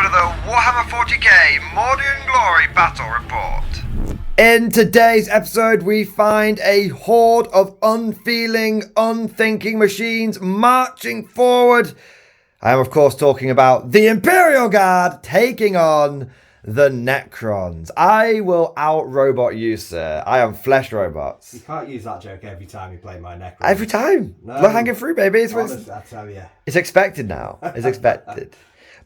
to the Warhammer 40k Mordian Glory Battle Report. In today's episode, we find a horde of unfeeling, unthinking machines marching forward. I am, of course, talking about the Imperial Guard taking on the Necrons. I will out-robot you, sir. I am flesh robots. You can't use that joke every time you play my Necron. Every time. No. We're hanging through, baby. Honestly, I tell you. It's expected now. It's expected.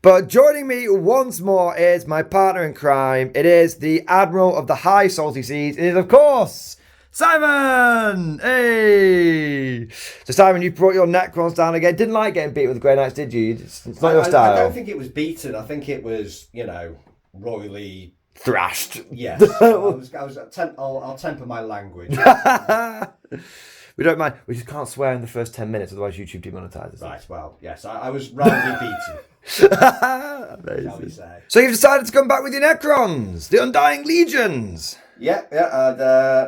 But joining me once more is my partner in crime. It is the Admiral of the High Salty Seas. It is, of course, Simon! Hey! So, Simon, you brought your Necrons down again. Didn't like getting beat with the Grey Knights, did you? It's not your style. I don't think it was beaten. I think it was, royally thrashed. Yes. I'll temper my language. We don't mind. We just can't swear in the first 10 minutes, otherwise YouTube demonetizes us. Right, well, yes, I was roundly beaten. Shall we say. So you've decided to come back with your Necrons, the Undying Legions. Yeah,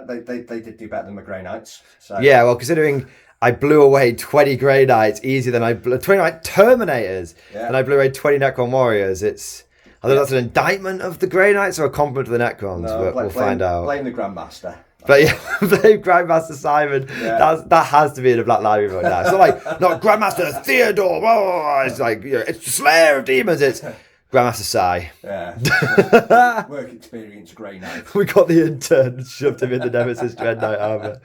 they did do better than my Grey Knights. So. Yeah, well, considering I blew away 20 Grey Knights easier than 20 like Terminators, and I blew away 20 Necron Warriors, it's... I don't know if that's an indictment of the Grey Knights or a compliment to the Necrons, no, we'll find out. Blame the Grandmaster. But yeah, blame Grandmaster Simon. Yeah. That has to be in a Black Library vote now. It's not like, not Grandmaster Theodore. Oh, it's like, it's the Slayer of Demons. It's Grandmaster Sai. Yeah. Work experience, Grey Knight. We got the intern, shoved him in the Nemesis Dread Knight armor.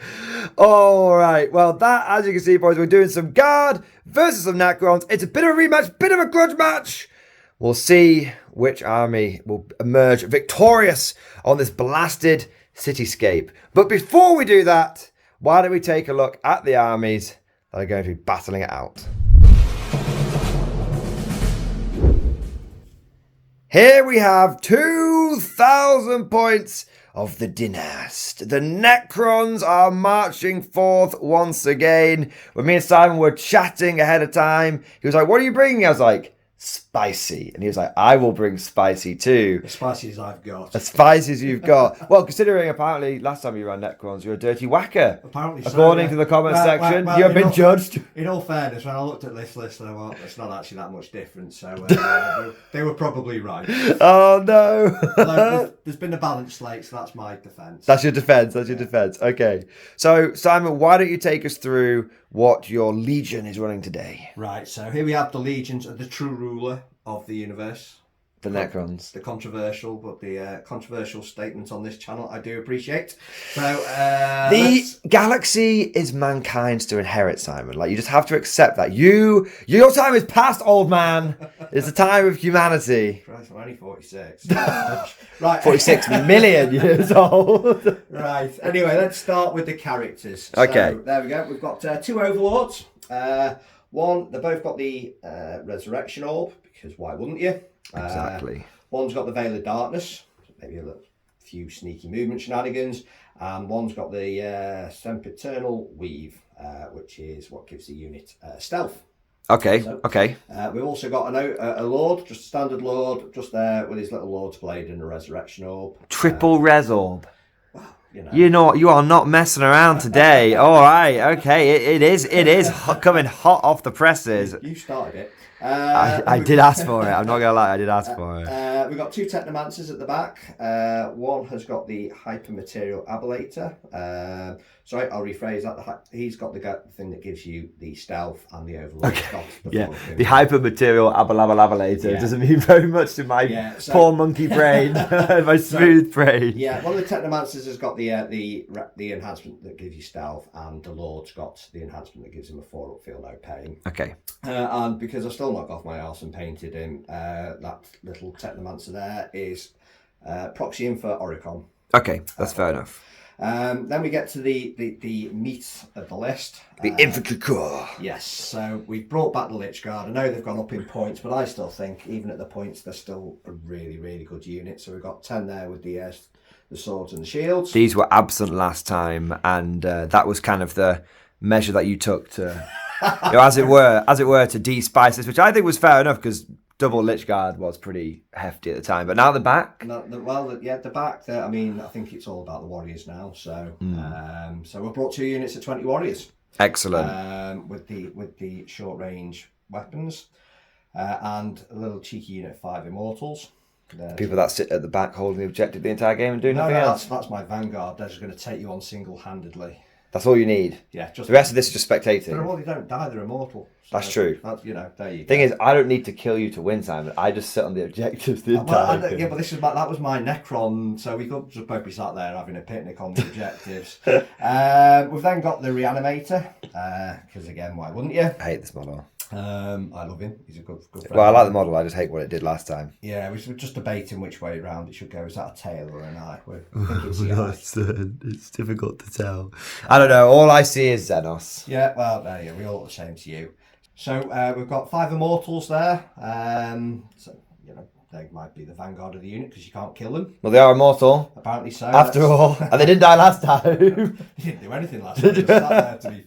All right. Well, that, as you can see, boys, we're doing some Guard versus some Necrons. It's a bit of a rematch, bit of a grudge match. We'll see which army will emerge victorious on this blasted cityscape. But before we do that, why don't we take a look at the armies that are going to be battling it out. Here we have 2,000 points of the Dynast. The Necrons are marching forth once again. When me and Simon were chatting ahead of time, he was like, what are you bringing? I was like, spicy. And he was like, I will bring spicy too. As spicy as I've got. As spicy as you've got. Well, considering apparently last time you ran Necrons, you're a dirty whacker. Apparently according to the comment section, you have been judged. In all fairness, when I looked at this list, I thought, it's not actually that much different. So they were probably right. Oh no. Although there's been a balanced slate, so that's my defence. That's your defence. That's your defence. Okay. So, Simon, why don't you take us through what your Legion is running today? Right, so here we have the Legions of the true ruler of the universe. The Necrons. The controversial statement on this channel, I do appreciate. So, the galaxy is mankind's to inherit, Simon. Like, you just have to accept that. Your time is past, old man. It's the time of humanity. Christ, I'm only 46. Right. 46 million years old. Right. Anyway, let's start with the characters. Okay. So, there we go. We've got two Overlords. One, they've both got the Resurrection Orb, because why wouldn't you? Exactly. One's got the Veil of Darkness, maybe a few sneaky movement shenanigans, and one's got the Sempiternal Weave, which is what gives the unit stealth. Okay, so, okay. We've also got a Lord, just a standard Lord, just there with his little Lord's Blade and a Resurrection Orb. Triple Res Orb. Well, you are not messing around today. All right, okay. It is coming hot off the presses. You started it. I did ask for it. I'm not gonna lie. I did ask for it. We've got two Technomancers at the back. One has got the Hypermaterial Ablator. Sorry, I'll rephrase that. He's got the thing that gives you the stealth and the overload. Okay. Yeah, the Hypermaterial Ablator doesn't mean very much to my poor monkey brain, my smooth brain. Yeah, one of the Technomancers has got the enhancement that gives you stealth, and the Lord's got the enhancement that gives him a 4-up feel no pain. Okay. And because I've still not got off my arse and painted him, that little Technomancer there is proxying for Oricon. Okay, that's fair enough. Then we get to the meat of the list. The Infantry Corps. Yes, so we've brought back the Lich Guard. I know they've gone up in points, but I still think, even at the points, they're still a really, really good unit. So we've got 10 there with the swords and the shields. These were absent last time, and that was kind of the measure that you took to, as it were, to de-spice this, which I think was fair enough, because double Lich Guard was pretty hefty at the time, but now the back. The back. I mean, I think it's all about the warriors now. So, so we've brought 2 units of 20 warriors. Excellent. With the short range weapons. and a little cheeky unit of 5 Immortals. People that sit at the back holding the objective the entire game and doing No, nothing else. that's my Vanguard. They're just going to take you on single-handedly. That's all you need. Yeah, just the rest of this is just spectating. They don't die, they're immortal. So that's true. That's, you know, there you go. Thing is, I don't need to kill you to win, Simon. I just sit on the objectives the entire game. Yeah, but that was my Necron, so we could just both be sat there having a picnic on the objectives. We've then got the Reanimator, because again, why wouldn't you? I hate this model. I love him. He's a good friend. Well, I like the model. I just hate what it did last time. Yeah, we're just debating which way around it should go. Is that a tail or an eye? It's difficult to tell. I don't know. All I see is Xenos. Yeah, well, there you go. We all the same to you. So we've got 5 Immortals there. So, you know, they might be the vanguard of the unit because you can't kill them. Well, they are immortal. Apparently so. After all. And they didn't die last time. They didn't do anything last time. They just sat there to be...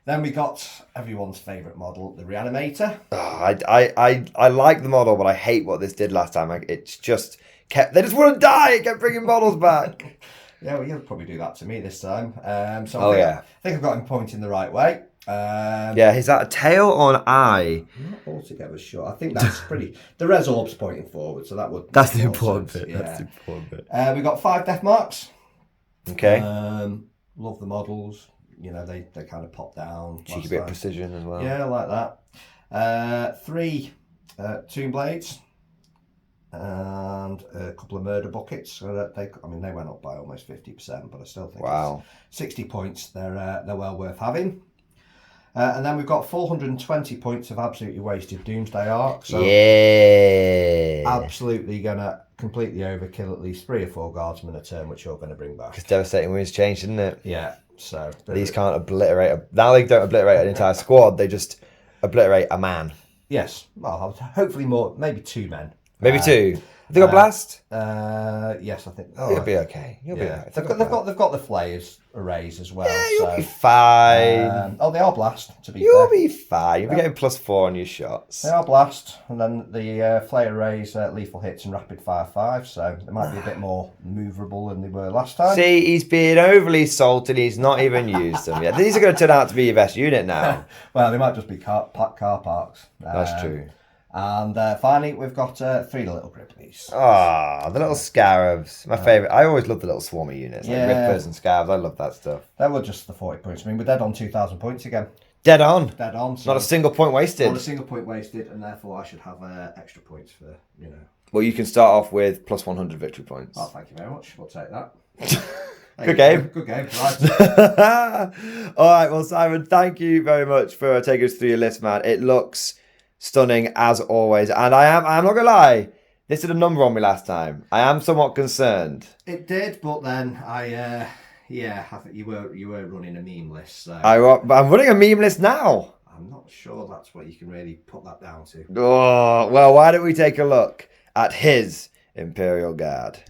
Then we got everyone's favourite model, the Reanimator. Oh, I like the model, but I hate what this did last time. It's just kept... They just wouldn't die. It kept bringing models back. Yeah, well, you'll probably do that to me this time. I think I've got him pointing the right way. Yeah, is that a tail or an eye? I'm not altogether sure. I think that's pretty... The Resorb's pointing forward, so that would... That's the important bit. Yeah. That's the important bit. We've got 5 Death Marks. Okay. Love the models. You know, they kind of pop down. Cheeky bit of precision as well. Yeah, I like that. 3 Tomb Blades. And a couple of Murder Buckets. So that they went up by almost 50%, but I still think wow. 60 points, they're well worth having. And then we've got 420 points of absolutely wasted Doomsday Arc. So yeah. Absolutely going to completely overkill at least 3 or 4 Guardsmen a turn, which you're going to bring back. Because Devastating Wounds changed, didn't it? Yeah. So these can't obliterate. Now they don't obliterate an entire squad. They just obliterate a man. Yes. Well, hopefully more. Maybe 2 men. Maybe 2. Have they got blast? Yes, I think. You'll be okay. You'll be alright. They've got the flayers arrays as well. Yeah, you'll be fine. They are blast. To be you'll fair, be fine. You'll be getting +4 on your shots. they are blast, and then the flayer arrays lethal hits and rapid fire 5. So they might be a bit more moveable than they were last time. See, he's being overly salted. He's not even used them yet. These are going to turn out to be your best unit now. Well, they might just be car parks. That's true. And finally, we've got 3 little Gripplies. Ah, the little scarabs. My favourite. I always love the little swarmy units. Like Rippers and scarabs. I love that stuff. They were just the 40 points. I mean, we're dead on 2,000 points again. Dead on. Dead on. So not a single point wasted. Not a single point wasted, and therefore I should have extra points for, you know. Well, you can start off with +100 victory points. Oh, thank you very much. We'll take that. Good game. Good game. Right. All right. Well, Simon, thank you very much for taking us through your list, man. It looks stunning as always, and I'm not gonna lie, this did a number on me last time. I am somewhat concerned. It did, but then I think you were running a meme list. So I'm running a meme list now. I'm not sure that's what you can really put that down to. Oh well, why don't we take a look at his Imperial Guard?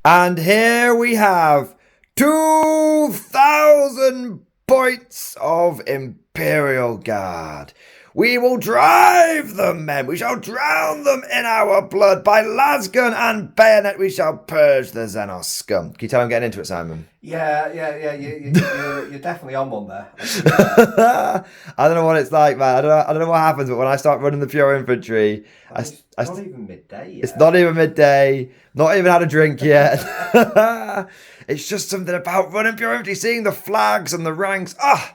And here we have 2,000 points of Imperial Guard. We will drive them, men. We shall drown them in our blood. By lasgun and bayonet, we shall purge the Xenos scum. Can you tell I'm getting into it, Simon? Yeah. You're definitely on one there. I don't know what it's like, man. I don't know what happens, but when I start running the pure infantry, It's not even midday yet. It's not even midday. Not even had a drink yet. It's just something about running pure infantry, seeing the flags and the ranks. I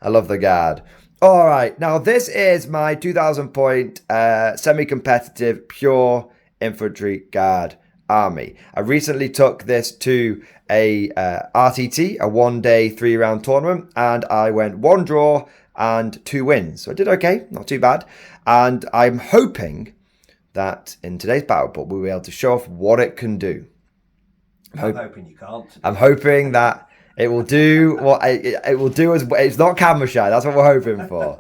love the Guard. All right, now this is my 2,000 point semi-competitive pure infantry guard army. I recently took this to a RTT, a 1-day 3-round tournament, and I went 1 draw and 2 wins. So I did okay, not too bad. And I'm hoping that in today's battle book we'll be able to show off what it can do. I'm hoping you can't. I'm hoping that it will do what it will do. As it's not camera shy. That's what we're hoping for.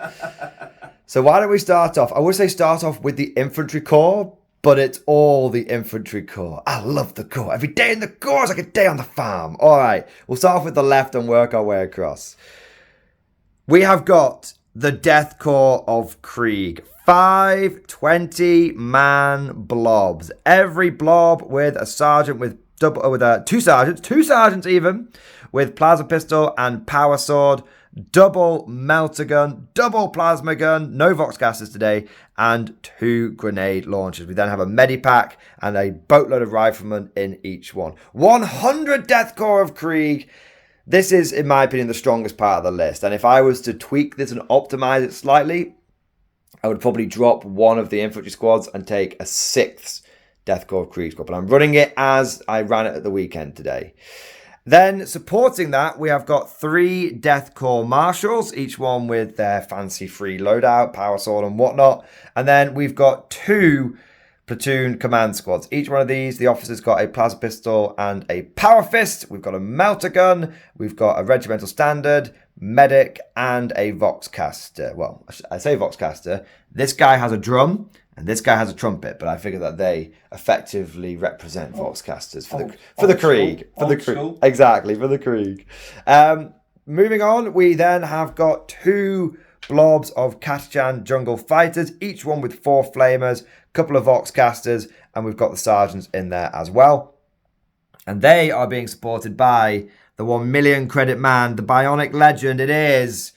So why don't we start off? I would say start off with the infantry corps, but it's all the infantry corps. I love the corps. Every day in the corps is like a day on the farm. All right, we'll start off with the left and work our way across. We have got the Death Corps of Krieg. 5 20-man blobs. Every blob with a sergeant with 2 sergeants even, with plasma pistol and power sword. double melter gun, double plasma gun, no Vox casters today, and 2 grenade launchers. We then have a medipack and a boatload of riflemen in each one. 100 Death Core of Krieg. This is, in my opinion, the strongest part of the list. And if I was to tweak this and optimize it slightly, I would probably drop one of the infantry squads and take a 6th Death Core of Krieg squad. But I'm running it as I ran it at the weekend today. Then supporting that, we have got 3 Death Core Marshals, each one with their fancy free loadout, power sword and whatnot. And then we've got 2 platoon command squads. Each one of these, the officer's got a plasma pistol and a power fist. We've got a melter gun. We've got a regimental standard, medic, and a Vox caster. Well, I say Vox caster. This guy has a drum and this guy has a trumpet, but I figure that they effectively represent Vox casters for the Krieg. Exactly, for the Krieg. Moving on, we then have got 2 blobs of Katachan jungle fighters, each one with 4 flamers, couple of Vox casters, and we've got the sergeants in there as well. And they are being supported by the 1 million credit man, the bionic legend. It is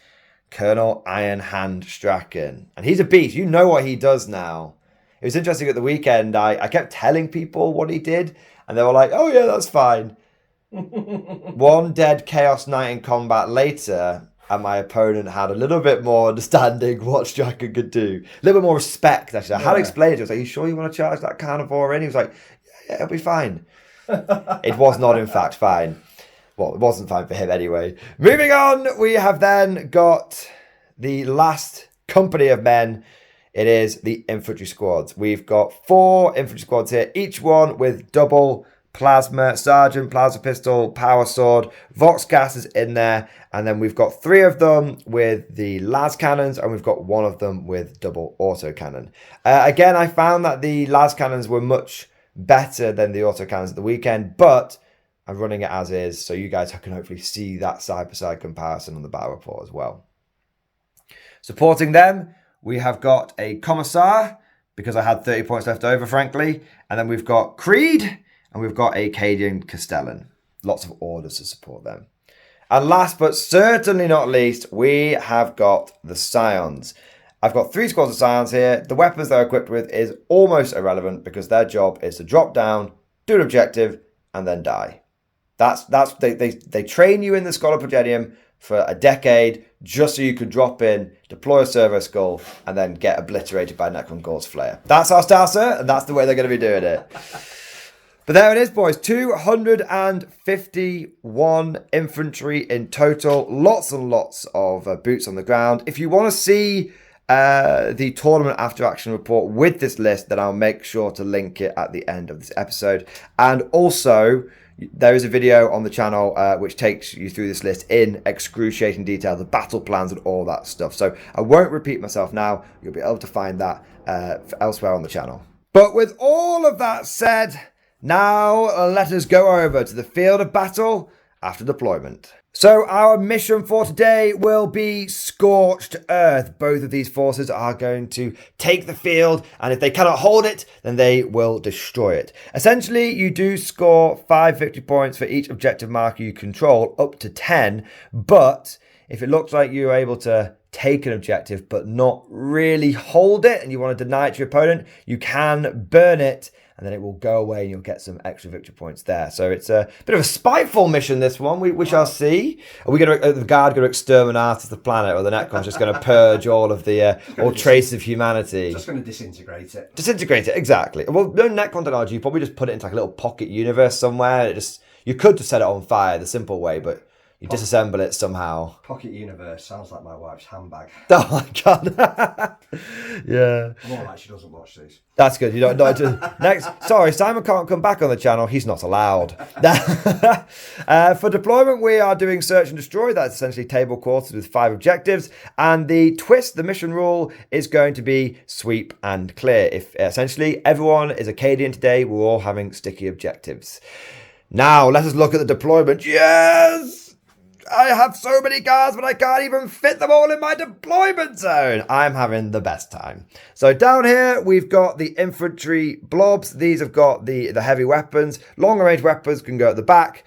Colonel Iron Hand Strachan. And he's a beast. You know what he does now. It was interesting at the weekend. I kept telling people what he did, and they were like, oh yeah, that's fine. 1 dead Chaos Knight in combat later, and my opponent had a little bit more understanding what Strachan could do. A little bit more respect, actually. I had to explain it to him. I was like, are you sure you want to charge that carnivore in? He was like, yeah, it'll be fine. It was not, in fact, fine. Well, it wasn't fine for him anyway. Moving on, we have then got the last company of men. It is the infantry squads. We've got 4 infantry squads here, each one with double plasma, sergeant, plasma pistol, power sword, Vox casters in there, and then we've got 3 of them with the las cannons, and we've got 1 of them with double auto cannon. Again, I found that the las cannons were much better than the auto cannons at the weekend, but I'm running it as is, so you guys can hopefully see that side-by-side comparison on the battle report as well. Supporting them, we have got a Commissar, because I had 30 points left over, frankly, and then we've got Creed, and we've got a Cadian Castellan. Lots of orders to support them. And last but certainly not least, we have got the Scions. I've got 3 squads of Scions here. The weapons they're equipped with is almost irrelevant because their job is to drop down, do an objective, and then die. They train you in the Scholar Progenium for a decade just so you can drop in, deploy a servo skull, and then get obliterated by Necron Gor's Flare. That's our star, sir, and that's the way they're going to be doing it. But there it is, boys. 251 infantry in total. Lots and lots of boots on the ground. If you want to see the tournament after action report with this list, then I'll make sure to link it at the end of this episode. And also, there is a video on the channel which takes you through this list in excruciating detail, the battle plans and all that stuff. So I won't repeat myself now. You'll be able to find that elsewhere on the channel. But with all of that said, now let us go over to the field of battle after deployment. So our mission for today will be Scorched Earth. Both of these forces are going to take the field, and if they cannot hold it, then they will destroy it. Essentially, you do score 5 victory points for each objective marker you control, up to 10, but if it looks like you're able to take an objective but not really hold it, and you want to deny it to your opponent, you can burn it, and then it will go away and you'll get some extra victory points there. So it's a bit of a spiteful mission, this one. We shall see. Are we going to, the Guard going to exterminate the planet, or the Necron's just going to purge all of the all traces of humanity? Just going to disintegrate it. Disintegrate it, exactly. Well, no Necron technology, you probably just put it into like a little pocket universe somewhere. And you could just set it on fire the simple way, but you disassemble it somehow. Pocket universe sounds like my wife's handbag. Oh my god. Yeah. More like she doesn't watch these. That's good. You don't next. Sorry, Simon can't come back on the channel. He's not allowed. For deployment, we are doing search and destroy. That's essentially table quarters with 5 objectives. And the twist, the mission rule, is going to be sweep and clear. If essentially everyone is Acadian today, we're all having sticky objectives. Now let us look at the deployment. Yes. I have so many guards, but I can't even fit them all in my deployment zone. I'm having the best time. So down here, we've got the infantry blobs. These have got the heavy weapons. Long range weapons can go at the back.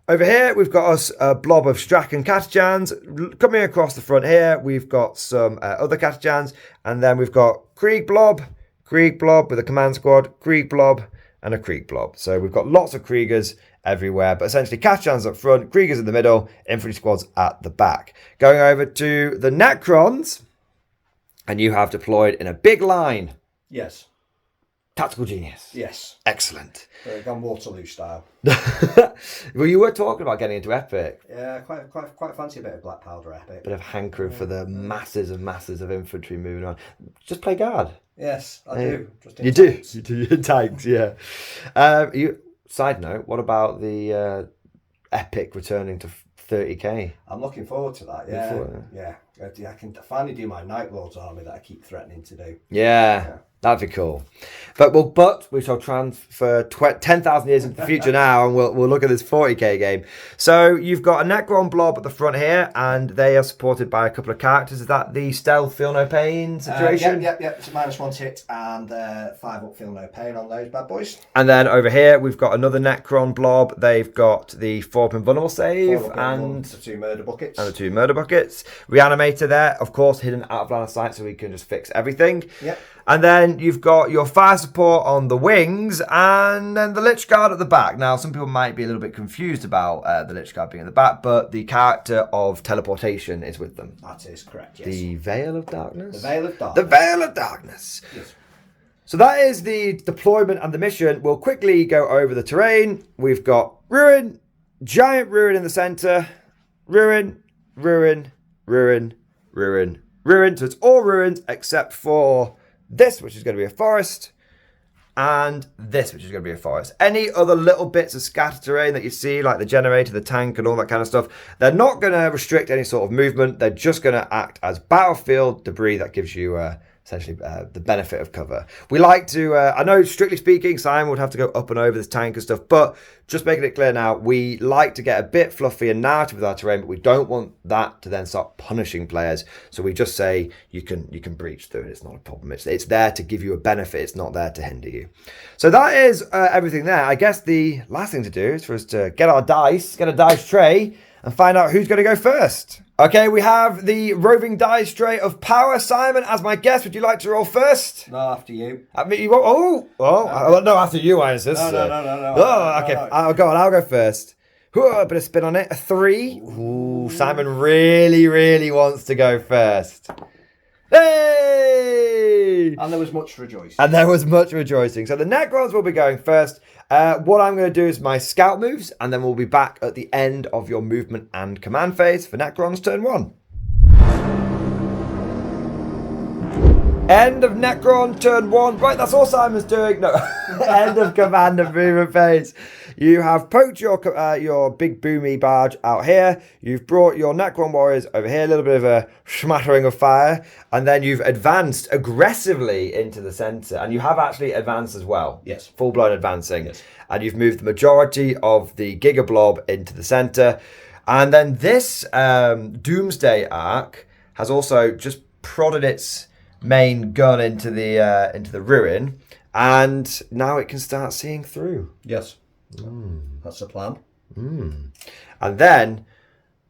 Over here, we've got us a blob of Straken Catachans. Coming across the front here, we've got some other Catachans. And then we've got Krieg Blob with a command squad, Krieg Blob, and a Krieg Blob. So we've got lots of Kriegers everywhere, but essentially Catachans up front, Kriegers in the middle, infantry squads at the back. Going over to the Necrons, and you have deployed in a big line. Yes. Tactical genius. Yes. Excellent. Gone Waterloo style. Well, you were talking about getting into Epic. Yeah, quite fancy a bit of Black Powder Epic. Bit of hankering for the masses of infantry moving on. Just play guard. Yes, I do. Just in You tanks. do. You do in tanks, yeah. Side note, what about the Epic returning to 30k? I'm looking forward to that, yeah. I can finally do my Night Lord's army that I keep threatening to do. Yeah. That'd be cool. But we shall transfer 10,000 years into the future now, and we'll look at this 40k game. So you've got a Necron blob at the front here, and they are supported by a couple of characters. Is that the stealth feel no pain situation? Yep. It's a -1 hit and 5 up feel no pain on those bad boys. And then over here we've got another Necron blob. They've got the 4 up invulnerable save and the 2 murder buckets. And the 2 murder buckets. Reanimator there, of course, hidden out of line of sight, so we can just fix everything. Yep. And then you've got your fire support on the wings, and then the Lich Guard at the back. Now, some people might be a little bit confused about the Lich Guard being at the back, but the character of teleportation is with them. That is correct, yes. The Veil of Darkness? The Veil of Darkness. The Veil of Darkness. Yes. So that is the deployment and the mission. We'll quickly go over the terrain. We've got Ruin, giant Ruin in the centre, Ruin, Ruin, Ruin, Ruin, Ruin. So it's all ruins except for this, which is going to be a forest, and this, which is going to be a forest. Any other little bits of scattered terrain that you see, like the generator, the tank, and all that kind of stuff, they're not going to restrict any sort of movement. They're just going to act as battlefield debris that gives you essentially the benefit of cover. We like to, I know strictly speaking, Simon would have to go up and over this tank and stuff, but just making it clear now, we like to get a bit fluffy and narrative with our terrain, but we don't want that to then start punishing players. So we just say you can breach through it. It's not a problem. It's there to give you a benefit. It's not there to hinder you. So that is everything there. I guess the last thing to do is for us to get a dice tray, and find out who's going to go first. Okay, we have the roving dice tray of power. Simon, as my guest, would you like to roll first? No, after you. I mean, you won't, no, after you, I insist. No. Oh, okay, I'll go first. Ooh, a bit of spin on it. A 3. Ooh, Simon really wants to go first. Hey! And there was much rejoicing. So the Necrons will be going first. What I'm going to do is my scout moves, and then we'll be back at the end of your movement and command phase for Necrons turn 1. End of Necron turn 1. Right, that's all Simon's doing. No, end of command and movement phase. You have poked your big boomy barge out here. You've brought your Necron warriors over here, a little bit of a smattering of fire, and then you've advanced aggressively into the centre, and you have actually advanced as well. Yes. Full-blown advancing. Yes. And you've moved the majority of the Giga Blob into the centre. And then this Doomsday Arc has also just prodded its main gun into the ruin, and now it can start seeing through. Yes. That's the plan. And then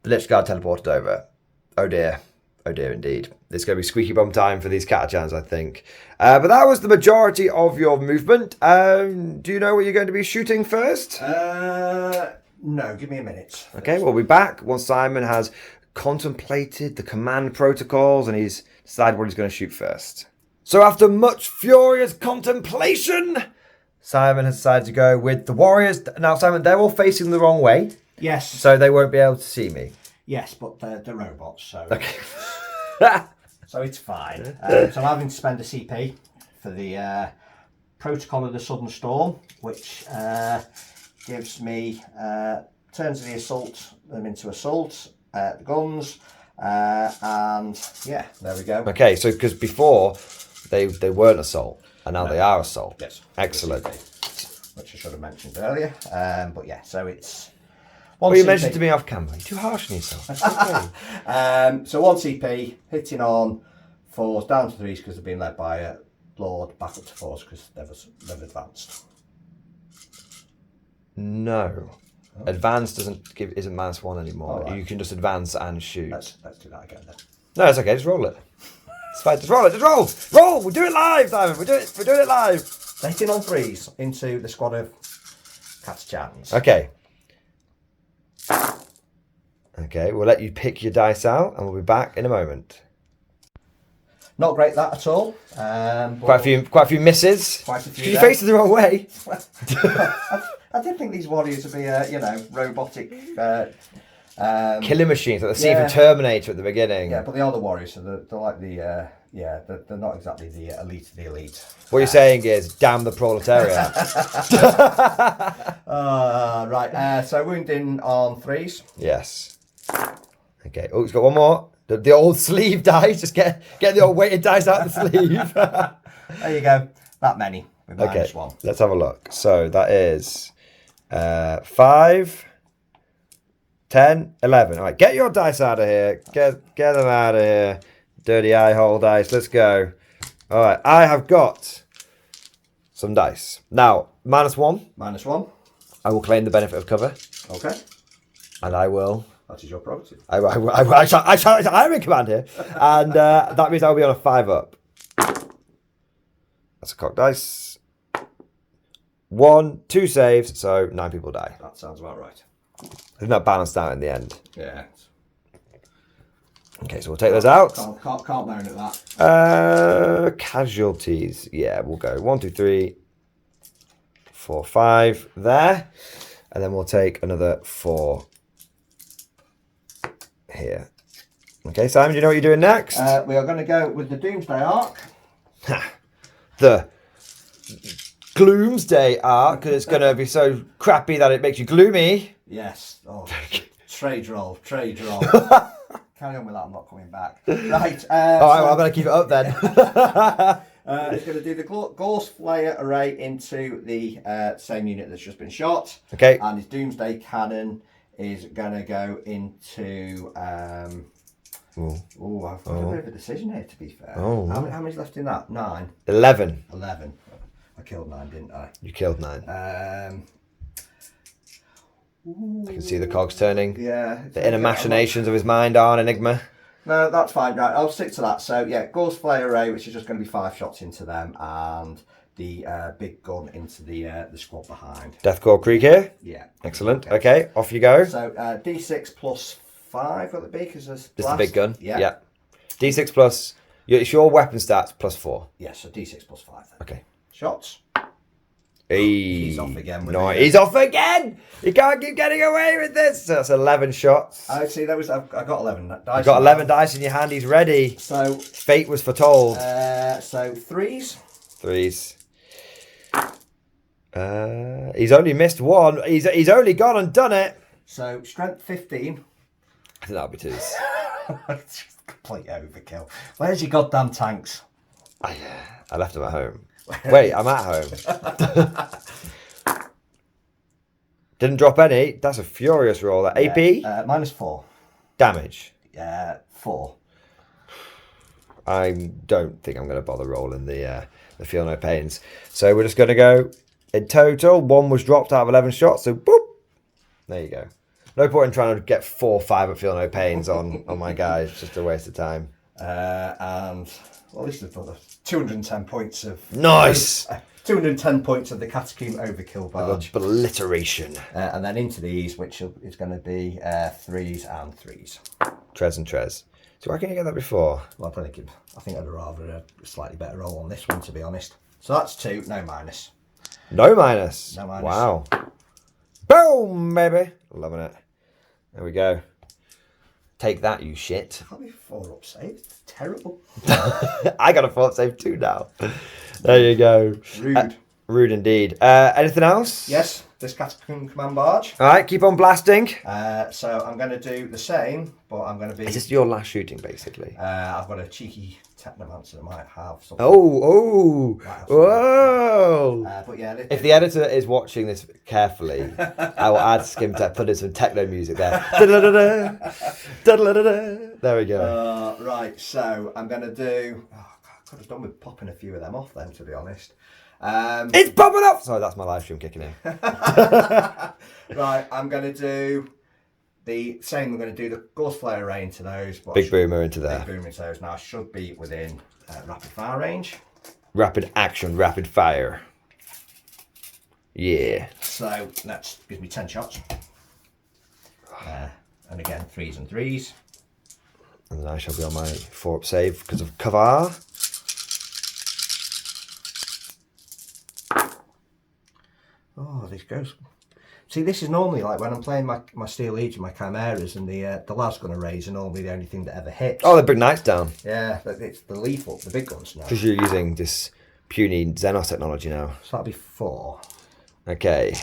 the Lich Guard teleported over. Oh dear indeed. It's going to be squeaky bum time for these Catachans, I think. But that was the majority of your movement. Do you know what you're going to be shooting first? No, give me a minute. Okay, we'll be back once Simon has contemplated the command protocols and he's decided what he's going to shoot first. So after much furious contemplation, Simon has decided to go with the warriors. Now, Simon, they're all facing the wrong way. Yes. So they won't be able to see me. Yes, but they're robots, so... Okay. So it's fine. So I'm having to spend a CP for the Protocol of the Sudden Storm, which gives me turns the assault them into assault, the guns, and yeah, there we go. Okay, so because before they weren't assault, and now they are assault. Yes. Excellent. Which I should have mentioned earlier. But yeah, so it's... Well, you mentioned to me off camera. You're too harsh on yourself. Okay. So 1 CP, hitting on 4s, down to 3s because they've been led by a Lord, back up to 4s because they've advanced. No. Advance isn't -1 anymore. Right. You can just advance and shoot. Let's do that again then. No, it's okay. Just roll it. It's fine. Just roll it. Just roll. Roll. We'll do it live, Simon. We're doing it live. 18 on 3s into the squad of Catachans. Okay. Okay. We'll let you pick your dice out, and we'll be back in a moment. Not great that at all. Quite a few misses. Quite a few. You faced it the wrong way. I did think these warriors would be, robotic. Killing machines like the scene from Terminator at the beginning. Yeah, but they are the warriors, so they're like the they're not exactly the elite of the elite. What you're saying is, damn the proletariat. Right. So wounding on 3s. Yes. Okay. Oh, he's got one more. The old sleeve dice. Just get the old weighted dice out of the sleeve. There you go. That many. With Okay. -1. Let's have a look. So that is 5, 10, 11. All right. Get your dice out of here. Get them out of here. Dirty eye hole dice. Let's go. All right. I have got some dice. Now, -1. -1. I will claim the benefit of cover. Okay. And I will... That is your prerogative. I'm in command here. And that means I'll be on a 5 up. That's a cock dice. 1, 2 saves, so 9 people die. That sounds about right. I think that balanced out in the end. Yeah. Okay, so we'll take those out. Can't moan at that. Casualties. Yeah, we'll go 1, 2, 3, 4, 5 there. And then we'll take another 4 here. Okay, Simon, do you know what you're doing next? We are going to go with the Doomsday Arc. The Gloomsday Arc, because it's going to be so crappy that it makes you gloomy. Yes. Oh, trade roll. Carry on with that, I'm not coming back. Right. I'm going to keep it up then. It's going to do the Ghost Flare array into the same unit that's just been shot. Okay. And his Doomsday Cannon is going to go into... I've got a bit of a decision here, to be fair. Oh. How many's left in that? 9? 11. 11. I killed 9, didn't I? You killed 9. I can see the cogs turning. Yeah. The inner machinations of his mind are an enigma. No, that's fine. Right, I'll stick to that. So, yeah, Ghost Flare array, which is just going to be 5 shots into them, and the big gun into the squad behind. Deathcore Creek here. Yeah. Excellent. Okay, off you go. So, D6 plus 5 will it be? Because there's Just the big gun. Yeah. D6 plus... It's your weapon stats plus 4. Yeah, so D6 plus 5 then. Okay. Shots. Hey. He's off again. No, he's off again! He can't keep getting away with this! So that's 11 shots. I see, I got 11 dice. You've got 11 dice in your hand, he's ready. So... Fate was foretold. So, 3s. 3s. He's only missed 1. He's only gone and done it. So, strength 15. I think that'll be 2s. Just complete overkill. Where's your goddamn tanks? I left them at home. Wait, I'm at home. Didn't drop any. That's a furious roll. That AP? -4. Damage. 4. I don't think I'm going to bother rolling the Feel No Pains. So we're just going to go in total. 1 was dropped out of 11 shots. So boop. There you go. No point in trying to get 4 5 at Feel No Pains on my guys. It's just a waste of time. And well, at least I've got 210 points of... Nice! 210 points of the Catacomb Overkill badge. Obliteration. And then into these, which is going to be 3s and 3s. Tres and Tres. So why can't you get that before? Well, I think I'd rather a slightly better roll on this one, to be honest. So that's 2, no minus. No minus. No minus. Wow. Boom, baby. Loving it. There we go. Take that, you shit. Can't be 4 up save. It's terrible. I got a 4 save too now. There you go. Rude. Rude indeed. Anything else? Yes, this Catacomb Command Barge. All right, keep on blasting. So I'm going to do the same, but I'm going to be... Is this your last shooting, basically? I've got a cheeky Technomancer that might have something. Oh, whoa. But yeah... If the editor is watching this carefully, I will ask him to put in some techno music there. There we go. Right, so I'm going to do... Oh, God, I could have done with popping a few of them off then, to be honest. It's popping up! Sorry, that's my live stream kicking in. Right, I'm going to do the same. I'm going to do the Gauss Flare array into those. Big boomer into there. Big boomer into those. Now I should be within rapid fire range. Rapid action, rapid fire. Yeah. So that gives me 10 shots. And again, 3s and 3s. And then I shall be on my 4-up save because of cover. Oh, this goes. See, this is normally like when I'm playing my Steel Legion, my Chimeras, and the lasgun arrays are normally the only thing that ever hits. Oh, they bring knights down. Yeah, but it's the lethal, the big guns now. Because you're using this puny Xenos technology now. So that'll be 4. Okay.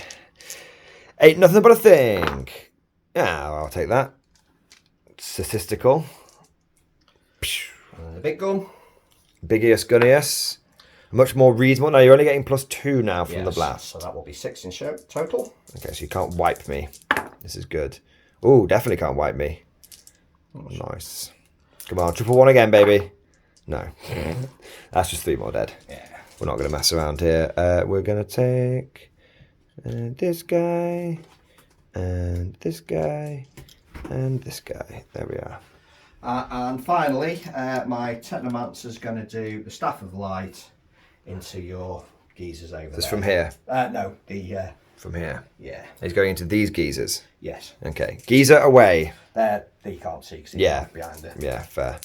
Ain't nothing but a thing. Yeah, I'll take that. Statistical. And the big gun. Biggiest, gunniest. Much more reasonable. Now you're only getting +2 now from the blast. So that will be 6 in total. Okay, so you can't wipe me. This is good. Ooh, definitely can't wipe me. Nice. Come on, 111 again, baby. No. That's just 3 more dead. Yeah. We're not going to mess around here. We're going to take this guy, and this guy, and this guy. There we are. And finally, my Technomancer's going to do the Staff of Light into your geezers over This there. from here? No, the... From here? Yeah. He's going into these geezers? Yes. Okay. Geezer away. There, you can't see because Yeah. behind it. Yeah, fair.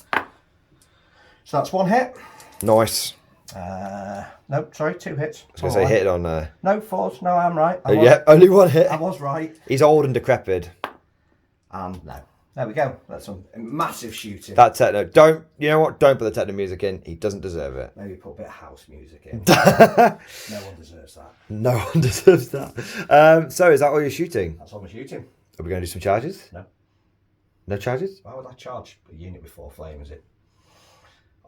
So that's 1 hit. Nice. No, sorry, 2 hits. I was going to say hit on... No, 4s. No, I'm right. Yeah, only 1 hit. I was right. He's old and decrepit. And no. There we go. That's some massive shooting. That techno... Don't... You know what? Don't put the techno music in. He doesn't deserve it. Maybe put a bit of house music in. No one deserves that. No one deserves that. So, is that all you're shooting? That's all I'm shooting. Are we going to do some charges? No. No charges? Why would I charge a unit with 4 flames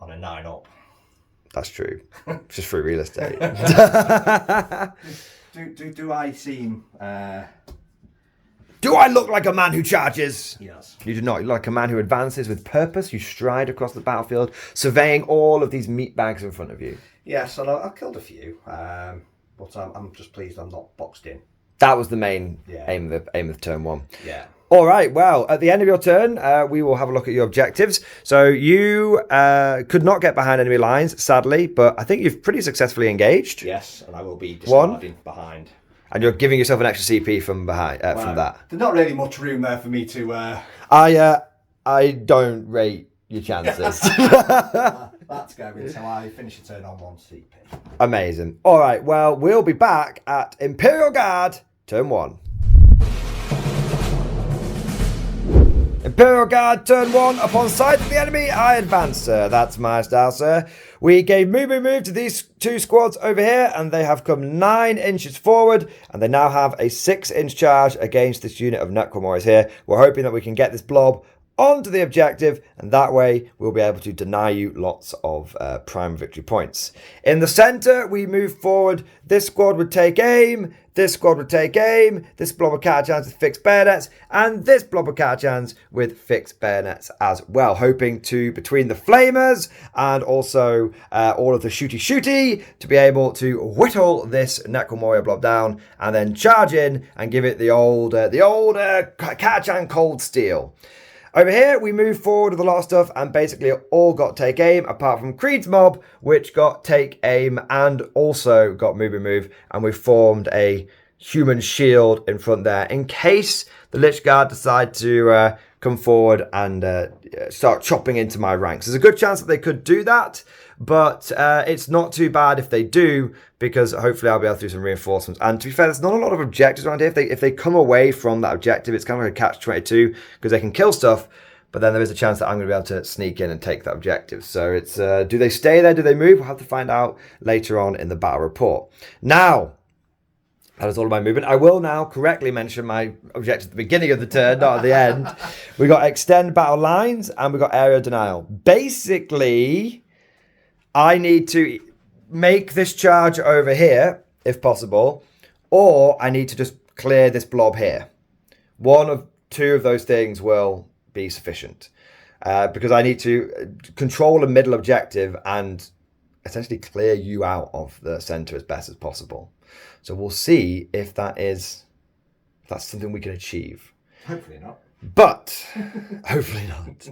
on a 9-up? That's true. It's just free real estate. Do I seem... Do I look like a man who charges? Yes. You do not. You look like a man who advances with purpose. You stride across the battlefield, surveying all of these meat bags in front of you. Yes, and I've killed a few, but I'm just pleased I'm not boxed in. That was the main Yeah. aim of turn 1. Yeah. All right, well, at the end of your turn, we will have a look at your objectives. So you could not get behind enemy lines, sadly, but I think you've pretty successfully engaged. Yes, and I will be discarding behind. And you're giving yourself an extra CP from behind, from that. There's not really much room there for me to... I don't rate your chances. That's going until I finish a turn on 1 CP. Amazing. All right, well, we'll be back at Imperial Guard, turn 1. Imperial Guard, turn 1. Upon sight of the enemy, I advance, sir. That's my style, sir. We gave move to these 2 squads over here, and they have come 9 inches forward, and they now have a 6-inch charge against this unit of Necron here. We're hoping that we can get this blob onto the objective, and that way we'll be able to deny you lots of prime victory points. In the center, we move forward. This squad would take aim, this squad would take aim, this blob of Catachans with fixed bayonets, and this blob of Catachans with fixed bayonets as well, hoping to, between the flamers and also all of the shooty to be able to whittle this Necron blob down and then charge in and give it the old Catachan cold steel. Over here, we move forward with a lot of stuff and basically all got take aim, apart from Creed's mob, which got take aim and also got move, and we formed a human shield in front there in case the Lich Guard decide to come forward and start chopping into my ranks. There's a good chance that they could do that, but it's not too bad if they do, because hopefully I'll be able to do some reinforcements. And to be fair, there's not a lot of objectives around here. If they come away from that objective, it's kind of like a catch-22, because they can kill stuff, but then there is a chance that I'm going to be able to sneak in and take that objective. So it's, do they stay there? Do they move? We'll have to find out later on in the battle report. Now, that is all of my movement. I will now correctly mention my objective at the beginning of the turn, not at the end. We got extend battle lines and we got area denial. Basically, I need to make this charge over here, if possible, or I need to just clear this blob here. 1 of 2 of those things will be sufficient, because I need to control a middle objective and essentially clear you out of the center as best as possible. So we'll see if that's something we can achieve. Hopefully not. But hopefully not.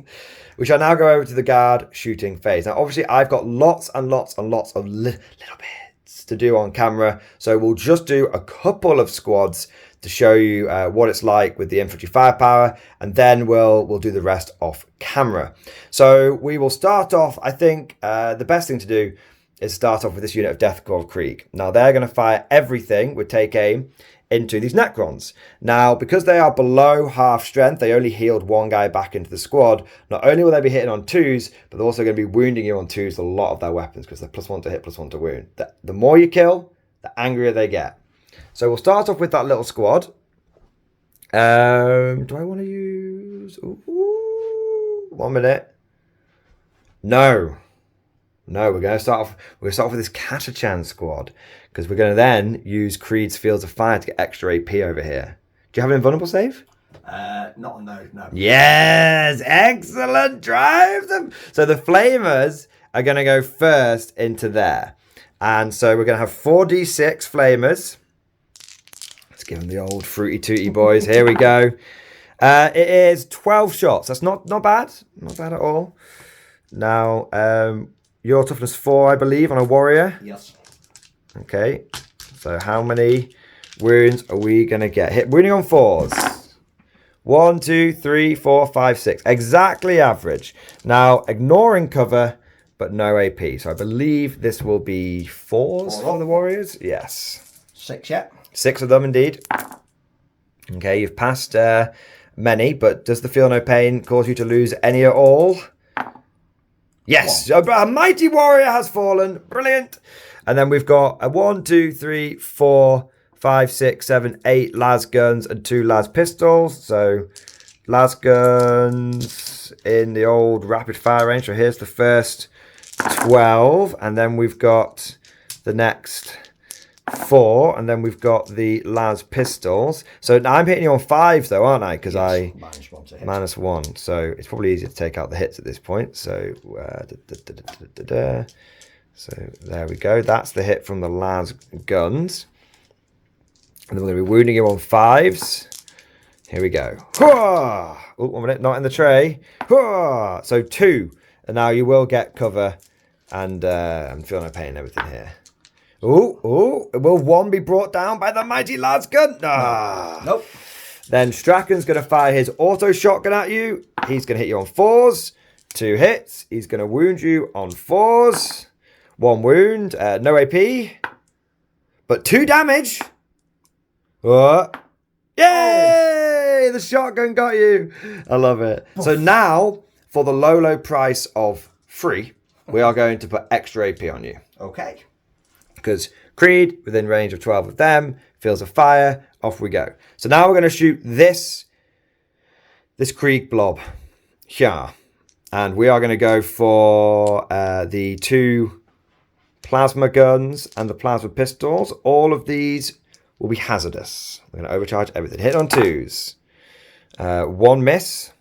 We shall now go over to the guard shooting phase. Now, obviously, I've got lots and lots and lots of little bits to do on camera. So we'll just do a couple of squads to show you what it's like with the infantry firepower, and then we'll do the rest off camera. So we will start off. I think the best thing to do is start off with this unit of Deathclaw Krieg. Now, they're going to fire everything with take aim into these Necrons. Now, because they are below half strength, they only healed one guy back into the squad. Not only will they be hitting on 2s, but they're also going to be wounding you on 2s with a lot of their weapons, because they're +1 to hit, +1 to wound. The more you kill, the angrier they get. So we'll start off with that little squad. Do I want to use... Ooh, 1 minute. No, we're going to start off with this Catachan squad, because we're going to then use Creed's Fields of Fire to get extra AP over here. Do you have an invulnerable save? Not on those, no. Yes, excellent. Drive them. So the Flamers are going to go first into there. And so we're going to have 4d6 Flamers. Let's give them the old fruity tooty boys. Here we go. It is 12 shots. That's not bad. Not bad at all. Now, your toughness 4, I believe, on a warrior. Yes. Okay. So how many wounds are we going to get? Hit wounding on 4s. 1, 2, 3, 4, 5, 6. Exactly average. Now, ignoring cover, but no AP. So I believe this will be 4s for the warriors. Yes. 6 yet. 6 of them, indeed. Okay, you've passed many, but does the feel no pain cause you to lose any at all? Yes, a mighty warrior has fallen. Brilliant. And then we've got a 1, 2, 3, 4, 5, 6, 7, 8 las guns and 2 las pistols. So las guns in the old rapid fire range. So here's the first 12. And then we've got the next 4. And then we've got the las pistols. So now I'm hitting you on 5s though, aren't I? Because yes, -1 to hit. -1. So it's probably easier to take out the hits at this point. So so there we go. That's the hit from the las guns. And then we're going to be wounding you on 5s. Here we go. Oh, 1 minute. Not in the tray. So 2. And now you will get cover. And I'm feeling no pain and everything here. Will 1 be brought down by the mighty las gun? Nope. Then Strachan's going to fire his auto shotgun at you. He's going to hit you on 4s. 2 hits. He's going to wound you on 4s. 1 wound, no AP, but 2 damage. Yay! The shotgun got you. I love it. So now, for the low price of 3, we are going to put extra AP on you. Okay. Because Creed, within range of 12 of them, Fields of Fire, off we go. So now we're going to shoot this Krieg blob here. And we are going to go for the 2 plasma guns and the plasma pistols. All of these will be hazardous. We're going to overcharge everything. Hit on 2s. 1 miss.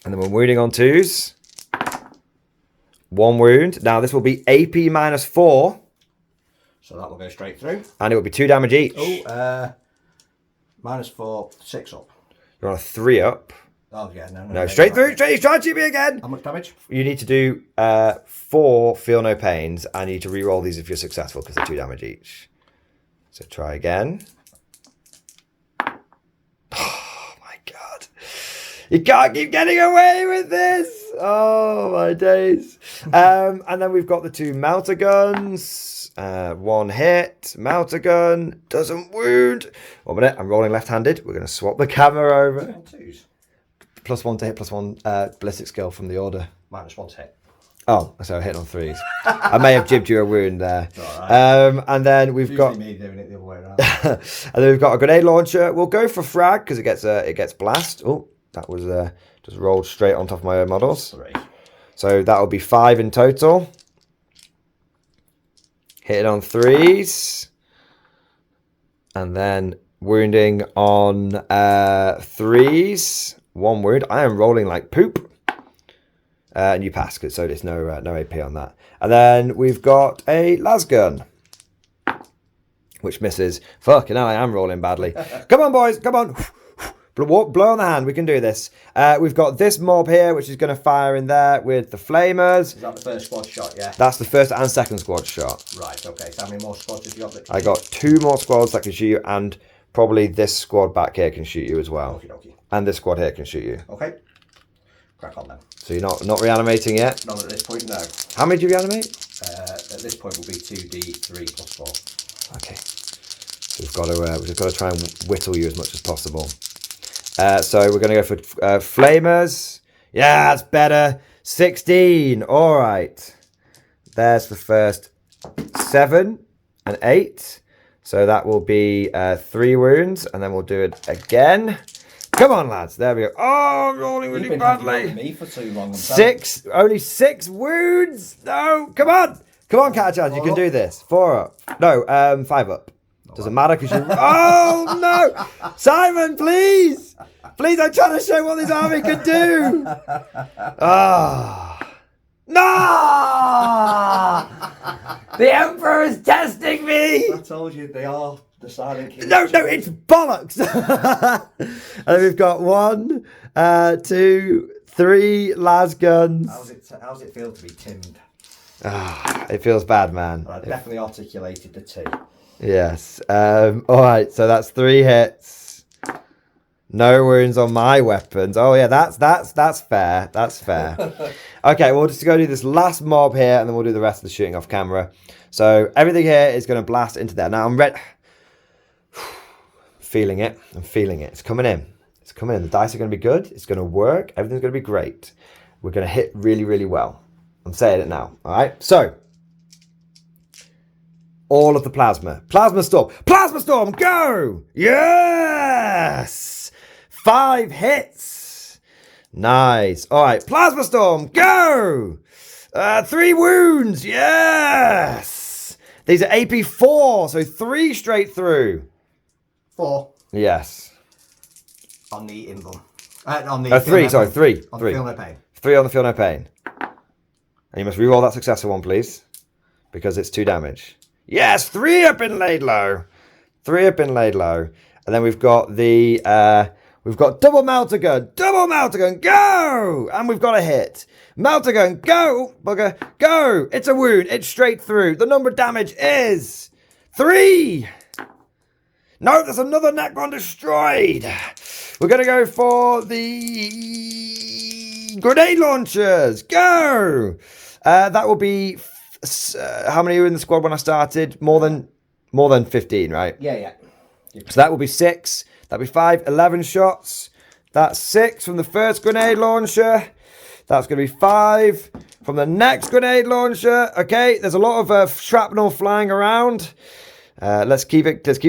And then we're wounding on 2s. 1 wound. Now this will be AP -4. So that will go straight through. And it will be 2 damage each. Oh, -4, 6 up. You're on a 3 up. Oh, yeah, no. No, straight through. He's trying to cheat me again. How much damage? You need to do 4 feel no pains, and you need to re-roll these if you're successful, because they're 2 damage each. So try again. Oh my god. You can't keep getting away with this. Oh my days. And then we've got the 2 melter guns. 1 hit. Melter gun. Doesn't wound. 1 minute. I'm rolling left-handed. We're going to swap the camera over. +1 to hit, +1 ballistic skill from the order. -1 to hit. Oh, so hit on 3s. I may have jibbed you a wound there. Right. And then we've got me doing it the other way around. and then we've got a grenade launcher. We'll go for frag because it gets blast. Oh, that was just rolled straight on top of my own models. 3. So that will be 5 in total. Hit it on 3s. And then wounding on 3s. 1 wound. I am rolling like poop. And you pass, so there's no AP on that. And then we've got a lasgun, which misses. Fucking hell, I am rolling badly. Come on, boys, come on. Blow on the hand, we can do this. We've got this mob here, which is going to fire in there with the flamers. Is that the first squad shot, yeah? That's the first and second squad shot. Right, okay. So how many more squads have you got? I got 2 more squads that can shoot you, and probably this squad back here can shoot you as well. Okey-dokey. And this squad here can shoot you. Okay. Crack on then. So you're not reanimating yet? Not at this point, no. How many do you reanimate? At this point will be 2d3 plus 4. Okay. So we've got to try and whittle you as much as possible. So we're going to go for flamers. Yeah, that's better. 16. All right. There's the first 7 and 8. So that will be 3 wounds, and then we'll do it again. Come on, lads. There we go. Oh, I'm rolling really badly. You've been me for too long. 6. Only 6 wounds. No. Come on. Come on, Catchard. You can do this. 4 up. No, 5 up. Doesn't matter because you... Oh, no. Simon, please. Please, I'm trying to show what this army can do. Ah. No! The Emperor is testing me. I told you, they are the Silent King. No, it's bollocks. And we've got 1, 2, 3 lasguns. How's it feel to be timmed? It feels bad, man. Well, I definitely articulated the T. Yes. All right. So that's 3 hits. No wounds on my weapons. Oh yeah, that's fair. That's fair. Okay, we'll just go do this last mob here, and then we'll do the rest of the shooting off camera. So everything here is going to blast into there. Now I'm ready. Feeling it. I'm feeling it. It's coming in. It's coming in. The dice are going to be good. It's going to work. Everything's going to be great. We're going to hit really, really well. I'm saying it now. All right. So all of the plasma. Plasma storm. Plasma storm. Go. Yes. 5 hits. Nice. All right. Plasma storm. Go. 3 wounds. Yes. These are AP 4. So 3 straight through. 4. Yes. On the invuln. On the 3. Sorry. 3. On 3. the feel no pain. 3 on the feel no pain. And you must reroll that successor one, please. Because it's 2 damage. Yes. 3 have been laid low. 3 have been laid low. And then we've got the... We've got double melter gun, go! And we've got a hit. Melter gun, go, bugger, go. It's a wound, it's straight through. The number of damage is 3. No, there's another Necron destroyed. We're going to go for the grenade launchers, go. That will be, how many were in the squad when I started? More than 15, right? Yeah. So that will be 6. That'll be 5, 11 shots. That's 6 from the first grenade launcher. That's going to be 5 from the next grenade launcher. Okay, there's a lot of shrapnel flying around. Let's keep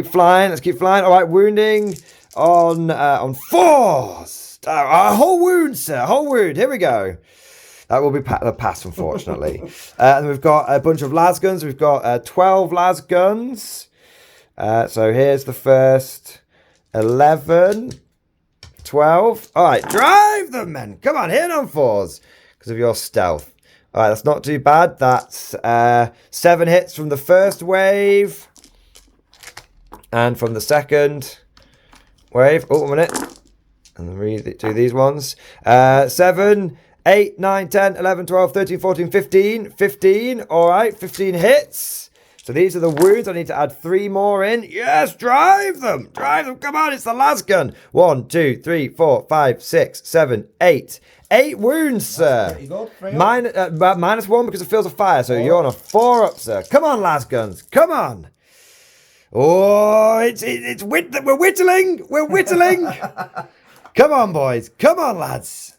flying. All right, wounding on 4s. A whole wound, sir. A whole wound. Here we go. That will be the pass, unfortunately. And we've got a bunch of lasguns. We've got 12 lasguns. So here's the first 11, 12. All right, drive them, men. Come on, hit on 4s because of your stealth. All right, that's not too bad. That's 7 hits from the first wave and from the second wave. Oh, a minute. And then do these ones. 7, 8, 9, 10, 11, 12, 13, 14, 15. 15. All right, 15 hits. So these are the wounds. I need to add 3 more in. Yes, drive them. Come on, it's the last gun. 1, 2, 3, 4, 5, 6, 7, 8. 8 wounds, sir. -1 because it feels a fire. So you're on a 4 up, sir. Come on, last guns. Come on. Oh, we're whittling. We're whittling. Come on, boys. Come on, lads.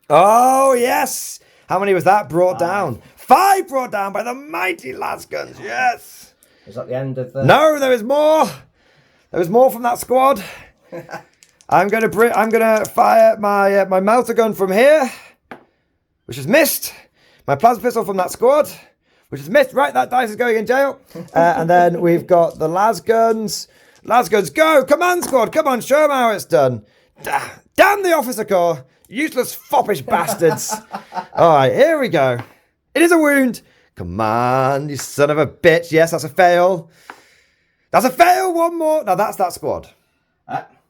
Oh, yes. How many was that brought down? 5 brought down by the mighty lasguns. Yes. Is that the end of the... No, there is more. There is more from that squad. I'm gonna fire my melter gun from here, which has missed. My plasma pistol from that squad, which has missed. Right, that dice is going in jail. And then we've got the lasguns. Lasguns, go! Command squad, come on, show them how it's done. Damn the officer corps. Useless, foppish bastards. All right, here we go. It is a wound. Come on, you son of a bitch. Yes, that's a fail. That's a fail. One more. Now that's that squad.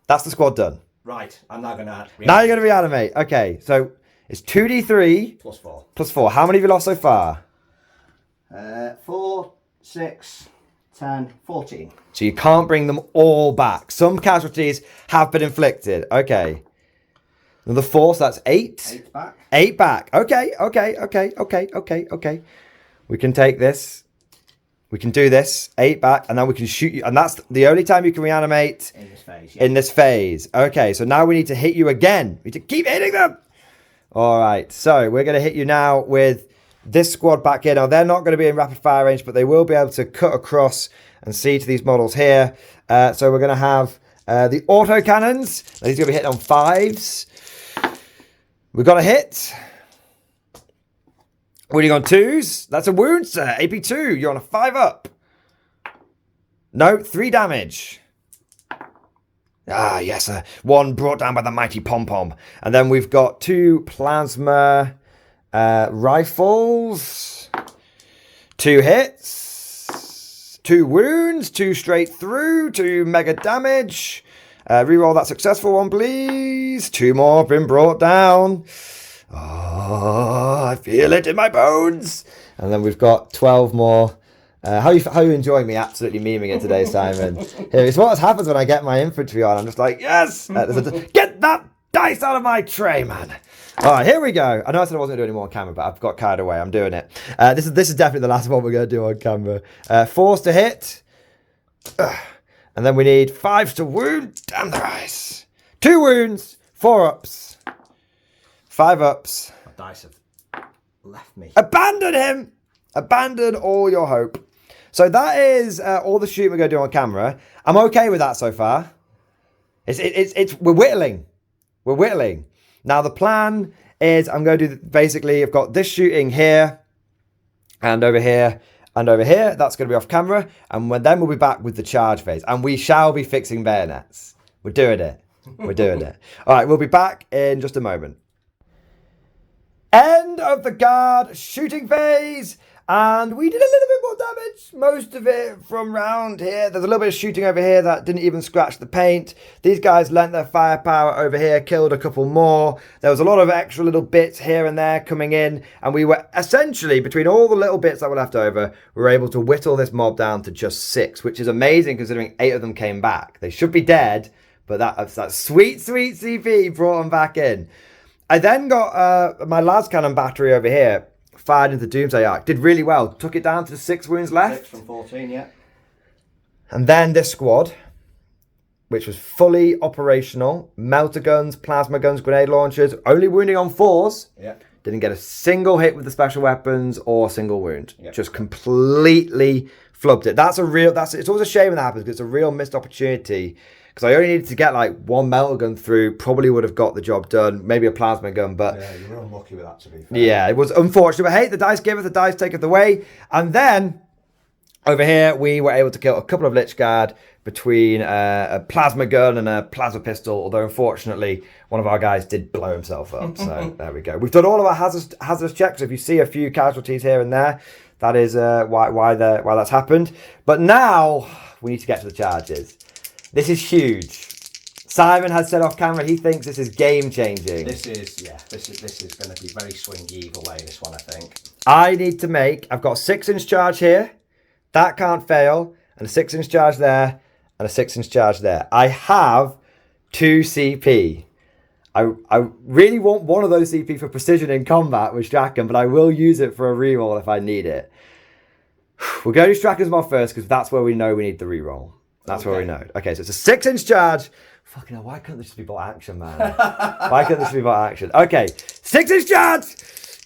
That's the squad done. Right, I'm now going to... Now you're going to reanimate. Okay, so it's 2d3. Plus 4. Plus 4. How many have you lost so far? 4, 6, 10, 14. So you can't bring them all back. Some casualties have been inflicted. Okay. Another 4, so that's 8. 8 back. 8 back. Okay. We can take this. We can do this. 8 back, and then we can shoot you. And that's the only time you can reanimate in this phase. Yeah. In this phase. Okay, so now we need to hit you again. We need to keep hitting them. All right, so we're going to hit you now with this squad back here. Now, they're not going to be in rapid fire range, but they will be able to cut across and see to these models here. So we're going to have the auto cannons. Now, these are going to be hitting on 5s. We've got a hit. Wounding on 2s. That's a wound, sir. AP2. You're on a 5 up. No, 3 damage. Ah, yes, sir. 1 brought down by the mighty pom-pom. And then we've got 2 plasma rifles. 2 hits. 2 wounds. 2 straight through. 2 mega damage. Reroll that successful one, please. 2 more have been brought down. Oh, I feel it in my bones. And then we've got 12 more. How you enjoying me absolutely memeing it today, Simon? Here, it's what happens when I get my infantry on. I'm just like, yes! Get that dice out of my tray, man. All right, here we go. I know I said I wasn't going to do any more on camera, but I've got carried away. I'm doing it. This is definitely the last one we're going to do on camera. 4s to hit. And then we need 5s to wound. Damn the rice. 2 wounds. 4 ups. 5 ups. My dice have left me. Abandon him! Abandon all your hope. So that is all the shooting we're going to do on camera. I'm okay with that so far. We're whittling. We're whittling. Now the plan is I'm going to do, basically, I've got this shooting here and over here and over here. That's going to be off camera. And then we'll be back with the charge phase. And we shall be fixing bayonets. We're doing it. We're doing it. All right, we'll be back in just a moment. End of the guard shooting phase, and we did a little bit more damage, most of it from round here. There's a little bit of shooting over here that didn't even scratch the paint. These guys lent their firepower over here, killed a couple more. There was a lot of extra little bits here and there coming in, and we were essentially, between all the little bits that were left over, we were able to whittle this mob down to just 6, which is amazing considering 8 of them came back. They should be dead, but that sweet CP brought them back in. I then got my las cannon battery over here, fired into Doomsday Arc. Did really well. Took it down to 6 wounds left. 6 from 14, yeah. And then this squad, which was fully operational. Melter guns, plasma guns, grenade launchers. Only wounding on 4s. Yeah. Didn't get a single hit with the special weapons or a single wound. Yep. Just completely flubbed it. It's always a shame when that happens because it's a real missed opportunity. Because I only needed to get like 1 melter gun through, probably would have got the job done. Maybe a plasma gun, but... Yeah, you were unlucky with that, to be fair. Yeah, it was unfortunate. But hey, the dice giveth, the dice taketh away. And then, over here, we were able to kill a couple of Lich Guard between a plasma gun and a plasma pistol. Although, unfortunately, one of our guys did blow himself up. So, there we go. We've done all of our hazardous checks. If you see a few casualties here and there, that is why that's happened. But now, we need to get to the charges. This is huge. Simon has said off camera he thinks this is game changing. This is going to be very swingy either way, this one, I think. I need to make, I've got a 6-inch charge here. That can't fail. And a 6-inch charge there. And a 6-inch charge there. I have 2 CP. I really want one of those CP for precision in combat with Strachan, but I will use it for a reroll if I need it. We'll go to Strachan's mod first because that's where we know we need the reroll. That's where we know. Okay, so it's a 6-inch charge. Fucking hell, why couldn't this just be bot action, man? Why couldn't this be bot action? Okay, 6-inch charge!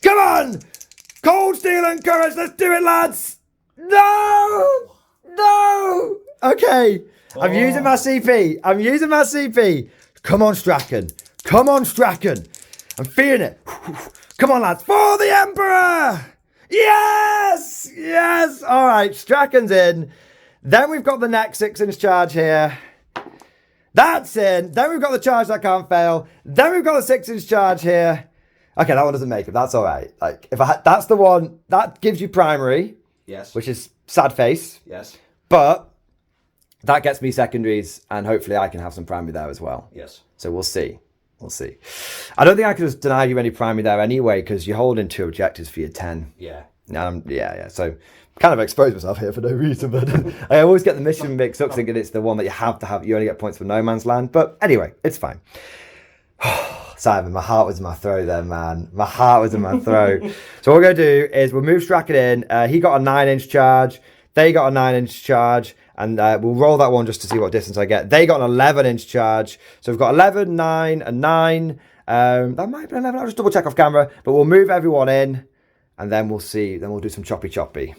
Come on! Cold steel and courage, let's do it, lads! No! No! Okay, I'm using my CP. Come on, Strachan. Come on, Strachan. I'm feeling it. Come on, lads. For the Emperor! Yes! Yes! All right, Strachan's in. Then we've got the next 6-inch charge here. That's in. Then we've got the charge that can't fail. Then we've got the 6-inch charge here. Okay, that one doesn't make it. That's all right. Like, that's the one that gives you primary. Yes. Which is sad face. Yes. But that gets me secondaries, and hopefully I can have some primary there as well. Yes. So we'll see. We'll see. I don't think I could have denied you any primary there anyway, because you're holding 2 objectives for your 10. Yeah. Yeah. So kind of exposed myself here for no reason, but I always get the mission mixed up thinking it's the one that you have to have. You only get points for no man's land. But anyway, it's fine. Simon, my heart was in my throat then, man. My heart was in my throat. So what we're going to do is we'll move Strachan in. He got a 9-inch charge. They got a 9-inch charge. And we'll roll that one just to see what distance I get. They got an 11-inch charge. So we've got 11, 9, and 9. That might be 11. I'll just double check off camera. But we'll move everyone in. And then we'll see. Then we'll do some choppy.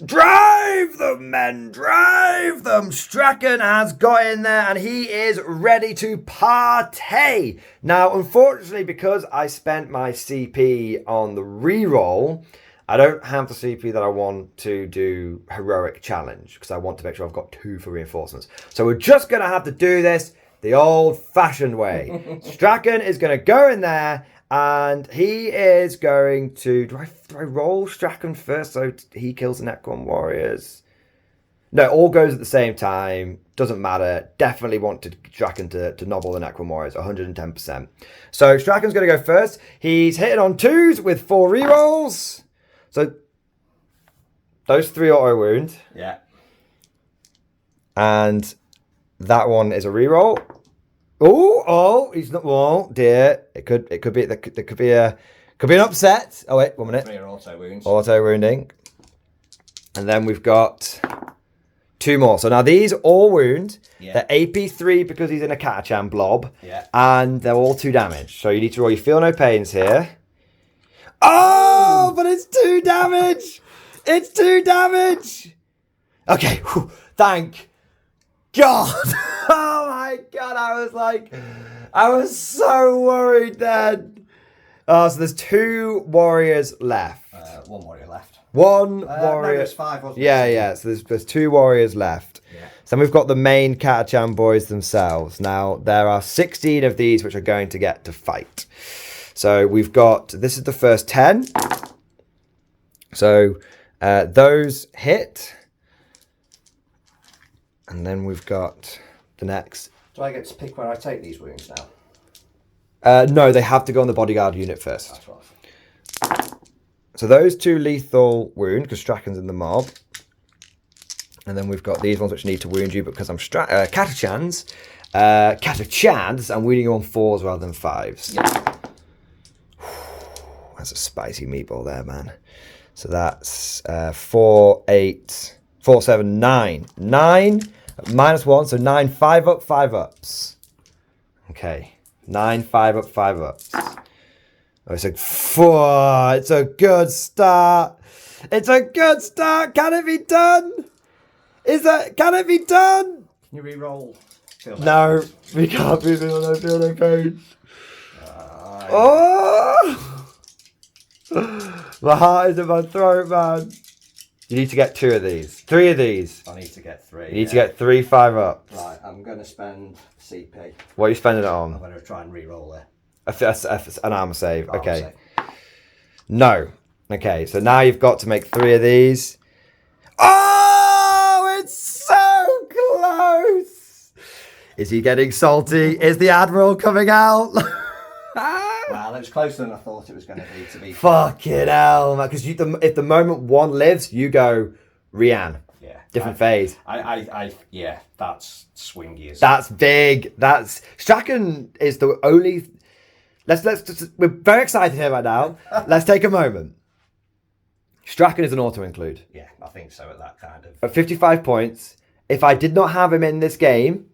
Drive them, men! Drive them! Strachan has got in there and he is ready to partay. Now, unfortunately, because I spent my CP on the reroll, I don't have the CP that I want to do heroic challenge because I want to make sure I've got 2 for reinforcements. So we're just going to have to do this the old-fashioned way. Strachan is going to go in there and he is going to... Do I roll Strachan first so he kills the Necron warriors? No, all goes at the same time. Doesn't matter. Definitely want Strachan to nobble the Necron warriors, 110%. So Strachan's going to go first. He's hitting on 2s with 4 rerolls. So those 3 auto wound. Yeah. And that one is a reroll. Oh, he's not. Oh dear, it could be there could be an upset. Oh wait, 1 minute. 3 auto wounds. Auto wounding, and then we've got 2 more. So now these all wound. Yeah. They're AP3 because he's in a Catachan blob. Yeah. And they're all 2 damage. So you need to roll your feel no pains here. Oh, but it's 2 damage. It's 2 damage. Okay, thank God. Oh my God, I was so worried then. Oh, so there's 2 warriors left. 1 warrior left. 1 No, warrior. there's 5, wasn't Yeah. So there's 2 warriors left. Yeah. So we've got the main Catachan boys themselves. Now, there are 16 of these which are going to get to fight. So we've got, this is the first 10. So those hit. And then we've got the next. Do I get to pick where I take these wounds now? No, they have to go on the bodyguard unit first. That's what I thought. So those 2 lethal wound, because Strachan's in the mob. And then we've got these ones which need to wound you because I'm Catachans. Catachans, I'm wounding you on 4s rather than 5s. Yeah. That's a spicy meatball there, man. So that's 4, 8, 4, 7, 9. 9 -1, so 9, 5 up, 5 ups. Okay. 9, 5 up, 5 ups. Oh, it's a 4. It's a good start. It's a good start. Can it be done? Can it be done? Can you re-roll? No, we can't be on no feel no pain. Oh! My heart is in my throat, man. You need to get 2 of these. 3 of these. I need to get 3. You need to get 3 5 ups. Right, I'm going to spend CP. What are you spending it I'm on? going to try and re-roll there. An armor save. Armor Okay. save. No. Okay, so now you've got to make 3 of these. Oh, it's so close. Is he getting salty? Is the Admiral coming out? Well, it was closer than I thought it was going to be Fucking hell, man. Because if the moment 1 lives, you go Rianne. Yeah. Different phase. Yeah, that's swingy. That's big. That's Strachan is the only. Let's just, we're very excited here right now. Let's take a moment. Strachan is an auto include. Yeah, I think so at that kind of. At 55 points. If I did not have him in this game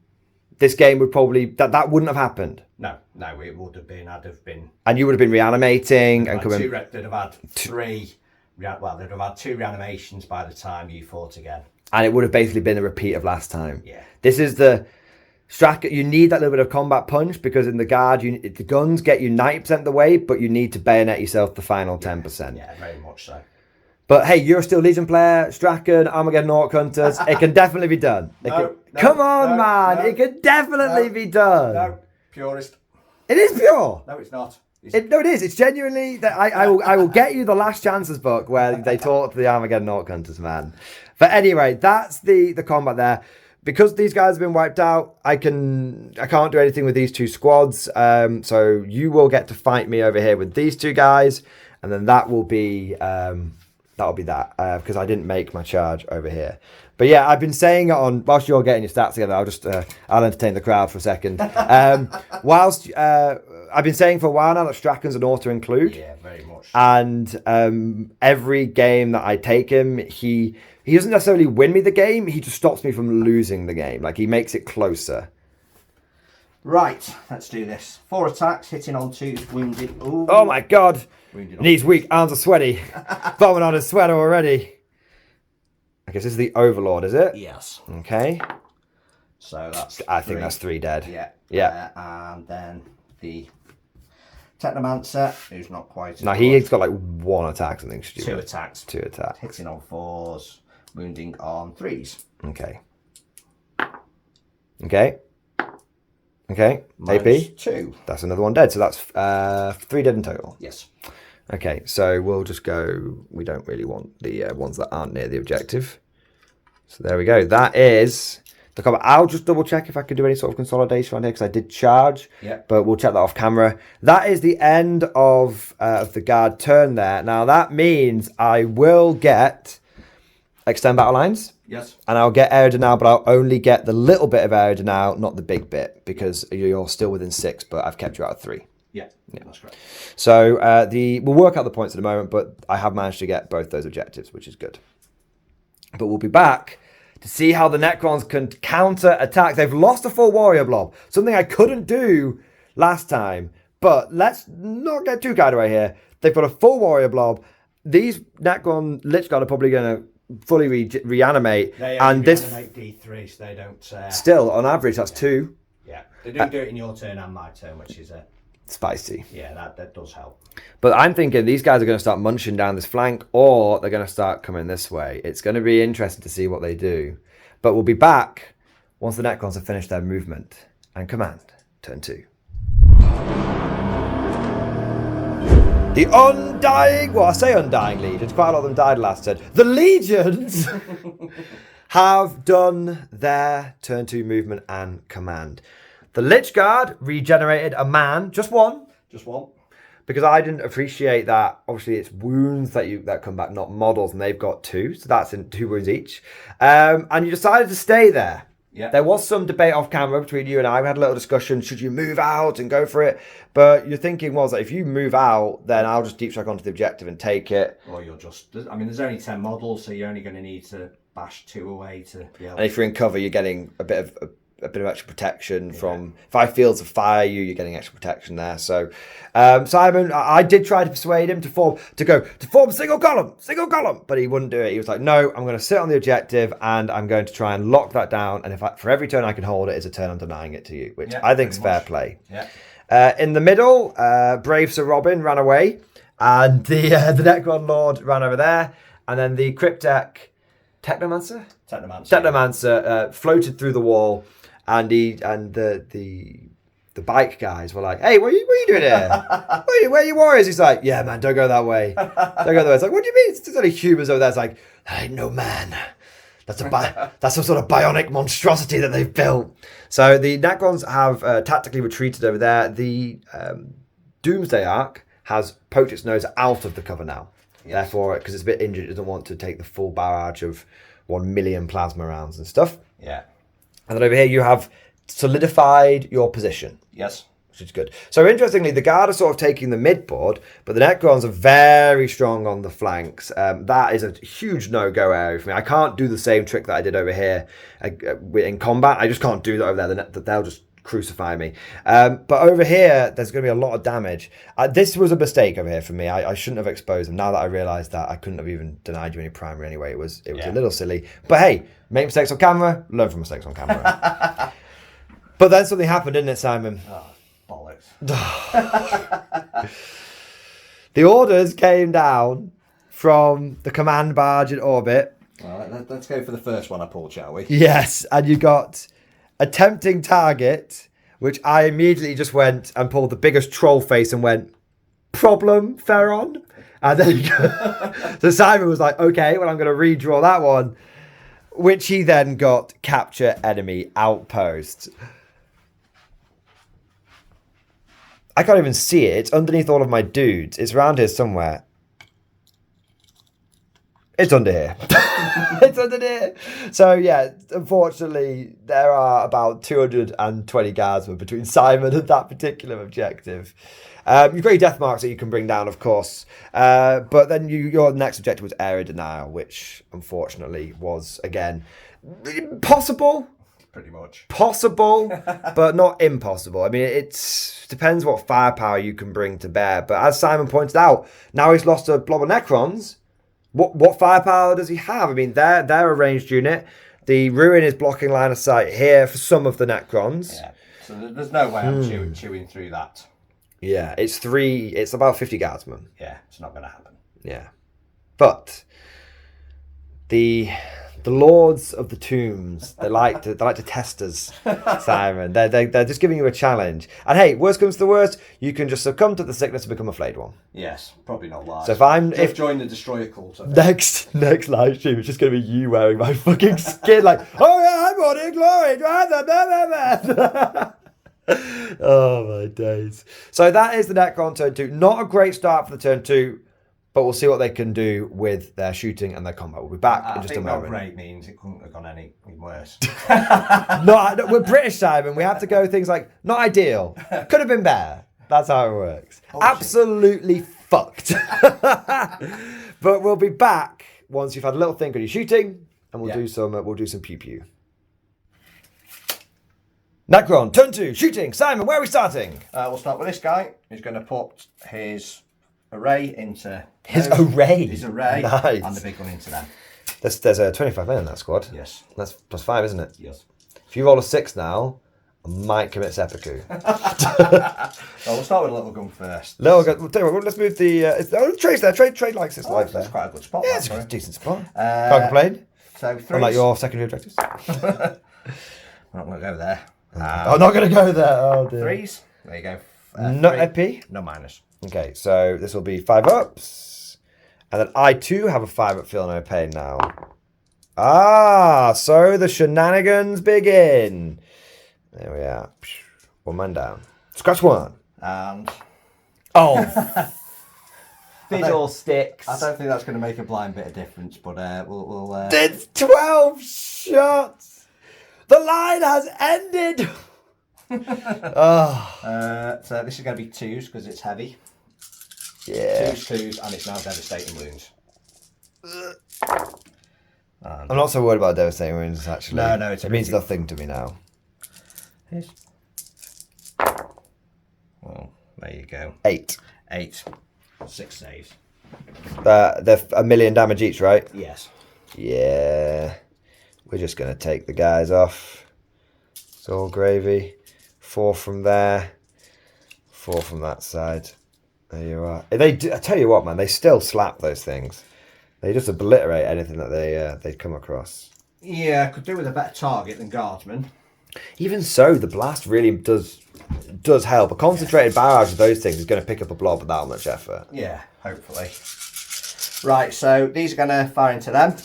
would probably that wouldn't have happened. No, it would have been. I'd have been. And you would have been reanimating and coming. They'd have had 3. Well, they'd have had 2 reanimations by the time you fought again. And it would have basically been a repeat of last time. Yeah. This is the Strachan. You need that little bit of combat punch because in the guard, the guns get you 90% of the way, but you need to bayonet yourself the final 10%. Yeah, very much so. But hey, you're still Legion player, Strachan, Armageddon Orc Hunters. It can definitely be done. Come on, man. It can definitely be done. No, purist. It is pure. No, it's not. No, it is. It's genuinely that I will get you the Last Chances book where they talk to the Armageddon Orc Hunters, man. But anyway, that's the combat there. Because these guys have been wiped out, I can't do anything with these two squads. So you will get to fight me over here with these two guys, and then that will be that because I didn't make my charge over here. But yeah, I've been saying it on whilst you're getting your stats together. I'll entertain the crowd for a second. Whilst I've been saying for a while now that Strachan's an auto include. Yeah, very much. And every game that I take him, he doesn't necessarily win me the game. He just stops me from losing the game. Like, he makes it closer. Right, let's do this. 4 attacks, hitting on 2, wounded. Ooh. Oh my god. Wounded Knees weak, arms are sweaty. Bombing on his sweater already. I guess this is the Overlord, is it? Yes. Okay. So that's I think that's 3 dead. Yeah. Yeah. And then the Technomancer, who's not quite... Now, he's got like 1 attack, something stupid. 2 attacks. 2 attacks. Hitting on 4s, wounding on 3s. Okay. Okay. Okay. Minus AP. 2. That's another 1 dead. So that's 3 dead in total. Yes. Okay, so we'll just go... We don't really want the ones that aren't near the objective. So there we go. That is the combat. I'll just double check if I can do any sort of consolidation on here because I did charge. Yeah. But we'll check that off camera. That is the end of the guard turn there. Now that means I will get extend battle lines. Yes. And I'll get area denial, but I'll only get the little bit of area denial, not the big bit, because you're still within 6, but I've kept you out of 3. Yeah, that's correct. So we'll work out the points in a moment, but I have managed to get both those objectives, which is good. But we'll be back to see how the Necrons can counter attack. They've lost a full warrior blob, something I couldn't do last time. But let's not get too carried away here. They've got a full warrior blob. These Necron Lich Guard are probably going to fully reanimate. They and this reanimate D3, so they don't... still, on average, that's 2. Yeah, they do do it in your turn and my turn, which is... spicy. Yeah, that does help. But I'm thinking these guys are going to start munching down this flank, or they're going to start coming this way. It's going to be interesting to see what they do. But we'll be back once the Necrons have finished their movement. And command, turn 2. The Undying, well, I say Undying Legions, quite a lot of them died last turn. The Legions have done their turn 2 movement and command. The Lich Guard regenerated a man, just one. Just one. Because I didn't appreciate that. Obviously, it's wounds that come back, not models, and they've got 2, so that's in 2 wounds each. And you decided to stay there. Yeah. There was some debate off camera between you and I. We had a little discussion. Should you move out and go for it? But your thinking was that if you move out, then I'll just deep strike onto the objective and take it. Or you'll just... I mean, there's only 10 models, so you're only going to need to bash 2 away to be able... And if you're in cover, you're getting a bit of extra protection from... If I fields of fire you're getting extra protection there. So, Simon, I did try to persuade him to form single column, but he wouldn't do it. He was like, no, I'm going to sit on the objective and I'm going to try and lock that down. And for every turn I can hold it is a turn I'm denying it to you, which I think is fair play. Yeah. In the middle, Brave Sir Robin ran away, and the Necron Lord ran over there, and then the Cryptek Technomancer floated through the wall, and the bike guys were like, "Hey, what are you doing here? Where are your warriors?" He's like, "Yeah, man, don't go that way. Don't go that way." It's like, "What do you mean? There's only humans over there." It's like, "I ain't no man. That's some sort of bionic monstrosity that they've built." So the Necrons have tactically retreated over there. The Doomsday Ark has poked its nose out of the cover now. Yes. Therefore, because it's a bit injured, it doesn't want to take the full barrage of 1 million plasma rounds and stuff. Yeah. And then over here you have solidified your position. Yes. Which is good. So interestingly, the Guard are sort of taking the mid board, but the Necrons are very strong on the flanks. That is a huge no-go area for me. I can't do the same trick that I did over here in combat. I just can't do that over there. They'll just crucify me. But over here, there's going to be a lot of damage. This was a mistake over here for me. I shouldn't have exposed them. Now that I realise that, I couldn't have even denied you any primary anyway. It was a little silly. But hey, make mistakes on camera, learn from mistakes on camera. But then something happened, didn't it, Simon? Oh, bollocks. The orders came down from the command barge in orbit. Well, let's go for the first one I pulled, shall we? Yes, and you got attempting target, which I immediately just went and pulled the biggest troll face and went, problem, Ferron? And then so Simon was like, okay, well, I'm going to redraw that one, which he then got capture enemy outpost. I can't even see it. It's underneath all of my dudes. It's around here somewhere. It's under here. It's under here. So, yeah, unfortunately, there are about 220 guardsmen between Simon and that particular objective. You've got your death marks that you can bring down, of course. But then your next objective was area denial, which unfortunately was, again, possible. Pretty much. Possible, but not impossible. I mean, it depends what firepower you can bring to bear. But as Simon pointed out, now he's lost a blob of Necrons. What firepower does he have? I mean, they're a ranged unit. The Ruin is blocking line of sight here for some of the Necrons. Yeah, so there's no way I'm chewing through that. Yeah, it's about 50 guardsmen. Yeah, it's not going to happen. Yeah. But the lords of the tombs, they like to test us, Simon. They're just giving you a challenge. And hey, worst comes to worst, you can just succumb to the sickness and become a flayed one. Yes, probably not wise. So if join the destroyer cult, next live stream, it's just going to be you wearing my fucking skin, like, oh yeah, I'm morning glory. Oh my days. So that is the Necron turn 2. Not a great start for the turn 2. But we'll see what they can do with their shooting and their combat. We'll be back in just a moment. Not great means it couldn't have gone any worse. No, we're British, Simon. We have to go things like, not ideal. Could have been better. That's how it works. Bullshit. Absolutely fucked. But we'll be back once you've had a little think on your shooting, and we'll do some pew pew. Necron, turn 2, shooting. Simon, where are we starting? We'll start with this guy. He's going to put his array into... His array? His array. Nice. And the big one into them. There's a 25 men in that squad. Yes. That's +5, isn't it? Yes. If you roll a 6 now, I might commit seppuku. Well, we'll start with a little gun first. Little gun. We'll tell you what, let's move the... Trade's there. Trade likes his life there. That's quite a good spot. Yeah, it's a decent spot. Can't complain. So 3s. Unlike your secondary objectives. We're not going to go there. I'm not going to go there. Oh, dear. 3s. There you go. No EP? No minus. Okay, so this will be 5 ups. And then I too have a 5 up, feel no pain now. Ah, so the shenanigans begin. There we are. 1 man down. Scratch 1. And... Oh. Fiddlesticks. I don't think that's going to make a blind bit of difference, but we'll It's 12 shots. The line has ended. Oh. So this is going to be 2s because it's heavy. Yeah. 2s, and it's now devastating wounds. I'm not so worried about devastating wounds, actually. No, it means nothing to me now. Well, there you go. 8. 8. 6 saves. They're 1 million damage each, right? Yes. Yeah. We're just going to take the guys off. It's all gravy. 4 from there. 4 from that side. There you are. I tell you what, man, they still slap those things. They just obliterate anything that they come across. Yeah, could do with a better target than guardsmen. Even so, the blast really does help. A concentrated barrage of those things is going to pick up a blob without much effort. Yeah, hopefully. Right, so these are going to fire into them.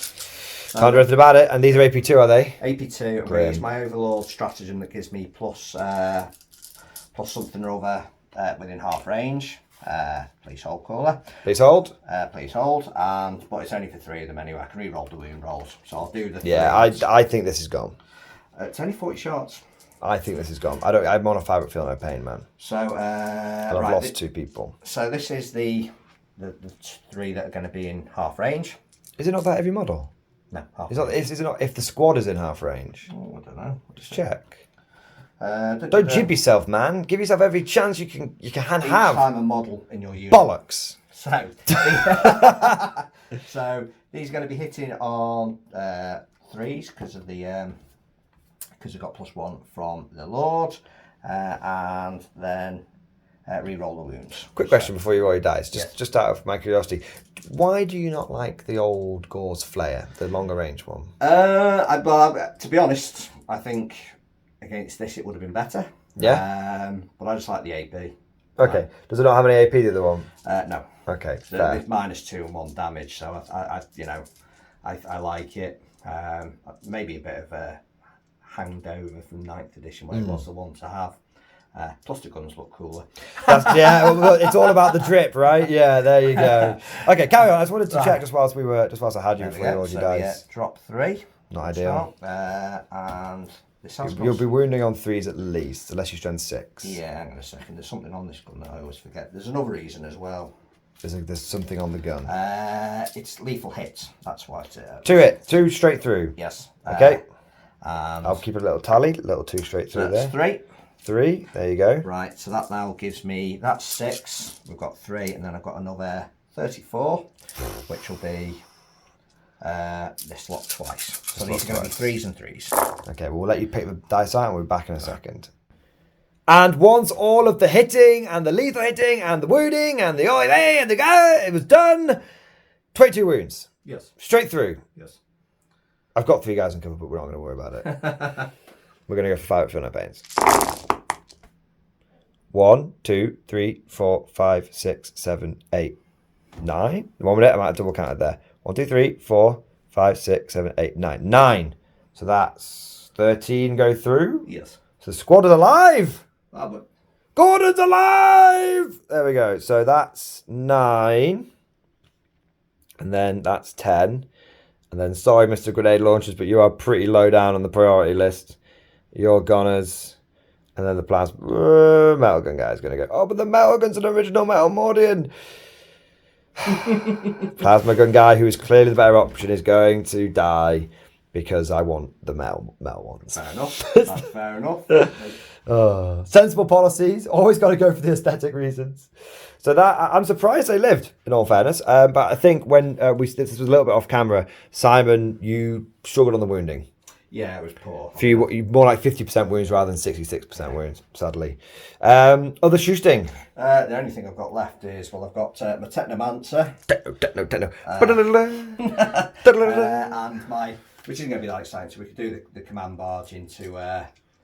Can't do anything about it. And these are AP2, are they? AP2. I'm going to use my Overlord stratagem that gives me plus something or other within half range. Please hold, caller. Please hold. Please hold. But it's only for 3 of them anyway. I can re-roll the wound rolls. So I'll do the 3. Yeah, I think this is gone. It's only 40 shots. I think this is gone. I'm on a 5 but feel no pain, man. So I've lost 2 people. So this is the 3 that are going to be in half range. Is it not that every model? No, half Is it not if the squad is in half range? Oh, I don't know. Just check. Don't jib yourself, man. Give yourself every chance you can Each have. time a model in your unit. Bollocks. So, so these are going to be hitting on 3s because of the because we've got +1 from the Lord, and then re-roll the wounds. Quick question before you roll your dice, just out of my curiosity. Why do you not like the old Gauze Flayer, the longer range one? To be honest, I think against this it would have been better. Yeah? But I just like the AP. Okay. Does it not have any AP, the other one? No. Okay, It's fair. -2 and 1 damage, so I like it. Maybe a bit of a hangover from 9th edition when it was the one to have. Plus the guns look cooler. Well, it's all about the drip, right? Yeah, there you go. Okay, carry on. I just wanted to check just whilst I had you before you rolled your dice. Drop 3. Not ideal. And this has You'll be wounding on 3s at least, unless you strength 6. Yeah, hang on a second. There's something on this gun that I always forget. There's another reason as well. There's something on the gun. It's lethal hits. That's why it's 2 straight through. Yes. Okay. And I'll keep a little tally, little 2 straight through that's there. 3. 3, there you go. Right, so that now gives me, that's 6. We've got 3, and then I've got another 34, which will be this lot twice. So these are going to be 3s and 3s. Okay, we'll let you pick the dice out and we'll be back in a second. And once all of the hitting and the lethal hitting and the wounding and the OIA and the guy, it was done. 22 wounds. Yes. Straight through. Yes. I've got 3 guys in cover, but we're not going to worry about it. We're going to go for 5 for no pains. 1, 2, 3, 4, 5, 6, 7, 8, 9. 1 minute, I might have double counted there. 1, 2, 3, 4, 5, 6, 7, 8, 9. 9. So that's 13 go through. Yes. So the squad is alive. But Gordon's alive. There we go. So that's 9. And then that's 10. And then, sorry, Mr. Grenade Launchers, but you are pretty low down on the priority list. Your Gunners. And then the Plasma Metal Gun guy is going to go, oh, but the Metal Gun's an original Metal Mordian. Plasma Gun guy, who is clearly the better option, is going to die because I want the metal ones. fair enough. That's fair enough. Sensible policies. Always got to go for the aesthetic reasons. So that I'm surprised they lived, in all fairness. But I think when this was a little bit off camera, Simon, you struggled on the wounding. Yeah, it was poor. More like 50% wounds rather than 66% wounds, sadly. Other shooting. The only thing I've got left is, I've got my Technomancer. Techno. And my, which isn't going to be like science, we could do the command barge into...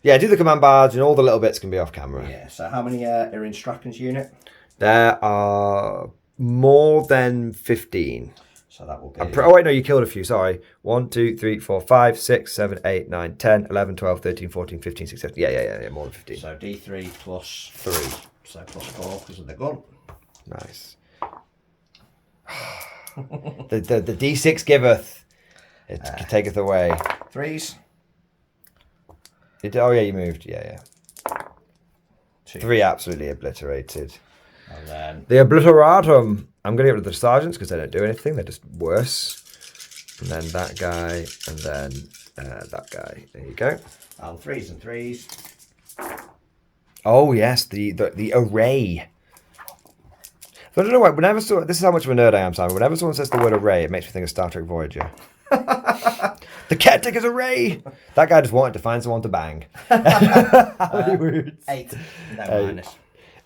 Yeah, do the command barge and all the little bits can be off camera. Yeah, so how many are in Strachan's unit? There are more than 15. So that will be... Oh, wait, no, you killed a few, sorry. 1, 2, 3, 4, 5, 6, 7, 8, 9, 10, 11, 12, 13, 14, 15, 16, 17. Yeah, more than 15. So D3 plus 3. So plus 4 because of the gun. Nice. the D6 giveth. It taketh away. 3s. Oh, yeah, you moved. Yeah. 2. 3 absolutely obliterated. And then... The obliteratum. I'm going to get rid of the sergeants because they don't do anything. They're just worse. And then that guy. And then that guy. There you go. And 3s and 3s. Oh, yes. The array. I don't know why. This is how much of a nerd I am, Simon. Whenever someone says the word array, it makes me think of Star Trek Voyager. The caretaker's array. That guy just wanted to find someone to bang. How many wounds? 8. No minus.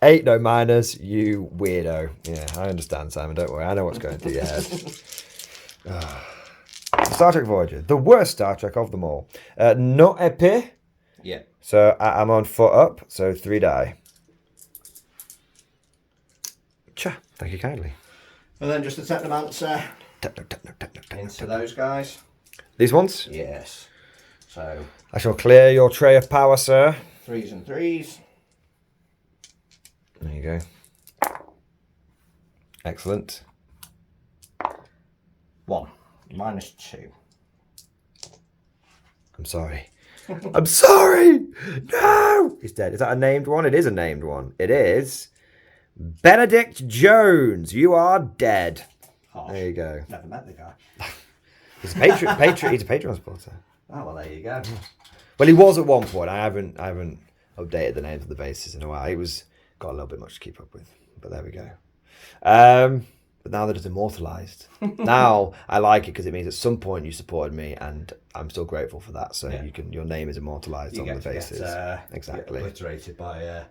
8, no minus. You weirdo. Yeah, I understand, Simon. Don't worry. I know what's going through your head. Star Trek Voyager. The worst Star Trek of them all. No épée. Yeah. So I'm on foot up. So 3 die. Cha. Thank you kindly. And then just a Technomancer into those guys. These ones? Yes. So I shall clear your tray of power, sir. 3s and 3s. There you go. Excellent. 1. Minus 2. I'm sorry. I'm sorry! No! He's dead. Is that a named one? It is a named one. It is Benedict Jones. You are dead. Harsh. There you go. Never met the guy. He's a Patreon. He's a Patreon supporter. Oh, well, there you go. Well, he was at one point. I haven't updated the names of the bases in a while. He got a little bit much to keep up with. But there we go. But now that it's immortalized, now I like it because it means at some point you supported me, and I'm still grateful for that. So Yeah. your name is immortalized on the bases. Exactly. Get obliterated by a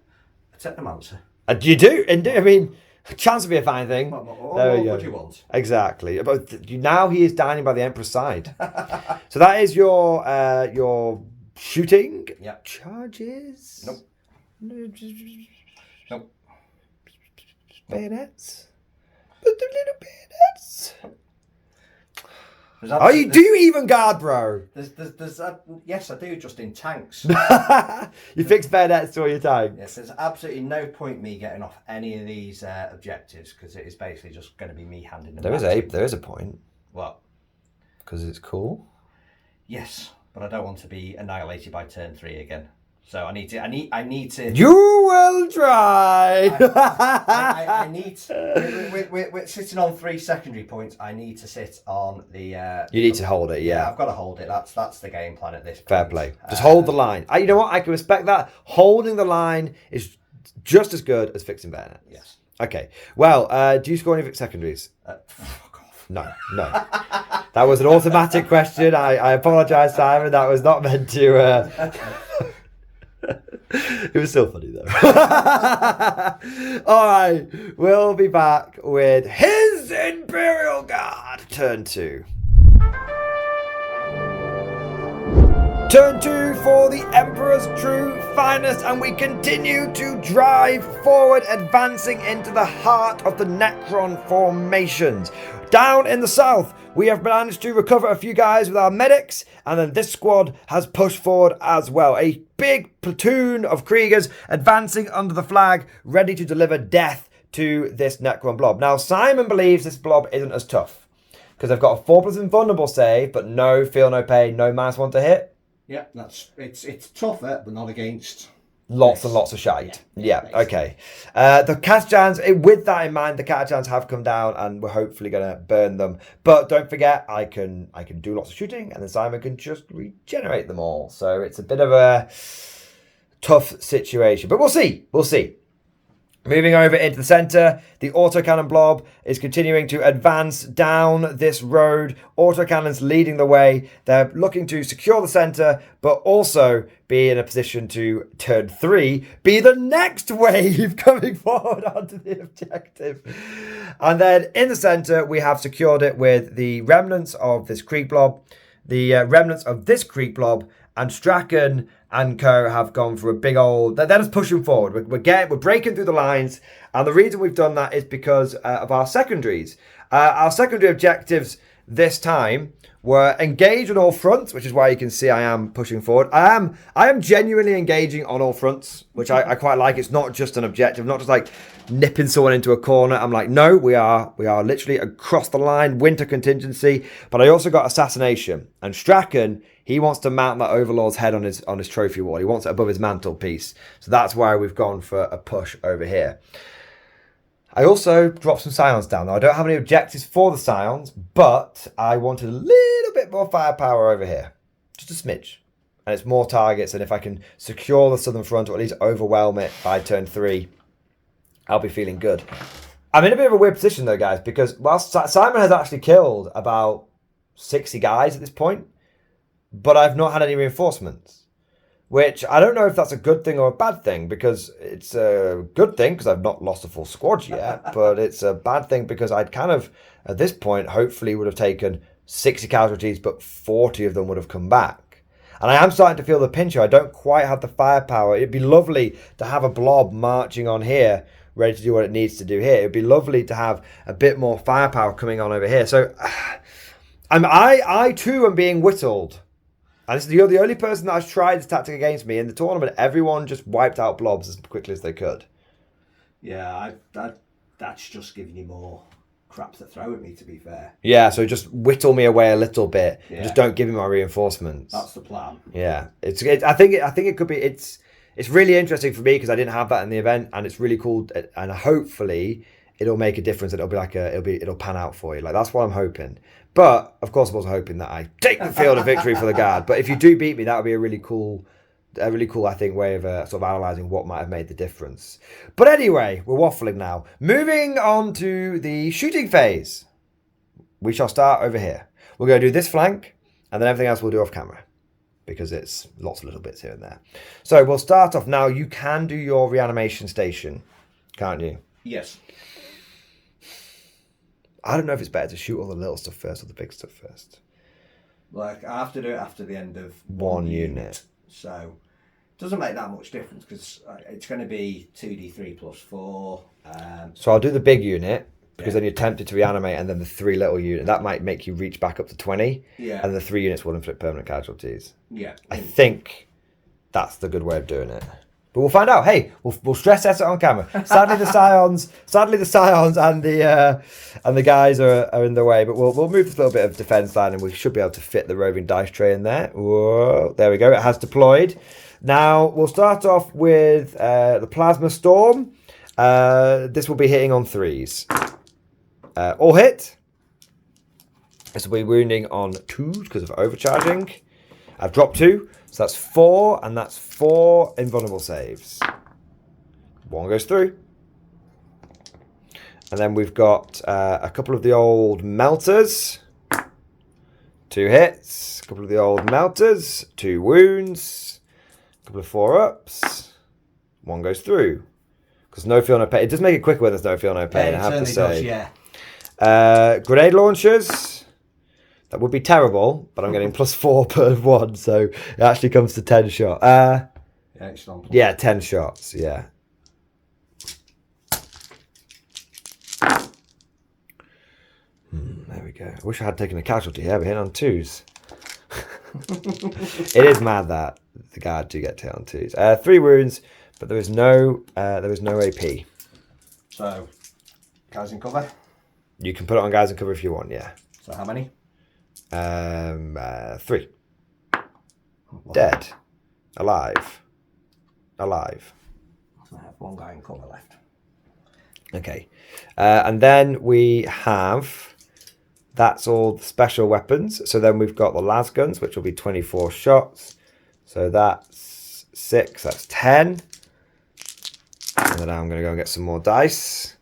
Technomancer. And you do, indeed. I mean, chance would be a fine thing. There we go. What do you want? Exactly. But now he is dining by the Emperor's side. So that is your shooting. Yep. Charges. Nope. Nope. Bayonets. But the little bayonets. There's Do you even guard, bro? Yes, I do, just in tanks. You fix bayonets to all your tanks. Yes, there's absolutely no point me getting off any of these objectives because it is basically just going to be me handing them. There is a point. What? Because it's cool. Yes, but I don't want to be annihilated by turn 3 again. So I need to. You will try. I need. We're sitting on 3 secondary points. I need to sit on the. You need to hold it, yeah. I've got to hold it. That's the game plan at this point. Fair play. Just hold the line. You know what? I can respect that. Holding the line is just as good as fixing bayonets. Yes. Okay. Well, do you score any secondaries? Fuck off. No. That was an automatic question. I apologise, Simon. That was not meant to. It was still funny though. Alright, we'll be back with his Imperial Guard. Turn 2. Turn 2 for the Emperor's true finest, and we continue to drive forward, advancing into the heart of the Necron formations. Down in the south, we have managed to recover a few guys with our medics, and then this squad has pushed forward as well. A big platoon of Kriegers advancing under the flag, ready to deliver death to this Necron blob. Now, Simon believes this blob isn't as tough, because they've got a 4+ invulnerable save, but no feel, no pain, no -1 to hit. Yeah, it's tougher, but not against... Lots and lots of shite. Yeah, okay. The Katachans, with that in mind, the Katachans have come down and we're hopefully going to burn them. But don't forget, I can do lots of shooting and then Simon can just regenerate them all. So it's a bit of a tough situation. But we'll see. We'll see. Moving over into the centre, the autocannon blob is continuing to advance down this road. Autocannons leading the way. They're looking to secure the centre, but also be in a position to turn 3, be the next wave coming forward onto the objective. And then in the centre, we have secured it with the remnants of this Krieg blob, and Strachan and co have gone for a big old... They're just pushing forward. We're breaking through the lines. And the reason we've done that is because of our secondaries. Our secondary objectives this time were engage on all fronts, which is why you can see I am pushing forward. I am genuinely engaging on all fronts, which I quite like. It's not just an objective, not just like nipping someone into a corner. I'm like, no, we are literally across the line, winter contingency. But I also got assassination. And Strachan, he wants to mount that Overlord's head on his trophy wall. He wants it above his mantelpiece. So that's why we've gone for a push over here. I also dropped some Scions down. Now, I don't have any objectives for the Scions, but I wanted a little bit more firepower over here. Just a smidge. And it's more targets, and if I can secure the southern front, or at least overwhelm it by turn 3, I'll be feeling good. I'm in a bit of a weird position, though, guys, because whilst Simon has actually killed about 60 guys at this point, but I've not had any reinforcements. Which, I don't know if that's a good thing or a bad thing, because it's a good thing, because I've not lost a full squad yet, but it's a bad thing because I'd kind of, at this point, hopefully would have taken 60 casualties, but 40 of them would have come back. And I am starting to feel the pinch here. I don't quite have the firepower. It'd be lovely to have a blob marching on here, ready to do what it needs to do here. It'd be lovely to have a bit more firepower coming on over here. So, I too am being whittled. And you're the only person that has tried this tactic against me. In the tournament, everyone just wiped out blobs as quickly as they could. Yeah, that's just giving you more crap to throw at me, to be fair. Yeah, so just whittle me away a little bit. Yeah. Just don't give me my reinforcements. That's the plan. Yeah, I think it could be. It's really interesting for me because I didn't have that in the event, and it's really cool. And hopefully, it'll make a difference. It'll pan out for you. Like that's what I'm hoping. But, of course, I'm also hoping that I take the field of victory for the Guard. But if you do beat me, that would be a really cool, I think, way of sort of analysing what might have made the difference. But anyway, we're waffling now. Moving on to the shooting phase. We shall start over here. We're going to do this flank, and then everything else we'll do off camera. Because it's lots of little bits here and there. So we'll start off now. You can do your reanimation station can't you? Yes. I don't know if it's better to shoot all the little stuff first or the big stuff first. Like, I have to do it after the end of One unit. So, it doesn't make that much difference because it's going to be 2d3 plus 4. So I'll do the big unit because Yeah. then you're tempted to reanimate, and then the 3 little units. That might make you reach back up to 20. Yeah. And the 3 units will inflict permanent casualties. Yeah. I think that's the good way of doing it. But we'll find out. Hey, we'll stress test it on camera. Sadly, the scions and the guys are in the way. But we'll move this little bit of defense line, and we should be able to fit the roving dice tray in there. Whoa, there we go. It has deployed. Now we'll start off with the plasma storm. This will be hitting on 3s. All hit. This will be wounding on 2s because of overcharging. I've dropped 2. So that's 4, and that's 4 invulnerable saves. 1 goes through. And then we've got a couple of the old melters. 2 hits. A couple of the old melters. 2 wounds. A couple of 4-ups. 1 goes through. Because no feel, no pain. It does make it quicker when there's no feel, no pain, I have to say. Yeah. Grenade launchers. That would be terrible, but I'm getting +4 per 1, so it actually comes to 10 shots. Yeah, 10 shots, yeah. There we go. I wish I had taken a casualty here, but hit on 2s. It is mad that the guard do get hit on 2s. 3 wounds, but there is no AP. So, guys in cover? You can put it on guys in cover if you want, yeah. So how many? 3. Dead. Alive. Alive. I have 1 guy in cover left. Okay. And then we have... That's all the special weapons. So then we've got the las guns, which will be 24 shots. So that's 6. That's 10. And then I'm going to go and get some more dice.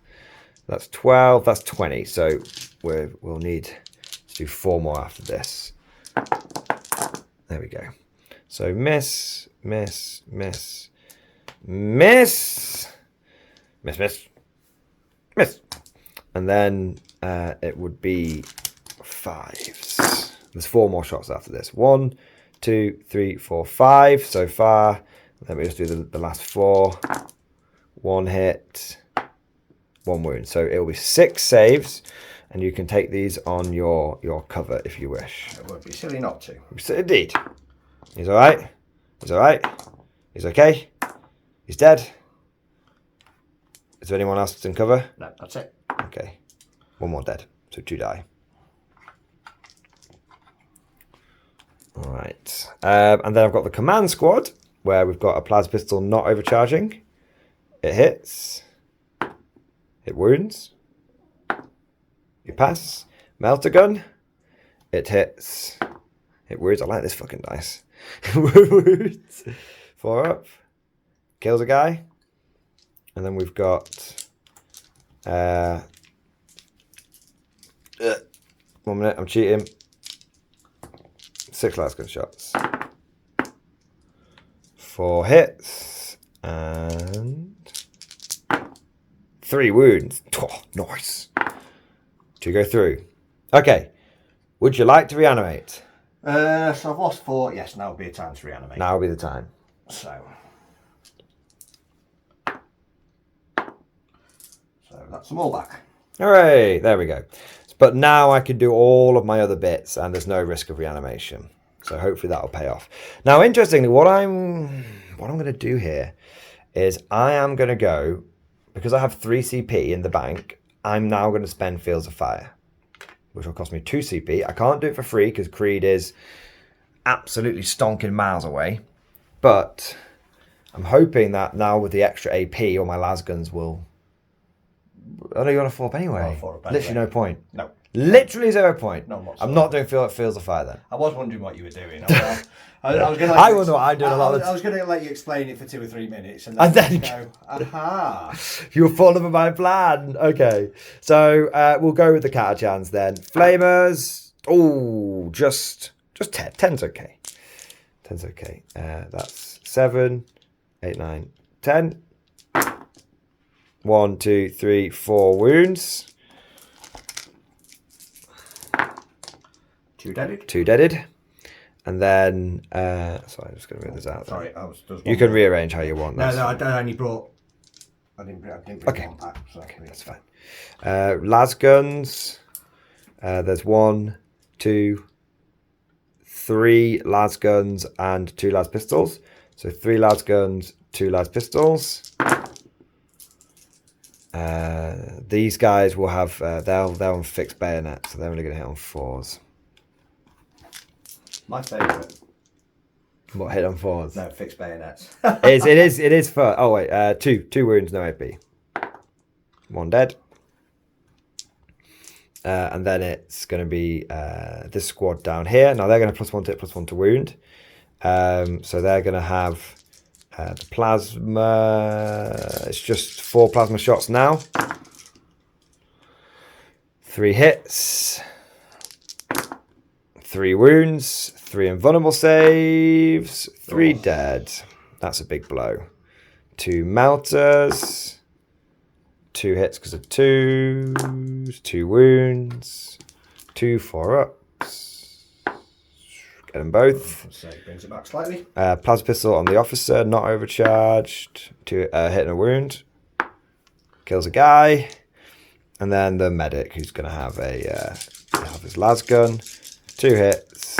That's 12. That's 20. So we'll need... do 4 more after this. There we go. So miss, miss, miss, miss, miss, miss, miss. And then it would be 5s. There's 4 more shots after this. 1, 2, 3, 4, 5 so far. Let me just do the last 4. 1 hit, 1 wound. So it'll be 6 saves. And you can take these on your cover if you wish. It would be silly not to. Indeed. He's alright. He's alright. He's okay. He's dead. Is there anyone else that's in cover? No, that's it. Okay. 1 more dead. So 2 die. Alright. And then I've got the command squad, where we've got a plasma pistol not overcharging. It hits. It wounds. You pass. Melter gun. It hits. It wounds. I like this fucking dice. Wounds. 4 up. Kills a guy. And then we've got 1 minute. I'm cheating. 6 last gun shots. 4 hits. And 3 wounds. Oh, nice. 2 go through. Okay. Would you like to reanimate? So I've lost 4. Yes, now would be a time to reanimate. Now would be the time. So that's them all back. Hooray! There we go. But now I can do all of my other bits and there's no risk of reanimation. So hopefully that'll pay off. Now, interestingly, what I'm going to do here is I am going to go, because I have 3 CP in the bank, I'm now going to spend Fields of Fire, which will cost me 2 CP. I can't do it for free because Creed is absolutely stonking miles away. But I'm hoping that now with the extra AP, all my las guns will... Oh no, you're on a 4 up anyway. Oh, 4 up anyway. Literally no point. No. Literally 0 point. No, whatsoever. I'm not doing Fields of Fire then. I was wondering what you were doing. I was going I wonder what I'm doing a lot of the I was going to let you explain it for 2 or 3 minutes, and then go, aha! You were following my plan. Okay, so we'll go with the Catachans then. Flamers. Oh, just 10. 10's okay. 10's okay. That's 7, 8, 9, 10. 1, 2, 3, 4 wounds. 2 deaded. 2 deaded. And then, sorry, I'm just going to read this out. Sorry, you can rearrange how you want. No, I only brought. I didn't bring one pack. So Okay, that's fine. Las guns. There's 1, 2, 3 las guns and 2 las pistols. So 3 las guns, 2 las pistols. These guys will have they're on fixed bayonet, so they're only going to hit on 4s. My favourite. What, hit on 4s? No, fixed bayonets. it is fun. Oh wait, 2 wounds, no AP. 1 dead. And then it's going to be this squad down here. Now they're going to +1 to hit, +1 to wound. So they're going to have the plasma. It's just 4 plasma shots now. 3 hits. 3 wounds. 3 invulnerable saves. 3 dead. That's a big blow. 2 melters. 2 hits because of 2s, 2 wounds, 2 4-ups. Get them both. So it brings it back slightly. Plasma pistol on the officer, not overcharged. 2 hit and a wound. Kills a guy. And then the medic, who's going to have have his las gun. 2 hits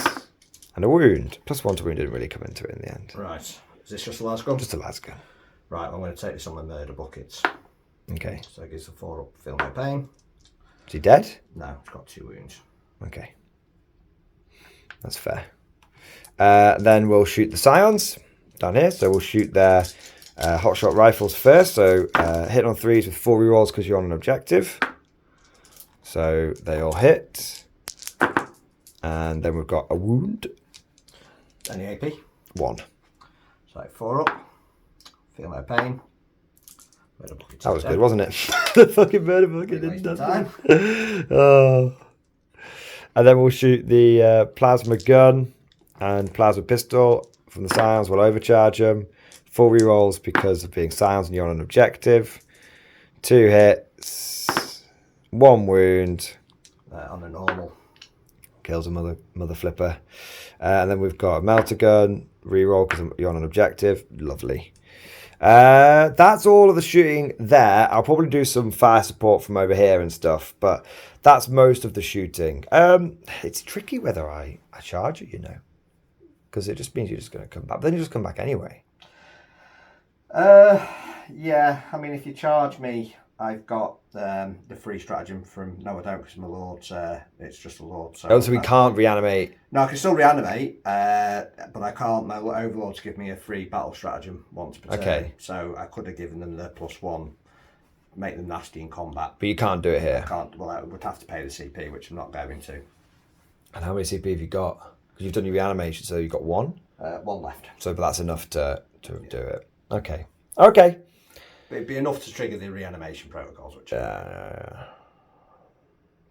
and a wound. +1 to wound didn't really come into it in the end. Right. Is this just a las gun? Just a las gun. Right, I'm going to take this on my murder buckets. Okay. So it gives a 4-up, feel no pain. Is he dead? No, he's got 2 wounds. Okay. That's fair. Then we'll shoot the scions down here. So we'll shoot their hotshot rifles first. So hit on 3s with 4 rerolls because you're on an objective. So they all hit. And then we've got a wound. Any AP? 1. So 4-up, feel no pain. That was good, wasn't it? The fucking murder bucket didn't do. Oh. And then we'll shoot the plasma gun and plasma pistol from the scions. We'll overcharge them. 4 rerolls because of being scions and you're on an objective. 2 hits. 1 wound. On a normal. Kills a mother flipper. And then we've got a melter gun. Reroll because you're on an objective. Lovely. That's all of the shooting there. I'll probably do some fire support from over here and stuff, but that's most of the shooting. It's tricky whether I charge it, because it just means you're just going to come back. But then you just come back anyway. Yeah, I mean, if you charge me, I've got the free stratagem from... No, I don't, because my lord's... it's just a lord. So we can't reanimate? No, I can still reanimate, but I can't. My overlords give me a free battle stratagem once per turn. Okay. So I could have given them the +1, make them nasty in combat. But you can't do it here? I can't. Well, I would have to pay the CP, which I'm not going to. And how many CP have you got? Because you've done your reanimation, so you've got 1? 1 left. So but that's enough to do it. Okay. Okay. It'd be enough to trigger the reanimation protocols, which.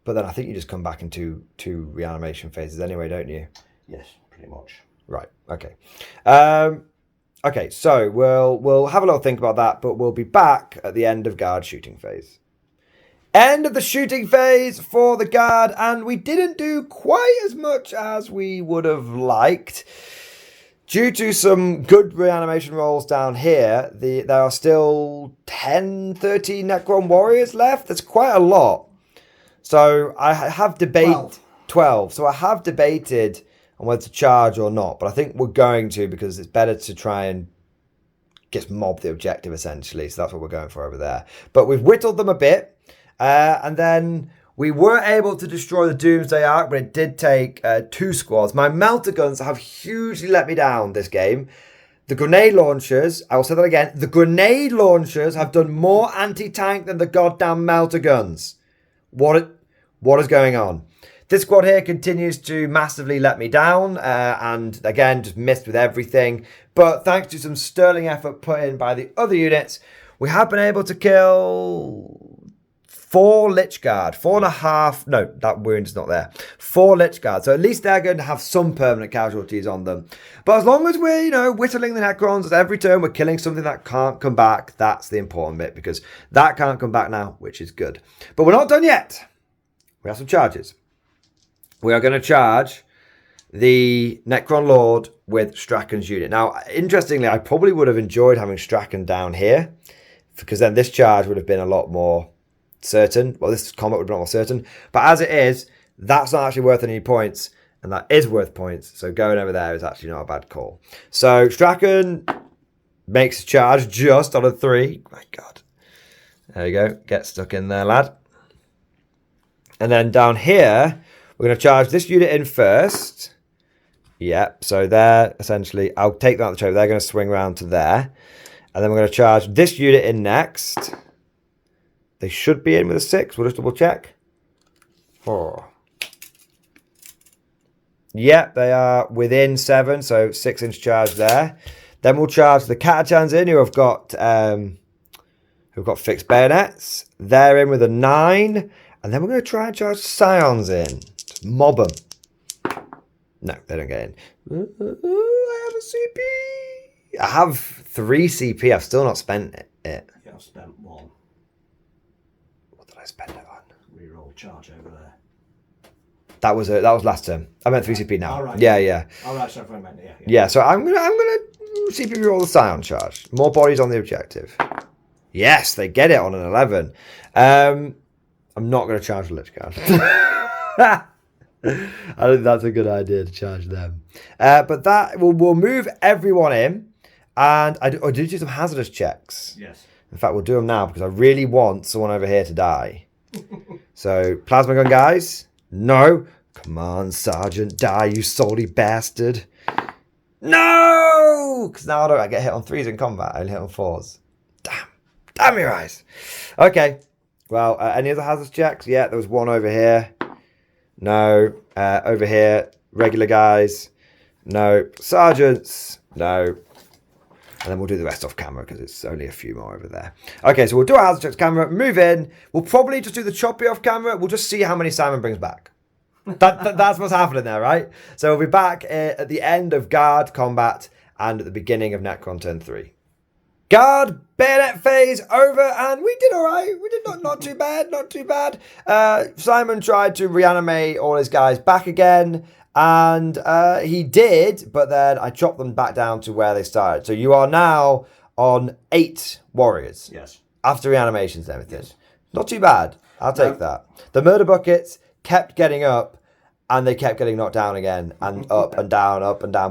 But then I think you just come back into 2 reanimation phases anyway, don't you? Yes, pretty much. Right. Okay. Okay. So we'll have a little think about that, but we'll be back at the end of guard shooting phase. End of the shooting phase for the guard, and we didn't do quite as much as we would have liked. Due to some good reanimation rolls down here, there are still 10, 13 Necron warriors left. That's quite a lot. So I have debated 12. So I have debated on whether to charge or not, but I think we're going to because it's better to try and just mob the objective essentially. So that's what we're going for over there. But we've whittled them a bit, and then we were able to destroy the Doomsday Ark, but it did take 2 squads. My melter guns have hugely let me down this game. The grenade launchers, I will say that again, the grenade launchers have done more anti-tank than the goddamn melter guns. What is going on? This squad here continues to massively let me down, and again, just missed with everything. But thanks to some sterling effort put in by the other units, we have been able to kill 4 Lich Guard, 4.5. No, that wound's not there. 4 Lich Guard. So at least they're going to have some permanent casualties on them. But as long as we're, whittling the Necrons every turn, we're killing something that can't come back. That's the important bit, because that can't come back now, which is good. But we're not done yet. We have some charges. We are going to charge the Necron Lord with Strachan's unit. Now, interestingly, I probably would have enjoyed having Strachan down here, because then this charge would have been a lot more certain. Well, this combat would be a lot more certain. But as it is, that's not actually worth any points, and that is worth points. So going over there is actually not a bad call. So Strachan makes a charge just on a 3. My God. There you go. Get stuck in there, lad. And then down here, we're going to charge this unit in first. Yep, so they're essentially, I'll take that out of the tray. They're going to swing around to there. And then we're going to charge this unit in next. They should be in with a 6. We'll just double check. 4. Yep, they are within 7, so 6-inch charge there. Then we'll charge the Catachans in, who've got fixed bayonets. They're in with a 9. And then we're going to try and charge Scions in. Just mob them. No, they don't get in. I have a CP. I have 3 CP. I've still not spent it. Yeah, I've spent 1. What did I spend it on? Reroll charge over there. That was last term. I meant 3 CP now. All right. Yeah. All right, so I meant Yeah, so I'm gonna CP roll the Scion charge. More bodies on the objective. Yes, they get it on an 11. I'm not going to charge the Lich Guard. I think that's a good idea to charge them. But that we'll move everyone in. And I did do some hazardous checks. Yes. In fact, we'll do them now because I really want someone over here to die. So, plasma gun guys. No. Come on, Sergeant. Die, you salty bastard. No! Because now I get hit on 3s in combat. I only hit on 4s. Damn your eyes. Okay. Well, any other hazardous checks? Yeah, there was one over here. No. Over here, regular guys. No. Sergeants. No. And then we'll do the rest off camera because it's only a few more over there. Okay, so we'll do our hazard checks camera, move in. We'll probably just do the choppy off camera. We'll just see how many Simon brings back. That's what's happening there, right? So we'll be back at the end of Guard combat and at the beginning of Necron turn 3. Guard bayonet phase over, and we did all right. We did not too bad. Simon tried to reanimate all his guys back again, and he did, but then I chopped them back down to where they started. So you are now on 8 warriors. Yes. After reanimations and everything. Yes. Not too bad. I'll take that. The murder buckets kept getting up, and they kept getting knocked down again, and up and down.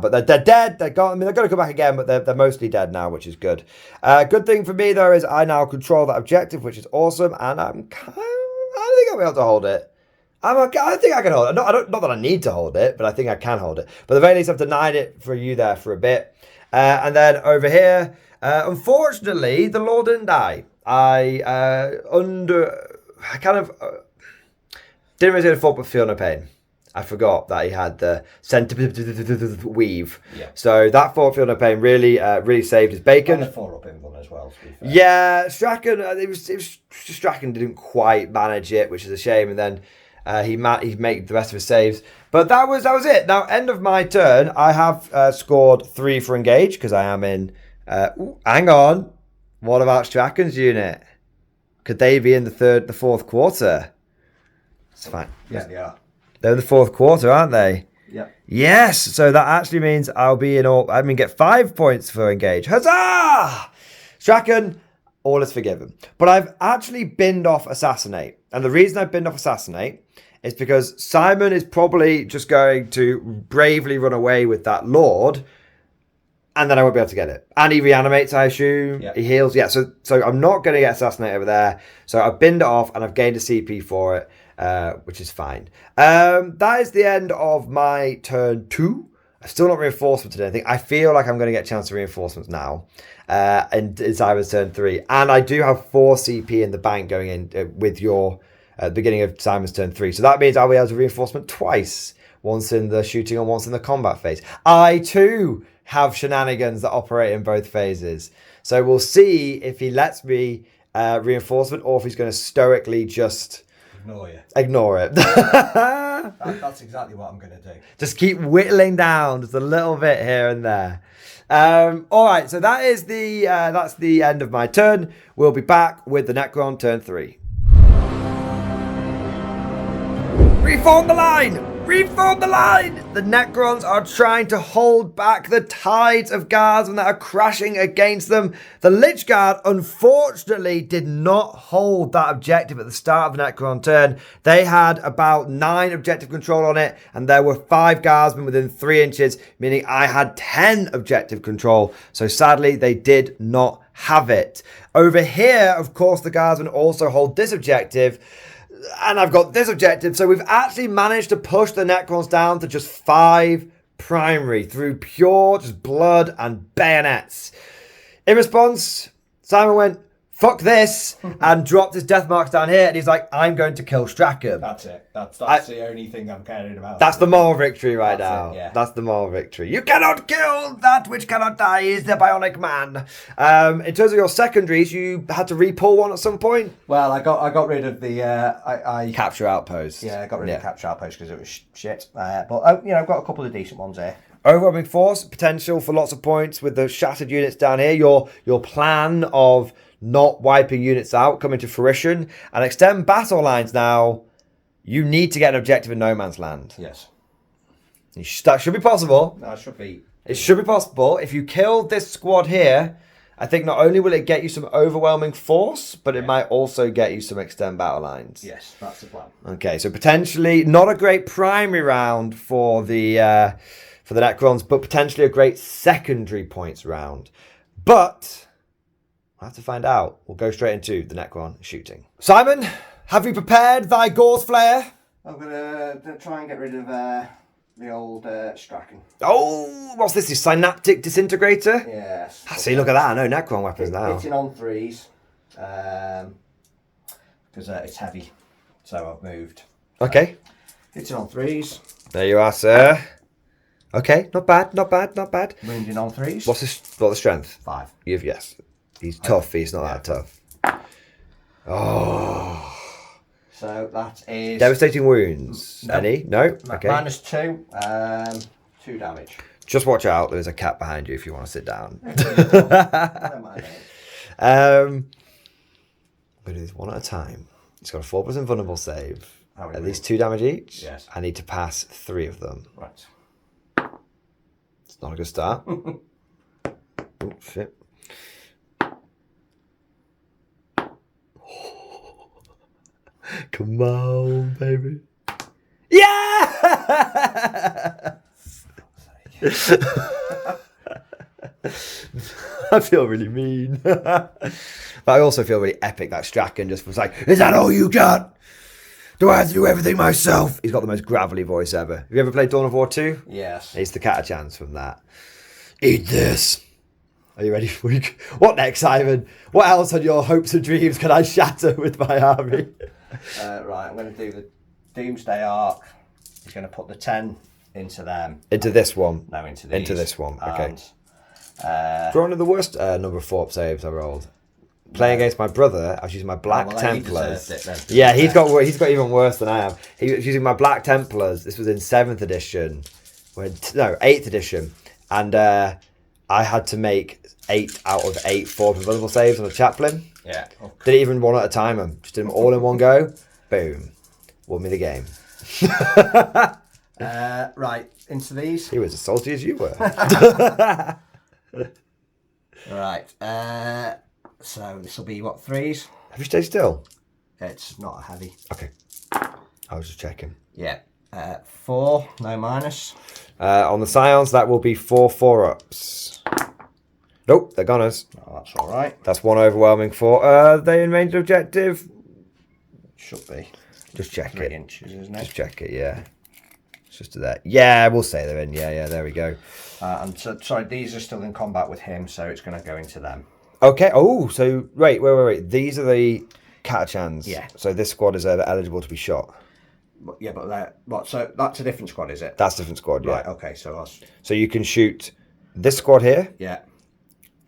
But they're dead. They're gone. I mean, they're going to come back again, but they're mostly dead now, which is good. Good thing for me, though, is I now control that objective, which is awesome, and I think I'll be able to hold it. I think I can hold it. Not that I need to hold it, but I think I can hold it. But at the very least, I've denied it for you there for a bit. And then over here, unfortunately, the Lord didn't die. I kind of didn't really fall but feel no pain. I forgot that he had the weave. Yeah. So that feel no pain really saved his bacon. And a 4-up invuln as well, to be fair. Yeah, Strachan, Strachan didn't quite manage it, which is a shame. And then he made the rest of his saves. But that was it. Now, end of my turn, I have scored 3 for engage because I am in. Hang on. What about Strachan's unit? Could they be in the 4th quarter? It's fine. Yeah, they are. They're in the 4th quarter, aren't they? Yeah. Yes. So that actually means I'll be in all. I mean, get 5 points for engage. Huzzah! Strachan, all is forgiven. But I've actually binned off assassinate, and the reason I've binned off assassinate is because Simon is probably just going to bravely run away with that Lord, and then I won't be able to get it. And he reanimates, I assume. Yeah. He heals. Yeah. So I'm not going to get assassinate over there. So I've binned it off, and I've gained a CP for it. Which is fine. That is the end of my turn 2. I've still not reinforcement today. I feel like I'm going to get a chance to reinforcements now. And it's Simon's turn 3. And I do have 4 CP in the bank going in with your beginning of Simon's turn 3. So that means I'll be able to reinforcement twice. Once in the shooting and once in the combat phase. I too have shenanigans that operate in both phases. So we'll see if he lets me reinforcement, or if he's going to stoically just ignore it. That's exactly what I'm going to do. Just keep whittling down just a little bit here and there. All right, so that's the end of my turn. We'll be back with the Necron turn 3. Reform the line! Reform the line! The Necrons are trying to hold back the tides of guardsmen that are crashing against them. The Lich Guard, unfortunately, did not hold that objective at the start of the Necron turn. They had about 9 objective control on it, and there were 5 guardsmen within 3 inches, meaning I had 10 objective control. So sadly, they did not have it. Over here, of course, the guardsmen also hold this objective. And I've got this objective, so we've actually managed to push the Necrons down to just 5 primary through pure just blood and bayonets. In response, Simon went, fuck this, and dropped his death marks down here, and he's like, I'm going to kill Strachan. That's it. That's the only thing I'm caring about. That's the moral victory right now. Yeah. That's the moral victory. You cannot kill that which cannot die is the bionic man. In terms of your secondaries, you had to re-pull one at some point? Well, I got rid of the... Capture outpost. Yeah, I got rid of the capture outpost because it was shit. But, I've got a couple of decent ones here. Overwhelming force, potential for lots of points with the shattered units down here. Your plan of not wiping units out coming to fruition. And extend battle lines now. You need to get an objective in no man's land. Yes. That should be possible. That should be. It should be possible. If you kill this squad here, I think not only will it get you some overwhelming force, but it might also get you some extend battle lines. Yes, that's the plan. Okay, so potentially not a great primary round for the Necrons, but potentially a great secondary points round. But we'll have to find out. We'll go straight into the Necron shooting. Simon, have you prepared thy Gauze Flare? I'm gonna try and get rid of the old Strachan. Oh, what's this? Is Synaptic Disintegrator? Yes. See, look at that. I know Necron weapons now. Hitting on 3s. Because it's heavy. So I've moved. Okay. Hitting on 3s. There you are, sir. Okay, not bad. Wounding on 3s. What's the strength? 5. Yes. He's tough. He's not that tough. Oh. So that is... Devastating wounds. No. Any? No? Okay. -2. 2 damage. Just watch out. There's a cat behind you if you want to sit down. I don't mind it. I'm going to do this one at a time. It's got a 4% vulnerable save. At least 2 damage each. Yes. I need to pass 3 of them. Right. It's not a good start. Oh, shit. Come on, baby. Yeah! I feel really mean. But I also feel really epic that Strachan just was like, is that all you got? Do I have to do everything myself? He's got the most gravelly voice ever. Have you ever played Dawn of War 2? Yes. It's the Catachans from that. Eat this. Are you ready for it? What next, Simon? What else on your hopes and dreams can I shatter with my army? Right, I'm going to do the Doomsday Arc. He's going to put the 10 into them. Into this one? No, into these. Into this one, okay. And, one of the worst number 4 saves I rolled. Playing against my brother, I was using my Black Templars. Yeah, he's got even worse than I am. He was using my Black Templars. This was in 7th edition. 8th edition. And I had to make 8 out of 8 vulnerable saves on a chaplain. Yeah. Okay. Didn't even one at a time. Just did them all in one go. Boom. Won me the game. Right, into these. He was as salty as you were. Right. So this will be what, 3s? Have you stayed still? It's not a heavy. Okay. I was just checking. Yeah. 4, no minus. On the Scions, that will be 4 4-ups. Nope, they're goners. Oh, that's all right. That's 1 overwhelming 4. Are they in range objective? Should be. Just check 3 it. inches, isn't it? Just check it, yeah. It's just to that. Yeah, we'll say they're in. Yeah, there we go. And so, sorry, these are still in combat with him, so it's going to go into them. Okay. Oh, so wait. These are the Catachans. Yeah. So this squad is eligible to be shot. Yeah, but what? So that's a different squad, is it? That's a different squad. Yeah. Right. Okay. So that's. So you can shoot this squad here. Yeah.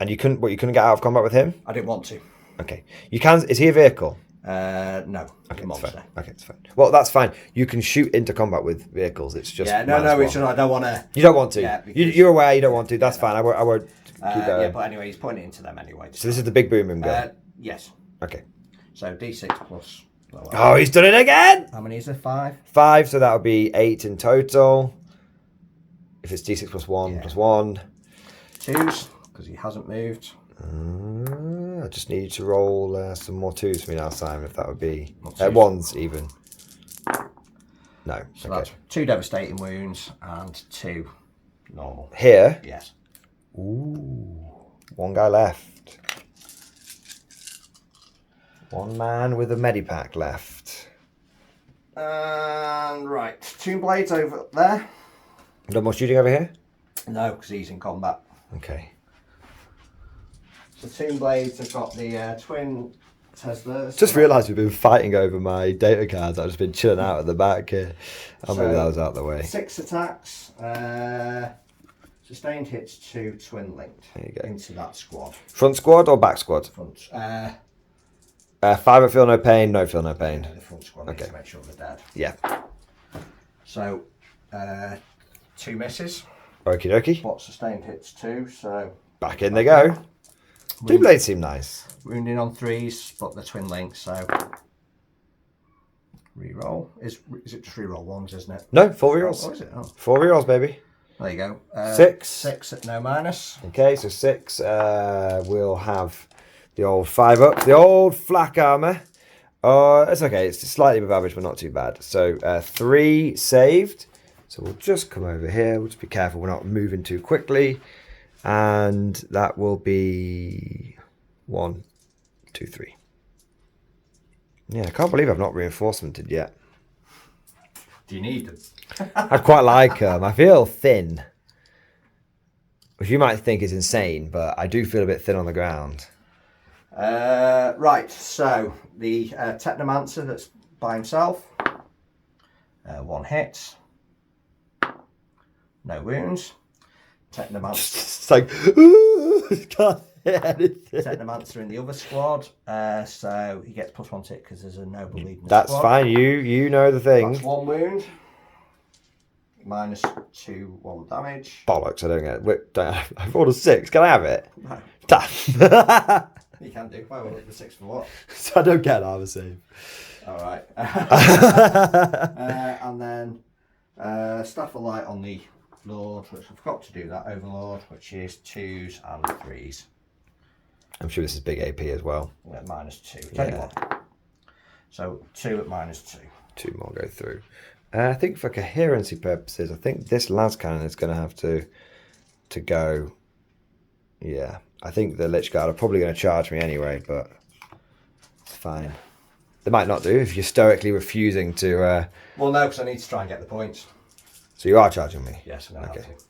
And you couldn't get out of combat with him? I didn't want to. Okay. You can. Is he a vehicle? No. Okay, Monster. it's fine. Okay, it's fine. Well, that's fine. You can shoot into combat with vehicles. It's just Yeah, no, it's I don't want to. You don't want to. Yeah, You're aware you don't want to. That's fine. I won't keep going. Yeah, but anyway, he's pointing into them anyway. So this is the big boom room gun. Yes. Okay. So D6 plus. Oh, he's done it again! How many is there? 5? 5, so that would be 8 in total. If it's D6 plus 1 plus 1. 2s, because he hasn't moved. I just need you to roll some more 2s for me now, Simon, if that would be... 1s even. No. So that's 2 devastating wounds and 2 normal. Here? Yes. Ooh. 1 guy left. 1 man with a medipack left. And right, Tomb Blades over there. No more shooting over here? No, because he's in combat. Okay. So Tomb Blades have got the twin Teslas. Just realised we've been fighting over my data cards. I've just been chilling out at the back here. I'll move those out of the way. 6 attacks. Sustained hits 2 twin linked. There you go. Into that squad. Front squad or back squad? Front. 5 at feel no pain, no feel no pain. The front squad needs to make sure they're dead. Yeah. So 2 misses. Okie dokie. But sustained hits 2, so Back in they go. Two blades seem nice. wounding on 3s, but the twin links, so reroll. Is it just reroll 1s, isn't it? No, 4 rerolls. Oh, is it? Oh. 4 rerolls, baby. There you go. 6. 6 at no minus. Okay, so 6. We'll have the old 5 up. The old flak armour. It's okay. It's slightly above average, but not too bad. So 3 saved. So we'll just come over here. We'll just be careful we're not moving too quickly. And that will be 1, 2, 3. Yeah, I can't believe I've not reinforcemented yet. Do you need them? I'd quite like them. I feel thin. Which you might think is insane, but I do feel a bit thin on the ground. Right, so the Technomancer that's by himself. 1 hit. No wounds. Technomancer. It's like, ooh, can't hit anything. Technomancer in the other squad. So he gets +1 tick because there's a noble lead in the That's squad. fine. You know the thing. That's 1 wound. -2, 1 damage. Bollocks! I don't get it. I've rolled a 6. Can I have it? No, Damn. you can do. Why would the 6 for what? So I don't get armor save. All right. And then Staff of Light on the Lord, which I forgot to do that, Overlord, which is 2s and 3s. I'm sure this is big AP as well. At -2. Yeah. So 2 at -2. 2 more go through. I think for coherency purposes, I think this las cannon is going to have to go. Yeah, I think the Lich Guard are probably going to charge me anyway, but it's fine. They might not do if you're stoically refusing to... Well, no, because I need to try and get the points. So you are charging me? Yes, I'm going to have to.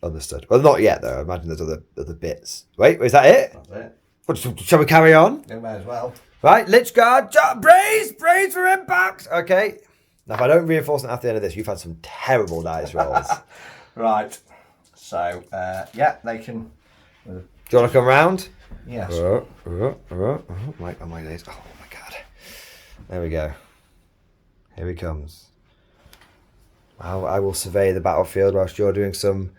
Understood. Well, not yet, though. I imagine there's other bits. Wait, is that it? That's it. What, shall we carry on? You may as well. Right, Lich Guard, brace for impact. Okay. Now, if I don't reinforce it after the end of this, you've had some terrible dice rolls. Right. So, yeah, they can... Do you want to come round? Yes. Oh my days. Oh my god. There we go. Here he comes. I will survey the battlefield whilst you're doing some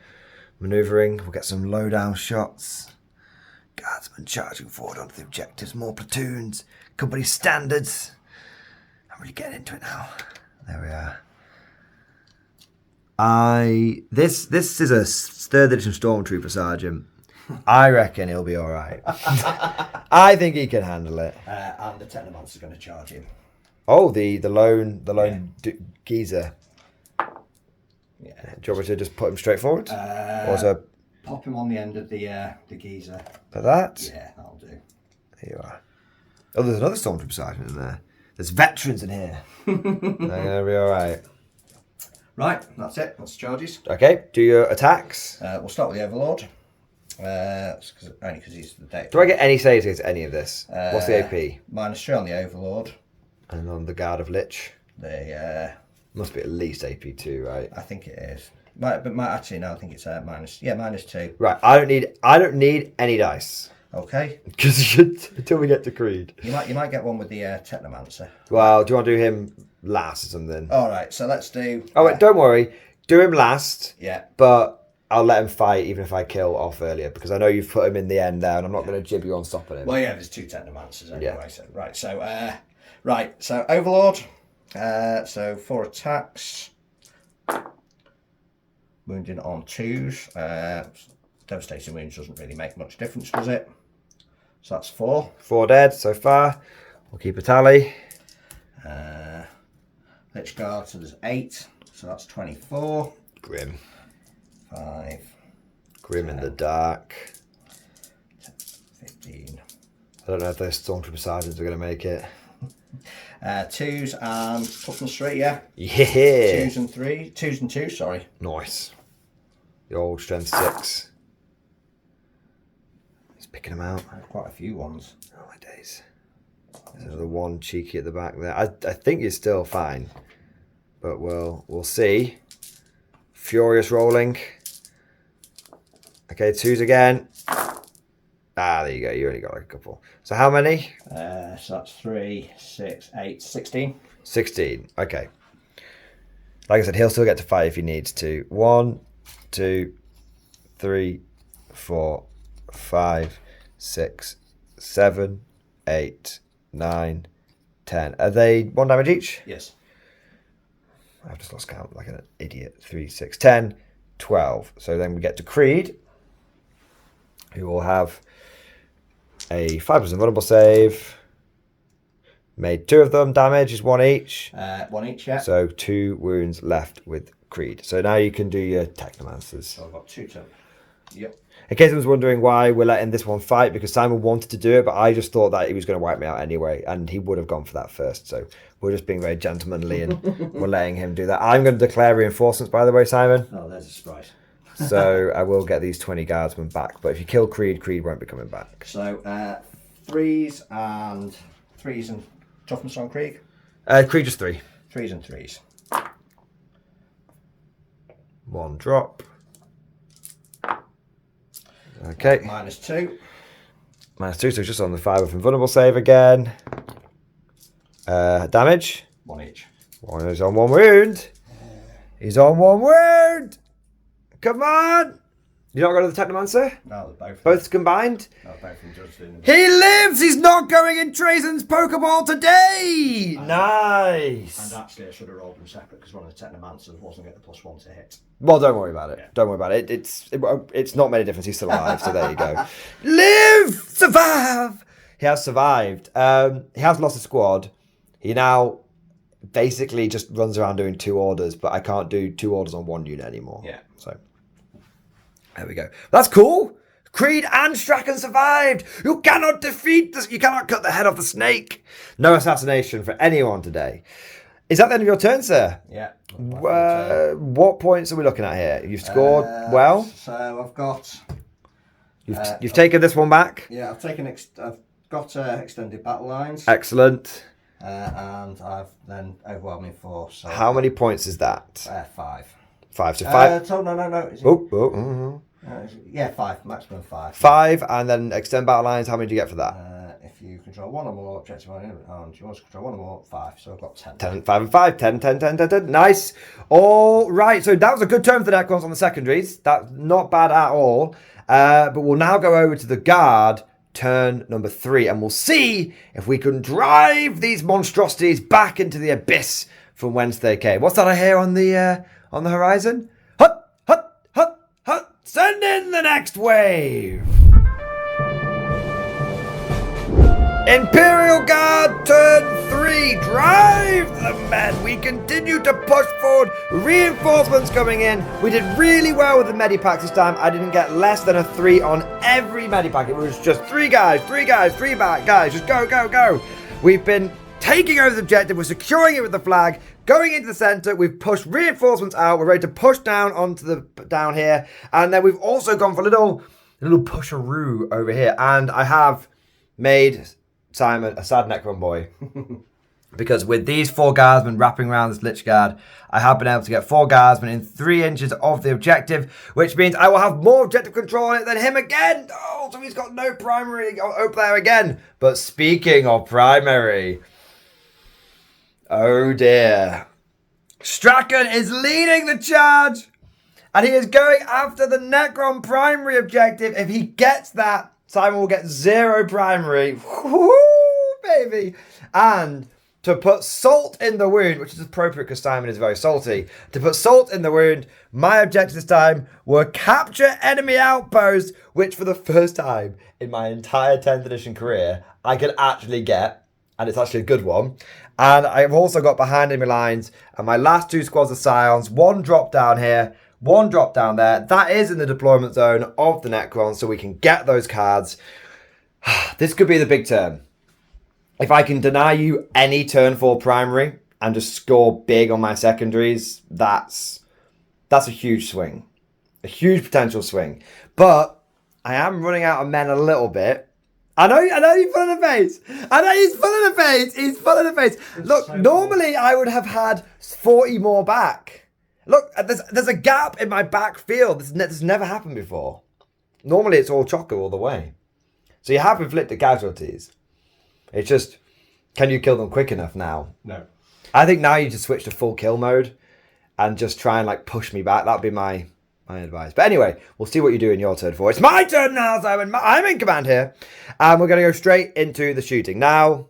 manoeuvring. We'll get some low-down shots. Guardsmen charging forward onto the objectives. More platoons. Company standards. I'm really getting into it now. There we are. This is a 3rd edition Stormtrooper Sergeant. I reckon he'll be all right. I think he can handle it. And the Technomancer's going to charge him. Oh, the lone geezer. Yeah. Do you want me to just put him straight forward? Or so Pop him on the end of the geezer. like that? Yeah, that'll do. There you are. Oh, there's another Stormtrooper Sergeant in there. There's veterans in here. They're going to be all right. Right, that's it. That's the charges. Okay, do your attacks. We'll start with the Overlord. Only because he's the deck. Do I get any saves against any of this? What's the AP? -3 on the Overlord. And on the Guard of Lich? The Must be at least AP2, right? I think it is. Actually no, I think it's -2. Right, I don't need any dice. Okay. Because until we get to Creed. You might get one with the Technomancer. Well, do you want to do him last or something? All right, so let's do... Oh, wait, don't worry. Do him last. Yeah. But I'll let him fight even if I kill off earlier, because I know you've put him in the end there, and I'm not going to jib you on stopping him. Well, yeah, there's 2 Technomancers anyway. Yeah. So Overlord. So 4 attacks. Wounding on 2s. Devastating wounds doesn't really make much difference, does it? So that's 4. 4 dead so far. We'll keep a tally. Lich Guard, so there's 8. So that's 24. Grim. 5. Grim in the dark. 15. I don't know if those Stormtrooper Sergeants are going to make it. 2s and toughness 3, yeah? Yeah. 2s and 3. 2s and 2, sorry. Nice. The old strength 6. He's picking them out. Quite a few ones. Oh my days. There's another one cheeky at the back there. I think he's still fine. But we'll see. Furious rolling. Okay, 2s again. There you go. You only got like a couple. So how many? So that's 3, 6, 8, 16. 16. Okay. Like I said, he'll still get to fight if he needs to. 1, 2, 3, 4, 5, 6, 7, 8, 9, 10. Are they 1 damage each? Yes. I've just lost count like an idiot. 3, 6, 10, 12. So then we get to Creed, who will have a 5% vulnerable save. Made 2 of them. Damage is 1 each. 1 each, yeah. So 2 wounds left with Creed. So now you can do your Technomancers. So I've got 2 turns. Yep. In case anyone's wondering why we're letting this one fight, because Simon wanted to do it, but I just thought that he was going to wipe me out anyway, and he would have gone for that first. So we're just being very gentlemanly and we're letting him do that. I'm going to declare reinforcements, by the way, Simon. Oh, there's a surprise. So I will get these 20 guardsmen back, but if you kill Creed, Creed won't be coming back. So 3s and toughness on Krieg. Creed just 3. 3s and 3s. 1 drop. Okay. -2. -2, so just on the 5 of invulnerable save again. Damage. 1 each. One is on 1 wound. He's on 1 wound. Come on. You not go to the Technomancer? No, they're both. Both combined? No, both from Judge doing He lives! He's not going in Trazen's Pokeball today! Nice! And actually, I should have rolled them separate because one of the Technomancers wasn't getting the +1 to hit. Well, don't worry about it. Yeah. Don't worry about it. It's not made a difference. He's still alive, so there you go. Live! Survive! He has survived. He has lost a squad. He now basically just runs around doing 2 orders, but I can't do 2 orders on 1 unit anymore. Yeah. So, there we go. That's cool! Creed and Strachan survived! You cannot defeat this! You cannot cut the head off the snake! No assassination for anyone today. Is that the end of your turn, sir? Yeah. What points are we looking at here? You've scored well. So I've got... You've taken this one back. Yeah, I've got extended battle lines. Excellent. And I've then overwhelming force. So How many points is that? 5. 5. So 5. No. Is it, yeah, 5. Maximum 5. 5, and then extend battle lines. How many do you get for that? If you control 1 or more objective on it, and you want to control 1 or more, 5. So I've got 10. 10, 5 and 5. 10, 10, 10, 10, 10. Nice. All right. So that was a good turn for the Necrons on the secondaries. That's not bad at all. But we'll now go over to the guard, turn number 3, and we'll see if we can drive these monstrosities back into the abyss from whence they came. What's that I hear on the horizon? Hut, hut, hut, hut. Send in the next wave. Imperial Guard, turn 3. Drive the men. We continue to push forward. Reinforcements coming in. We did really well with the medipacks this time. I didn't get less than a 3 on every medipack. It was just 3 guys, 3 guys, 3 back guys. Just go, go, go. We've been taking over the objective. We're securing it with the flag. Going into the center. We've pushed reinforcements out. We're ready to push down onto the down here. And then we've also gone for a little pusharoo over here. And I have made Simon a sad Necron boy. Because with these 4 guardsmen wrapping around this Lich Guard, I have been able to get 4 guardsmen in 3 inches of the objective, which means I will have more objective control on it than him again. Oh, so he's got no primary up there again. But speaking of primary, oh dear. Strachan is leading the charge, and he is going after the Necron primary objective. If he gets that, Simon will get 0 primary. Woo, baby. And to put salt in the wound, which is appropriate because Simon is very salty. To put salt in the wound, my objective this time were capture enemy outposts, which for the first time in my entire 10th edition career, I could actually get, and it's actually a good one. And I've also got behind enemy lines, and my last 2 squads of Scions, 1 drop down here, 1 drop down there. That is in the deployment zone of the Necron, so we can get those cards. This could be the big turn. If I can deny you any turn 4 primary and just score big on my secondaries, that's a huge swing. A huge potential swing. But I am running out of men a little bit. I know he's full in the face. I know he's full in the face. He's full in the face. Look, normally I would have had 40 more back. Look, there's a gap in my back field. This has never happened before. Normally it's all choco all the way. So you have inflicted casualties. It's just, can you kill them quick enough now? No. I think now you just switch to full kill mode and just try and like push me back. That'd be my advice. But anyway, we'll see what you do in your turn 4. It's my turn now, Simon. I'm in command here. And we're going to go straight into the shooting. Now,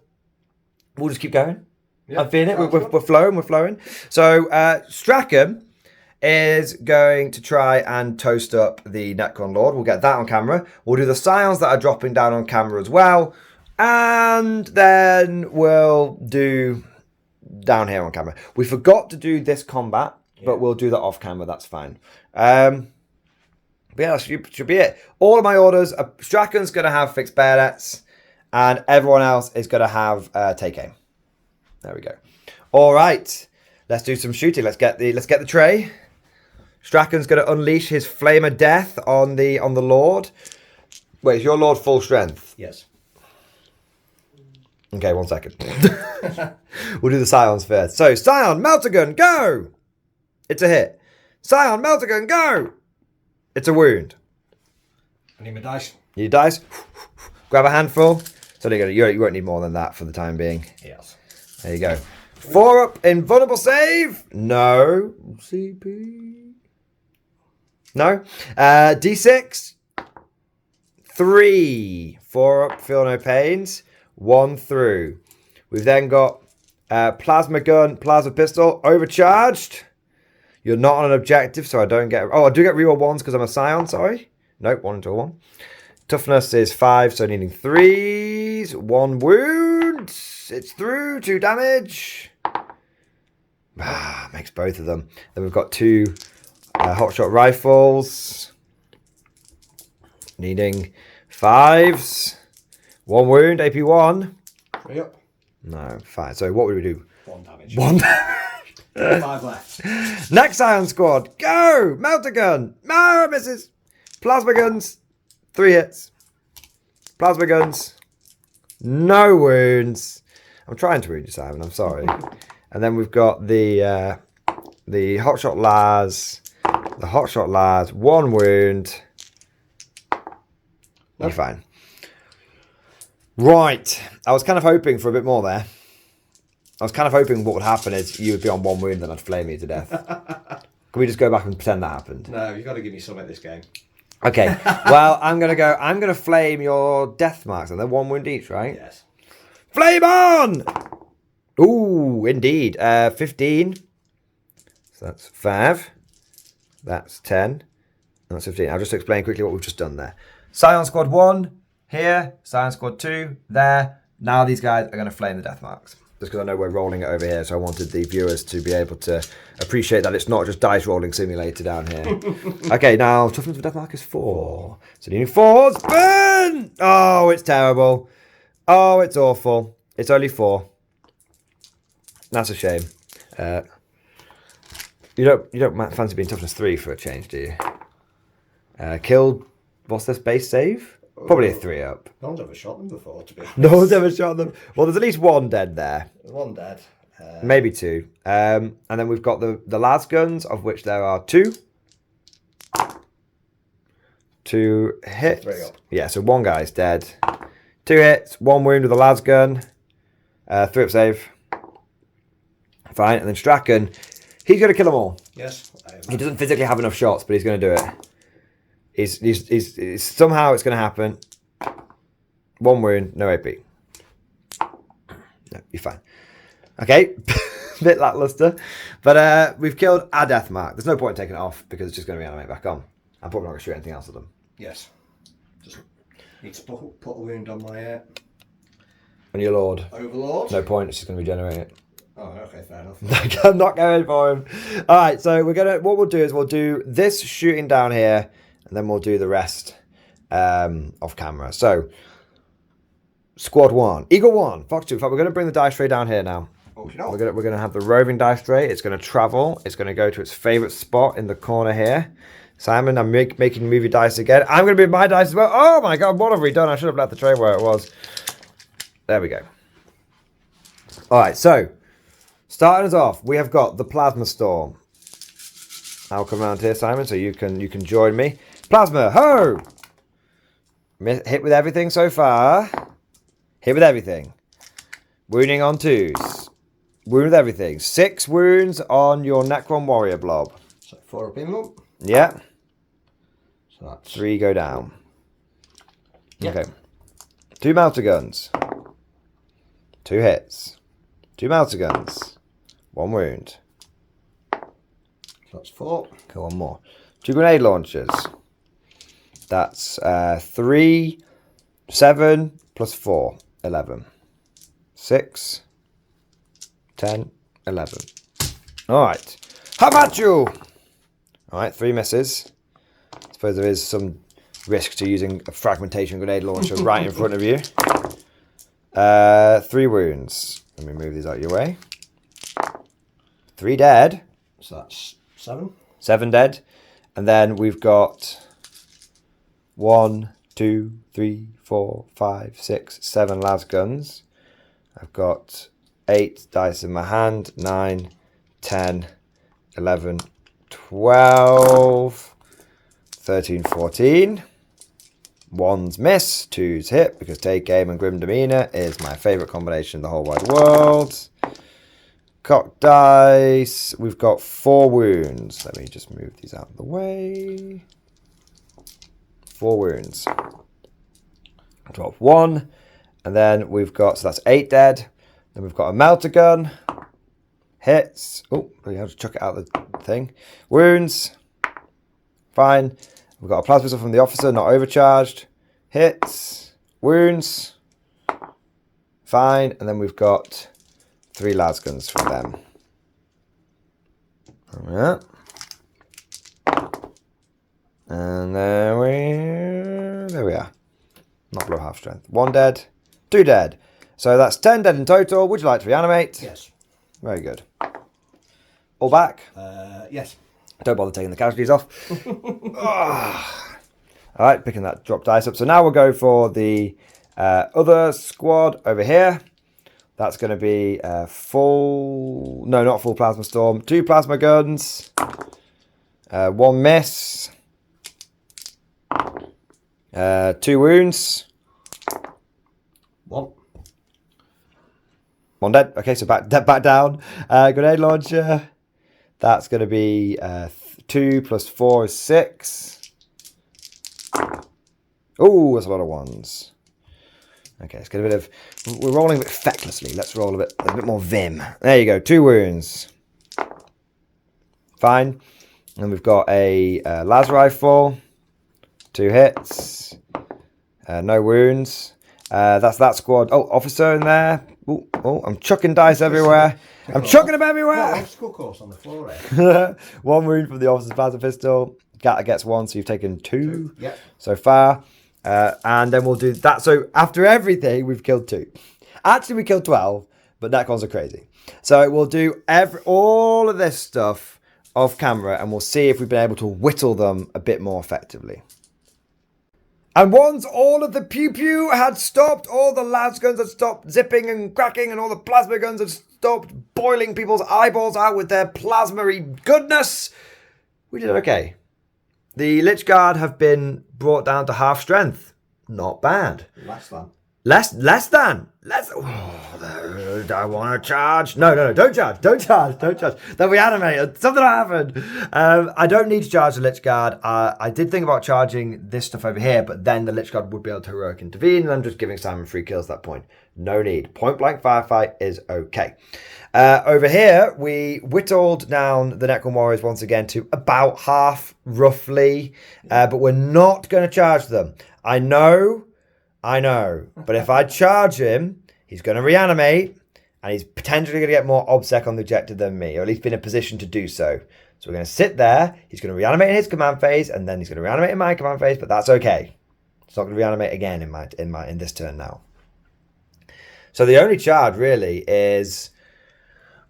we'll just keep going. Yeah, I'm feeling it. We're flowing. So, Strachan is going to try and toast up the Necron Lord. We'll get that on camera. We'll do the Scions that are dropping down on camera as well. And then we'll do down here on camera. We forgot to do this combat, but we'll do that off camera. That's fine. But yeah, that should be it. All of my orders, Strachan's going to have fixed bayonets, and everyone else is going to have take aim. There we go. All right, let's do some shooting. Let's get the tray. Strachan's going to unleash his flame of death on the Lord. Wait, is your Lord full strength? Yes. Okay, 1 second. We'll do the Scions first. So, Scion, melter gun, go! It's a hit. Scion, melter gun, go! It's a wound. I need my dice. You need dice? Grab a handful. So you won't need more than that for the time being. Yes. There you go. 4 up, invulnerable save. No. CP. No. D6. 3. 4 up, feel no pains. 1 through. We've then got plasma gun, plasma pistol, overcharged. You're not on an objective, so I don't get... Oh, I do get reroll 1s because I'm a Scion, sorry. Nope, 1 into 1. Toughness is 5, so needing 3s. 1 wound. It's through, 2 damage. Makes both of them. Then we've got 2 hotshot rifles. Needing 5s. 1 wound, AP 1. 3 up. No, 5. So what would we do? 1 damage. 1 damage. 5 left. Next Scion squad, go! Melter gun. No, misses. Plasma guns. 3 hits. Plasma guns. No wounds. I'm trying to wound you, Simon. I'm sorry. And then we've got the hotshot Lars. The hotshot Lars. 1 wound. You're fine. Right. I was kind of hoping for a bit more there. I was kind of hoping what would happen is you would be on 1 wound and I'd flame you to death. Can we just go back and pretend that happened? No, you've got to give me some at this game. Okay. Well, I'm gonna flame your death marks, and they're 1 wound each, right? Yes. Flame on! Ooh, indeed. 15. So that's 5. That's 10. That's 15. I'll just explain quickly what we've just done there. Scion squad 1 here. Scion squad 2 there. Now these guys are going to flame the death marks. Just because I know we're rolling it over here, so I wanted the viewers to be able to appreciate that it's not just dice rolling simulator down here. Okay, now toughness of death mark is 4. So needing 4s. Burn! Oh, it's terrible. Oh, it's awful. It's only 4. That's a shame. You don't fancy being toughness 3 for a change, do you? Killed. What's this base save? Probably a 3 up. No one's ever shot them before, to be honest. No one's ever shot them. Well, there's at least 1 dead there. One dead. Maybe 2. And then we've got the las guns, of which there are 2. 2 hits. 3 up. Yeah, so 1 guy's dead. 2 hits, 1 wound with a las gun. 3 up save. Fine, and then Strachan, he's going to kill them all. Yes. He doesn't physically have enough shots, but he's going to do it. He's somehow it's going to happen. 1 wound, no AP. No, you're fine. Okay, bit lackluster. But we've killed our death mark. There's no point in taking it off because it's just going to be animate back on. I'm probably not going to shoot anything else at them. Yes. Just need to put a wound on my On your lord. overlord. No point, it's just going to regenerate it. Oh, okay, fair enough. I'm not going for him. All right, so what we'll do is we'll do this shooting down here, and then we'll do the rest off camera. So, squad 1, Eagle 1, Fox 2. In fact, we're going to bring the dice tray down here now. Okay, no. We're going to have the roving dice tray. It's going to travel. It's going to go to its favorite spot in the corner here. Simon, I'm making movie dice again. I'm going to be my dice as well. Oh my god, what have we done? I should have left the tray where it was. There we go. All right, so starting us off, we have got the Plasma Storm. I'll come around here, Simon, so you can join me. Plasma, ho! Hit with everything so far. Hit with everything. Wounding on 2s. Wound with everything. 6 wounds on your Necron Warrior blob. So 4 up in them. Yeah. So that's 3 go down. Yep. Okay. 2 melter guns. 2 hits. 2 melter guns. 1 wound. So that's 4. Go on more. 2 grenade launchers. That's 3, 7 plus 4, 11. 6, 10, 11. All right. How about you? All right, 3 misses. I suppose there is some risk to using a fragmentation grenade launcher right in front of you. 3 wounds. Let me move these out of your way. 3 dead. So that's 7. 7 dead. And then we've got 1, 2, 3, 4, 5, 6, 7 las guns. I've got 8 dice in my hand. 9, 10, 11, 12, 13, 14. 1's miss, 2's hit, because take aim and grim demeanor is my favourite combination in the whole wide world. Cock dice. We've got 4 wounds. Let me just move these out of the way. 4 wounds. 12, 1. And then we've got, so that's 8 dead. Then we've got a melter gun. Hits. Oh, we have to chuck it out the thing. Wounds. Fine. We've got a plasma pistol from the officer, not overcharged. Hits. Wounds. Fine. And then we've got 3 las guns from them. Alright. And there we are. Not below half strength. 1 dead. 2 dead. So that's 10 dead in total. Would you like to reanimate? Yes. Very good. All back? Yes. Don't bother taking the casualties off. Alright, picking that drop dice up. So now we'll go for the other squad over here. That's going to be full... No, not full plasma storm. 2 plasma guns. 1 miss. 2 wounds. 1. 1 dead. Okay, so back down. Grenade launcher. That's going to be 2 plus 4 is 6. Oh, that's a lot of 1s. Okay, let's get a bit of... We're rolling a bit fecklessly. Let's roll a bit more vim. There you go. 2 wounds. Fine. And we've got a las rifle. 2 hits. No wounds. That's that squad. Oh, officer in there. Oh, I'm chucking dice everywhere. I'm chucking them everywhere. Obstacle course on the floor here. 1 wound from the officer's plasma pistol. Gatter gets 1, so you've taken 2 Yep. so far. And then we'll do that. So after everything, we've killed 2. Actually, we killed 12, but Necrons are crazy. So we'll do all of this stuff off camera, and we'll see if we've been able to whittle them a bit more effectively. And once all of the pew-pew had stopped, all the las guns had stopped zipping and cracking, and all the plasma guns had stopped boiling people's eyeballs out with their plasma-y goodness, we did okay. The Lich Guard have been brought down to half strength. Not bad. Less than. Less than. Oh, I want to charge. No, don't charge. They'll be animated. Something will happen. I don't need to charge the Lich Guard. I did think about charging this stuff over here, but then the Lich Guard would be able to heroic intervene, and I'm just giving Simon free kills at that point. No need. Point blank firefight is okay. Over here, we whittled down the Necron Warriors once again to about half, roughly, but we're not going to charge them. I know, but if I charge him, he's going to reanimate, and he's potentially going to get more obsec on the objective than me, or at least be in a position to do so. So we're going to sit there, he's going to reanimate in his command phase, and then he's going to reanimate in my command phase, but that's okay. It's not going to reanimate again in this turn now. So the only charge really is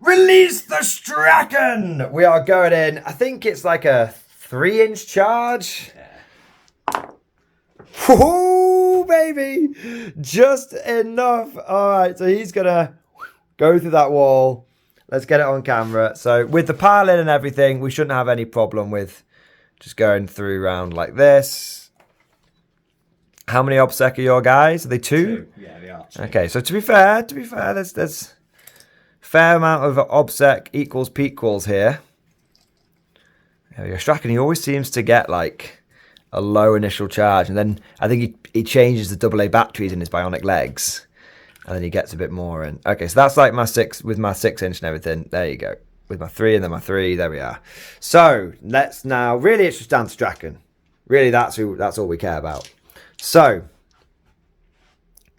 release the Strachan! We are going in, I think it's like a 3-inch charge. Whoa, baby! Just enough. All right, so he's going to go through that wall. Let's get it on camera. So with the pile in and everything, we shouldn't have any problem with just going through round like this. How many obsec are your guys? Are they 2? Yeah, they are 2. Okay, so to be fair, there's fair amount of obsec equals pequals here. There we go. Strachan, he always seems to get like a low initial charge, and then I think he changes the AA batteries in his bionic legs, and then he gets a bit more in. Okay, so that's like my 6 with my 6-inch and everything. There you go. With my 3 and then my 3, there we are. So let's now, really it's just down to Strachan. Really that's all we care about. So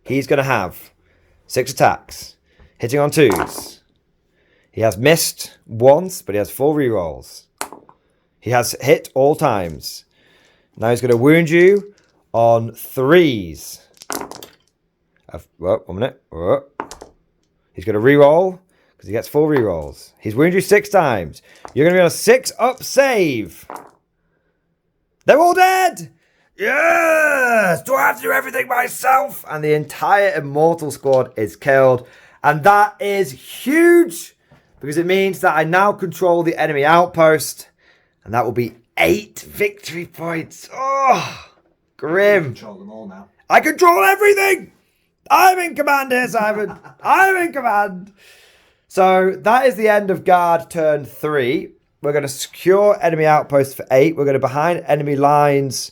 he's going to have 6 attacks, hitting on 2s. He has missed once, but he has 4 rerolls. He has hit all times. Now he's going to wound you on 3s. Well, 1 minute. He's going to reroll because he gets 4 rerolls. He's wounded you 6 times. You're going to be on a 6-up save. They're all dead. Yes! Do I have to do everything myself? And the entire Immortal squad is killed. And that is huge because it means that I now control the enemy outpost. And that will be 8 victory points. Oh, grim. You control them all now. I control everything. I'm in command here, Simon. I'm in command. So that is the end of guard turn 3. We're going to secure enemy outposts for 8. We're going to behind enemy lines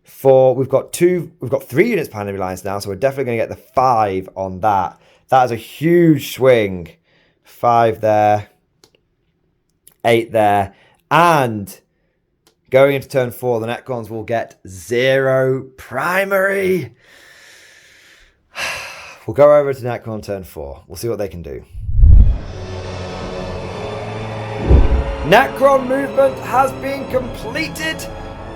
for, we've got 3 units behind enemy lines now, so we're definitely going to get the 5 on that. That is a huge swing. 5 there, 8 there, and going into turn 4, the Necrons will get 0 primary. We'll go over to Necron turn 4. We'll see what they can do. Necron movement has been completed.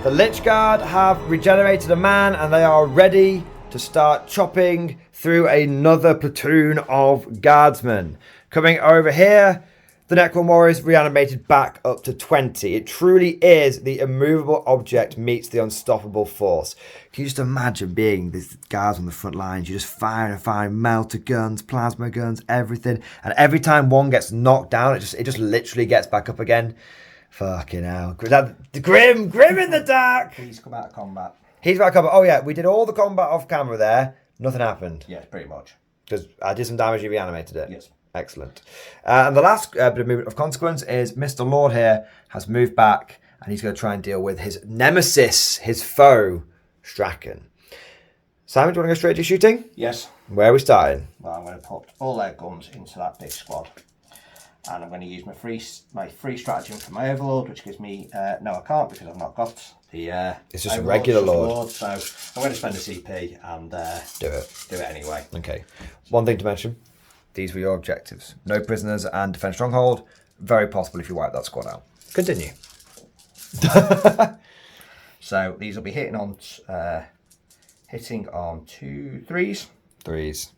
The Lich Guard have regenerated a man and they are ready to start chopping through another platoon of guardsmen. Coming over here, the Necron Warriors reanimated back up to 20. It truly is the immovable object meets the unstoppable force. Can you just imagine being these guards on the front lines? You're just firing melter guns, plasma guns, everything. And every time one gets knocked down, it just literally gets back up again. Fucking hell. Grim in the dark. Please come out of combat. He's back up. Oh yeah, we did all the combat off camera there. Nothing happened. Yes, pretty much. Because I did some damage, you reanimated it. Yes. Excellent. And the last bit of movement of consequence is Mr. Lord here has moved back and he's going to try and deal with his nemesis, his foe, Strachan. Simon, do you want to go straight to shooting? Yes. Where are we starting? Well, I'm going to put all their guns into that big squad. And I'm going to use my free stratagem for my Overlord, which gives me... no, I can't because I've not got the... it's just Overlord, a regular Lord. So I'm going to spend a CP and do it anyway. Okay. One thing to mention. These were your objectives. No prisoners and defend stronghold. Very possible if you wipe that squad out. Continue. So these will be hitting on 2 3s. 3s.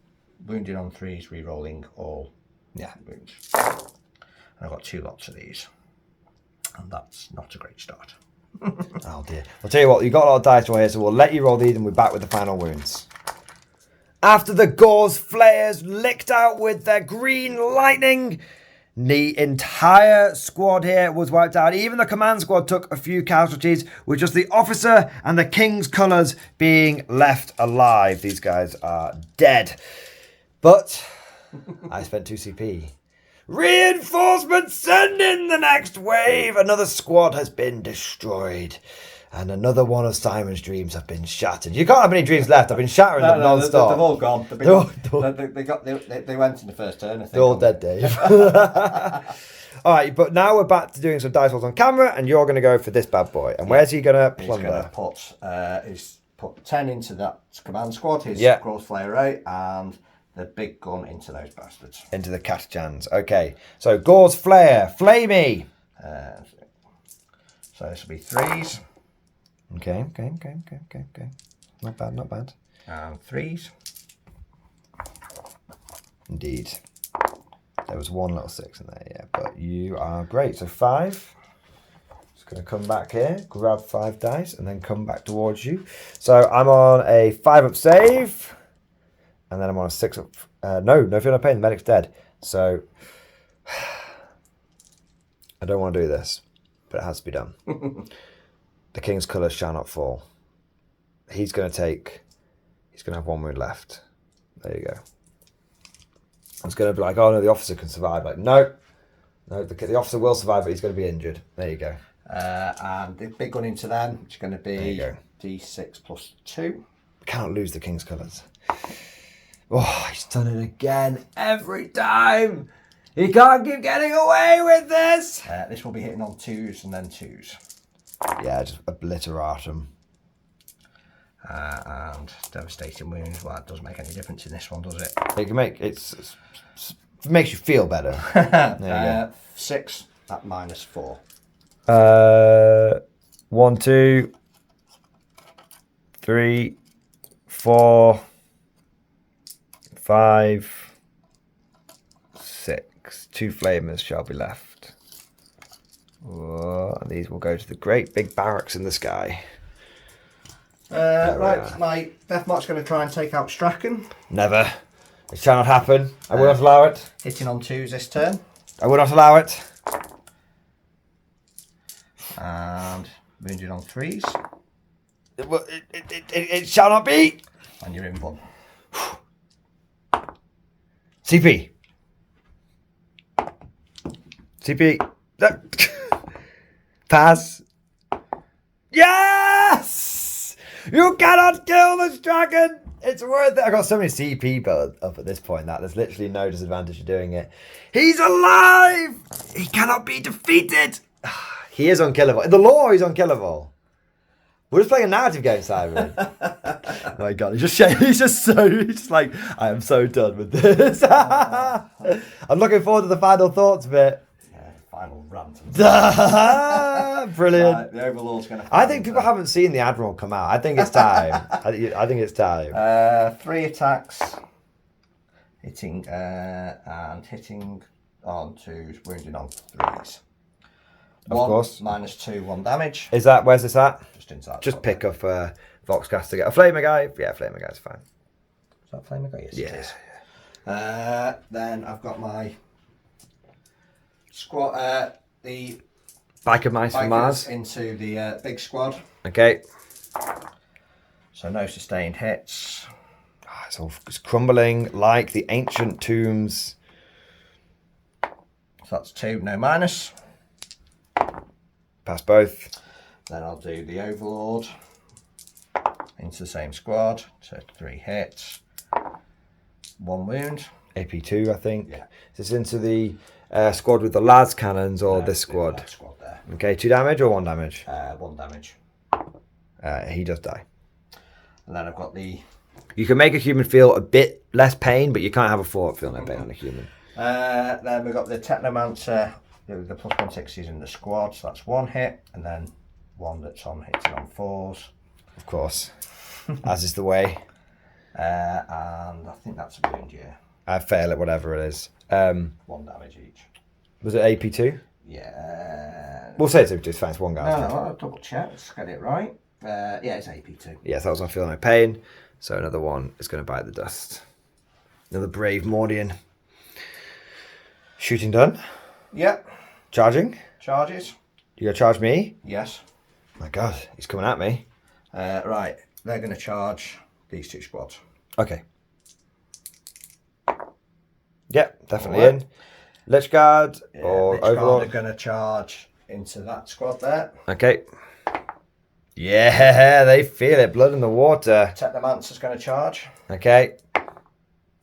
Wounding on 3s, re-rolling all wounds. And I've got 2 lots of these. And that's not a great start. Oh dear. I'll tell you what, you've got a lot of dice right here, so we'll let you roll these and we're back with the final wounds. After the Gauze flares licked out with their green lightning, the entire squad here was wiped out. Even the command squad took a few casualties, with just the officer and the king's colours being left alive. These guys are dead. But I spent 2 CP. Reinforcements, send in the next wave. Another squad has been destroyed. And another one of Simon's dreams have been shattered. You can't have any dreams left. I've been shattering them non-stop. They've all gone. They went in the first turn, I think. They're all dead, Dave. All right, but now we're back to doing some dice rolls on camera, and you're going to go for this bad boy. And where's he going to plunder? He's put 10 into that command squad, his Growth Flare 8, and the big gun into those bastards. Into the Catchans. Okay, so Gauze Flare, Flamey. So this will be 3s. Okay. Not bad. And 3s. Indeed. There was one little 6 in there, yeah. But you are great. So 5. Just going to come back here, grab 5 dice, and then come back towards you. So I'm on a 5-up save. And then I'm on a 6-up. No fear, no pain. The medic's dead. So I don't want to do this, but it has to be done. The king's colours shall not fall. He's going to have 1 wound left. There you go. It's going to be like, oh no, the officer can survive. Like, no, the officer will survive, but he's going to be injured. There you go. And the big gun into them, which is going to be D6 plus 2. Cannot lose the king's colours. Oh, he's done it again every time. He can't keep getting away with this. This will be hitting on 2s and then 2s. Yeah, just obliterate them. And devastating wounds. Well, it doesn't make any difference in this one, does it? It can make it makes you feel better. There you go. 6 at -4. 1, 2, 3, 4, 5, 6. 2 flamers shall be left. Oh, and these will go to the great big barracks in the sky. Right, my Death Mark's going to try and take out Strachan. Never. It shall not happen. I will not allow it. Hitting on 2s this turn. I will not allow it. And wounded on 3s. It shall not be. And you're in 1. CP. Pass. Yes! You cannot kill the Strachan! It's worth it. I got so many CP up at this point that there's literally no disadvantage of doing it. He's alive! He cannot be defeated! He is unkillable. In the lore, he's unkillable. We're just playing a narrative game, Simon. Oh my god, he's just like, I am so done with this. I'm looking forward to the final thoughts bit. Final rant. Brilliant. The Overlord's going to. I think people haven't seen the Admiral come out. I think it's time. I think it's time. 3 attacks, hitting on 2s, wounding on 3s. Of course. -2, 1 damage. Is that, where's this at? Just inside. Just pick up Voxcast to get a Flamer guy. Yeah, Flamer guy's fine. Is that Flamer guy? Yes, yeah. It is. Then I've got my squad, the Biker Mice from Mars into the big squad. Okay. So no sustained hits. It's crumbling like the ancient tombs. So that's 2, no minus. Pass both. Then I'll do the Overlord into the same squad. So 3 hits, 1 wound. AP2, I think. Yeah. Is this into the squad with the lads cannons or this squad? That squad there. Okay, 2 damage or 1 damage? 1 damage. He does die. And then I've got the... You can make a human feel a bit less pain, but you can't have a 4-up feel no pain on a human. Then we've got the Technomancer, the +160s in the squad. So that's 1 hit, and then 1 that's on hitting on 4s. Of course. As is the way. And I think that's a wound, yeah. I fail at whatever it is. 1 damage each. Was it AP2? Yeah. We'll say it's fine. It's one guy. No, I'll double check. Let's get it right. Yeah, it's AP2. Yes, that was I feel no pain. So another one is going to bite the dust. Another brave Mordian. Shooting done. Yep. Charging. Charges. You going to charge me? Yes. My God, he's coming at me. Right, they're going to charge these 2 squads. Okay. Yep, definitely Right. in. Lich Guard Yeah, or Lich Guard Overlord. are going to charge into that squad there. Okay. Yeah, they feel it. Blood in the water. Technomancer's going to charge. Okay.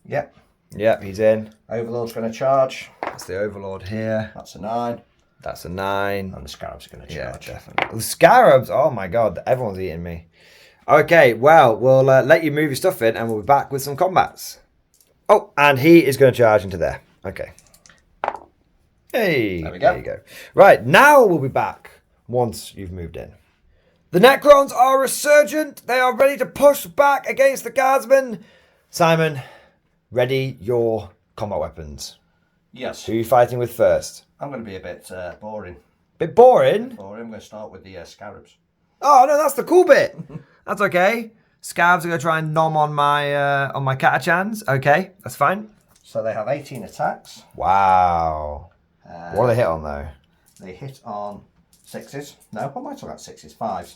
Yep. Yep, he's in. Overlord's going to charge. That's the Overlord here. That's a 9. That's a 9. And the Scarabs are going to Yeah, charge. definitely. The Scarabs. Oh my God, everyone's eating me. Okay, well, we'll let you move your stuff in and we'll be back with some combats. Oh, and he is going to charge into there. Okay. Hey, There we go. There you go. Right, now we'll be back once you've moved in. The Necrons are resurgent. They are ready to push back against the Guardsmen. Simon, ready your combat weapons. Yes. Who are you fighting with first? I'm going to be a bit boring. Bit boring. I'm going to start with the Scarabs. Oh no, that's the cool bit. That's okay. Scabs are gonna try and nom on my Catachans. Okay, that's fine. So they have 18 attacks. Wow. What do they hit on though? They hit on 6s. No, I might talk about 6s, 5s.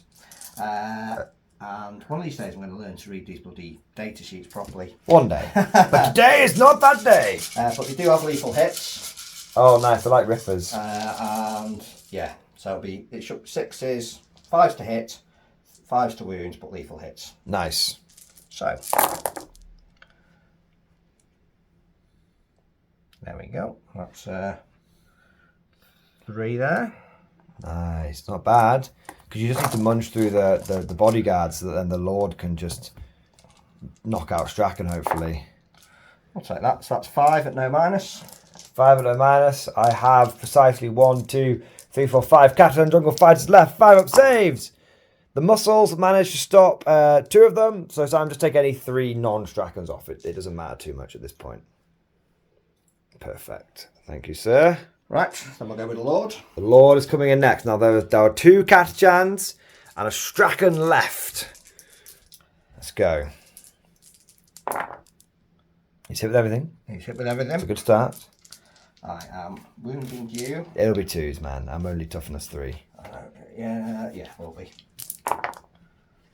And one of these days I'm going to learn to read these bloody data sheets properly. One day. But today is not that day. But they do have lethal hits. Oh nice, I like rippers. And yeah, so it should be 6s, 5s to hit, 5s to wounds, but lethal hits. Nice. So there we go. That's 3 there. Nice, not bad. Because you just need to munch through the bodyguards so that then the Lord can just knock out Strachan, hopefully. I'll take that. So that's 5 at no minus. 5 at a minus. I have precisely 1, 2, 3, 4, 5 Catalan jungle fighters left. 5 up saves. The muscles managed to stop 2 of them. So Sam, just take any 3 non-Strachans off. It doesn't matter too much at this point. Perfect. Thank you, sir. Right, then we'll go with the Lord. The Lord is coming in next. Now there are 2 Catachans and a Strachan left. Let's go. He's hit with everything. He's hit with everything. It's a good start. I am wounding you. It'll be 2s, man. I'm only toughness 3. Yeah, will be.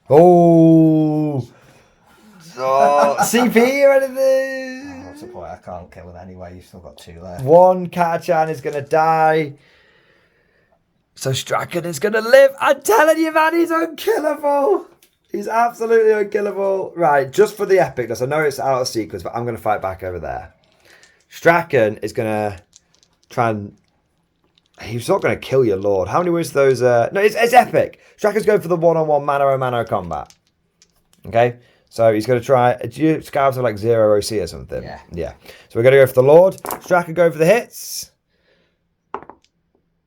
Oh! CP or anything? What's the point? I can't kill him anyway. You've still got 2 left. 1 Catachan is going to die. So Strachan is going to live. I'm telling you, man, he's unkillable. He's absolutely unkillable. Right, just for the epicness. I know it's out of sequence, but I'm going to fight back over there. Strachan is going to try and... He's not going to kill your Lord. How many wounds those... No, it's epic. Strachan's going for the one-on-one mano-a-mano combat. Okay? So he's going to try... Scouts have like 0 OC or something. Yeah. Yeah. So we're going to go for the Lord. Strachan going for the hits.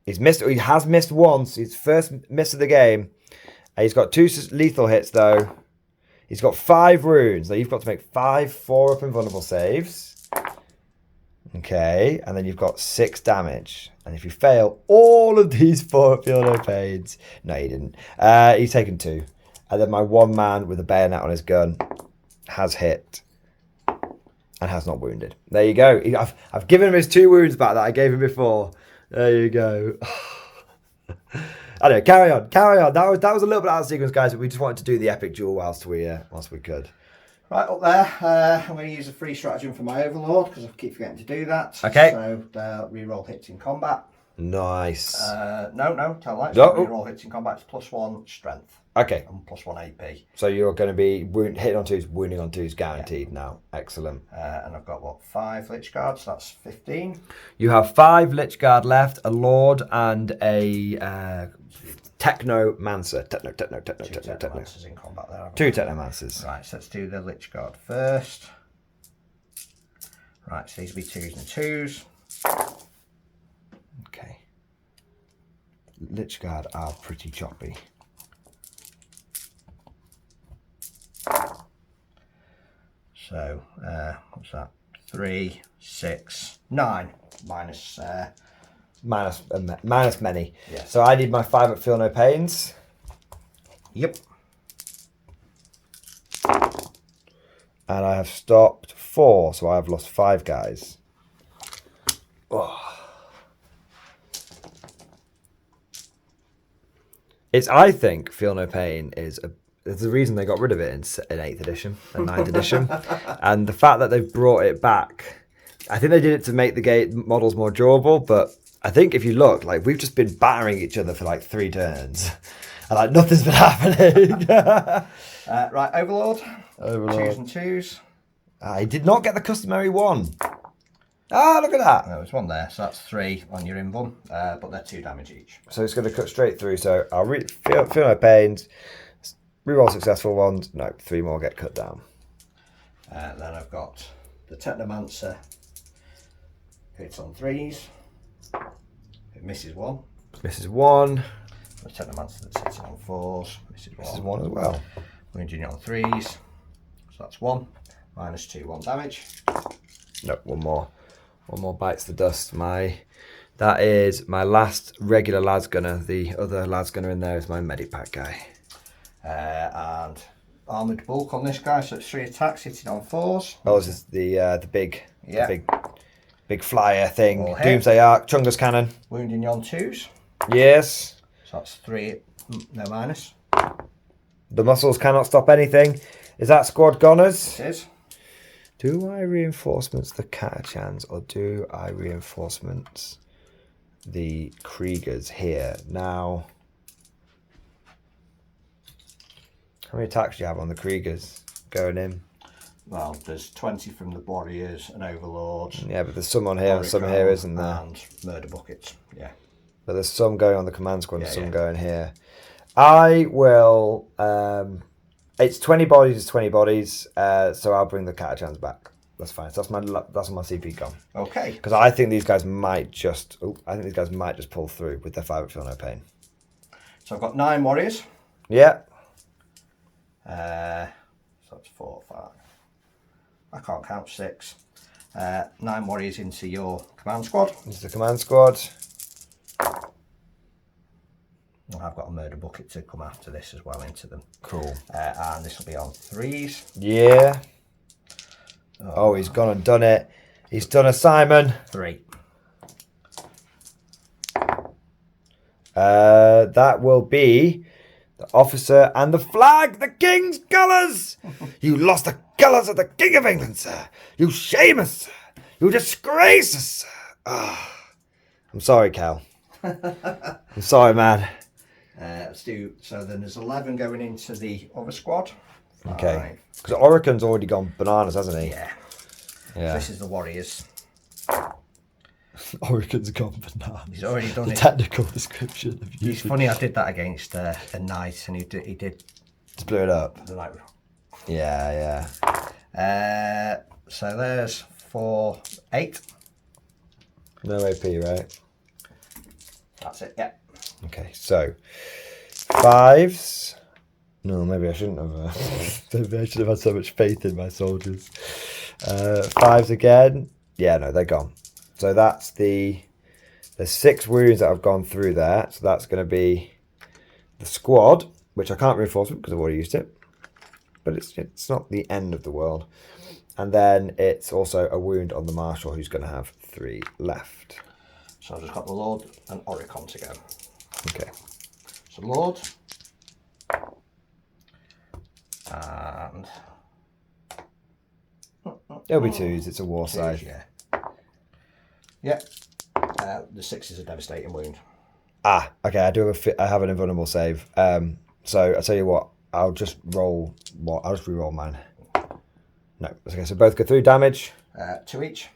He's missed... He has missed once. His first miss of the game. He's got 2 lethal hits, though. He's got 5 wounds. Now you've got to make 5 4-up invulnerable saves. Okay, and then you've got 6 damage. And if you fail all of these 4 feel no pains... No, he didn't. He's taken 2. And then my 1 man with a bayonet on his gun has hit and has not wounded. There you go. I've given him his 2 wounds back that I gave him before. There you go. Anyway, carry on. That was a little bit out of sequence, guys, but we just wanted to do the epic duel whilst we could. Right, up there, I'm going to use a free stratagem for my Overlord, because I keep forgetting to do that. Okay. So, reroll hits in combat. Nice. No, tell lies. No. Reroll hits in combat is +1 strength. Okay. And +1 AP. So you're going to be hitting on 2s, wounding on 2s, guaranteed now. Excellent. And I've got, 5 Lich Guards, so that's 15. You have 5 Lich Guard left, a Lord, and a Technomancer. Techno. 2 Technomancers in combat there. 2 Technomancers. Right, so let's do the Lich Guard first. Right, so these will be 2s and 2s. Okay. Lich Guard are pretty choppy. So, what's that? 3, 6, 9 minus minus many. Yes. So I need my 5 at Feel No Pains. Yep. And I have stopped 4, so I have lost 5 guys. Oh. I think Feel No Pain is there's a reason they got rid of it in 8th edition and 9th edition. And the fact that they've brought it back, I think they did it to make the models more durable, but I think if you look, like, we've just been battering each other for like 3 turns. And like nothing's been happening. Right, Overlord. Overlord. 2s and 2s. I did not get the customary 1. Ah, look at that. There was 1 there, so that's 3 on your invuln, but they're 2 damage each. So it's going to cut straight through. So I'll feel no pains. Reroll successful ones. No, 3 more get cut down. Then I've got the Technomancer. Hits on 3s. It misses 1. Misses 1. The Technomancer that's hitting on 4s. Misses 1. Misses 1 as well. Wounding on 3s. So that's 1. Minus 2, 1 damage. No, 1 more. 1 more bites the dust. That is my last regular lads gunner. The other lads gunner in there is my medipack guy. And armoured bulk on this guy, so it's 3 attacks, hitting on 4s. Oh, this is the big, yeah. the big flyer thing. All hit. Doomsday Arc, Chungus Cannon. Wounding on 2s. Yes. So that's 3, no minus. The muscles cannot stop anything. Is that squad goners? It is. Do I reinforcements the Catachans or do I reinforcements the Kriegers here? Now, how many attacks do you have on the Kriegers going in? Well, there's 20 from the Warriors and Overlords. Yeah, but there's some on here and some here, isn't there? And Murder Buckets, yeah. But there's some going on the command squad and Yeah, some yeah. going here. I will... it's 20 bodies, it's 20 bodies, so I'll bring the Catachans back. That's fine. So that's my CP gone. Okay. Because I think these guys might just... pull through with their 5 at Feel No Pain. So I've got 9 Warriors. Yeah. So that's 4, 5. I can't count 6. 9 Warriors into your command squad. This is the command squad. I've got a Murder Bucket to come after this as well into them. Cool. And this will be on 3s. Yeah. Oh, he's gone and done it. He's done a Simon. 3. That will be the officer and the flag, the King's colours. You lost the colours of the King of England, sir. You shame us, sir. You disgrace us, sir. Oh, I'm sorry, Cal. I'm sorry, man. Let's do, so then there's 11 going into the other squad. Okay. Because Oricon's already gone bananas, hasn't he? Yeah. Yeah. This is the Warriors. Oricon's gone bananas. He's already done the it. technical description of It's using. funny, I did that against a knight and he did Just blew it up. the knight. Yeah. So there's 4, 8. No AP, right? That's it, yeah. Okay, so 5s. No, maybe I shouldn't have. Maybe I should have had so much faith in my soldiers. 5s again. Yeah, no, they're gone. So that's there's 6 wounds that have gone through there. So that's going to be the squad, which I can't reinforce because I've already used it. But it's not the end of the world. And then it's also a wound on the marshal who's going to have 3 left. So I've just got the Lord and Oricon to go. Okay. So Lord. And... It'll be 2s. It's a war 2s, side. yeah. Yeah. The 6 is a devastating wound. Ah, okay. I have an invulnerable save. So I tell you what. I'll just roll. I'll just re-roll mine. No. Okay. So both go through damage. 2 each.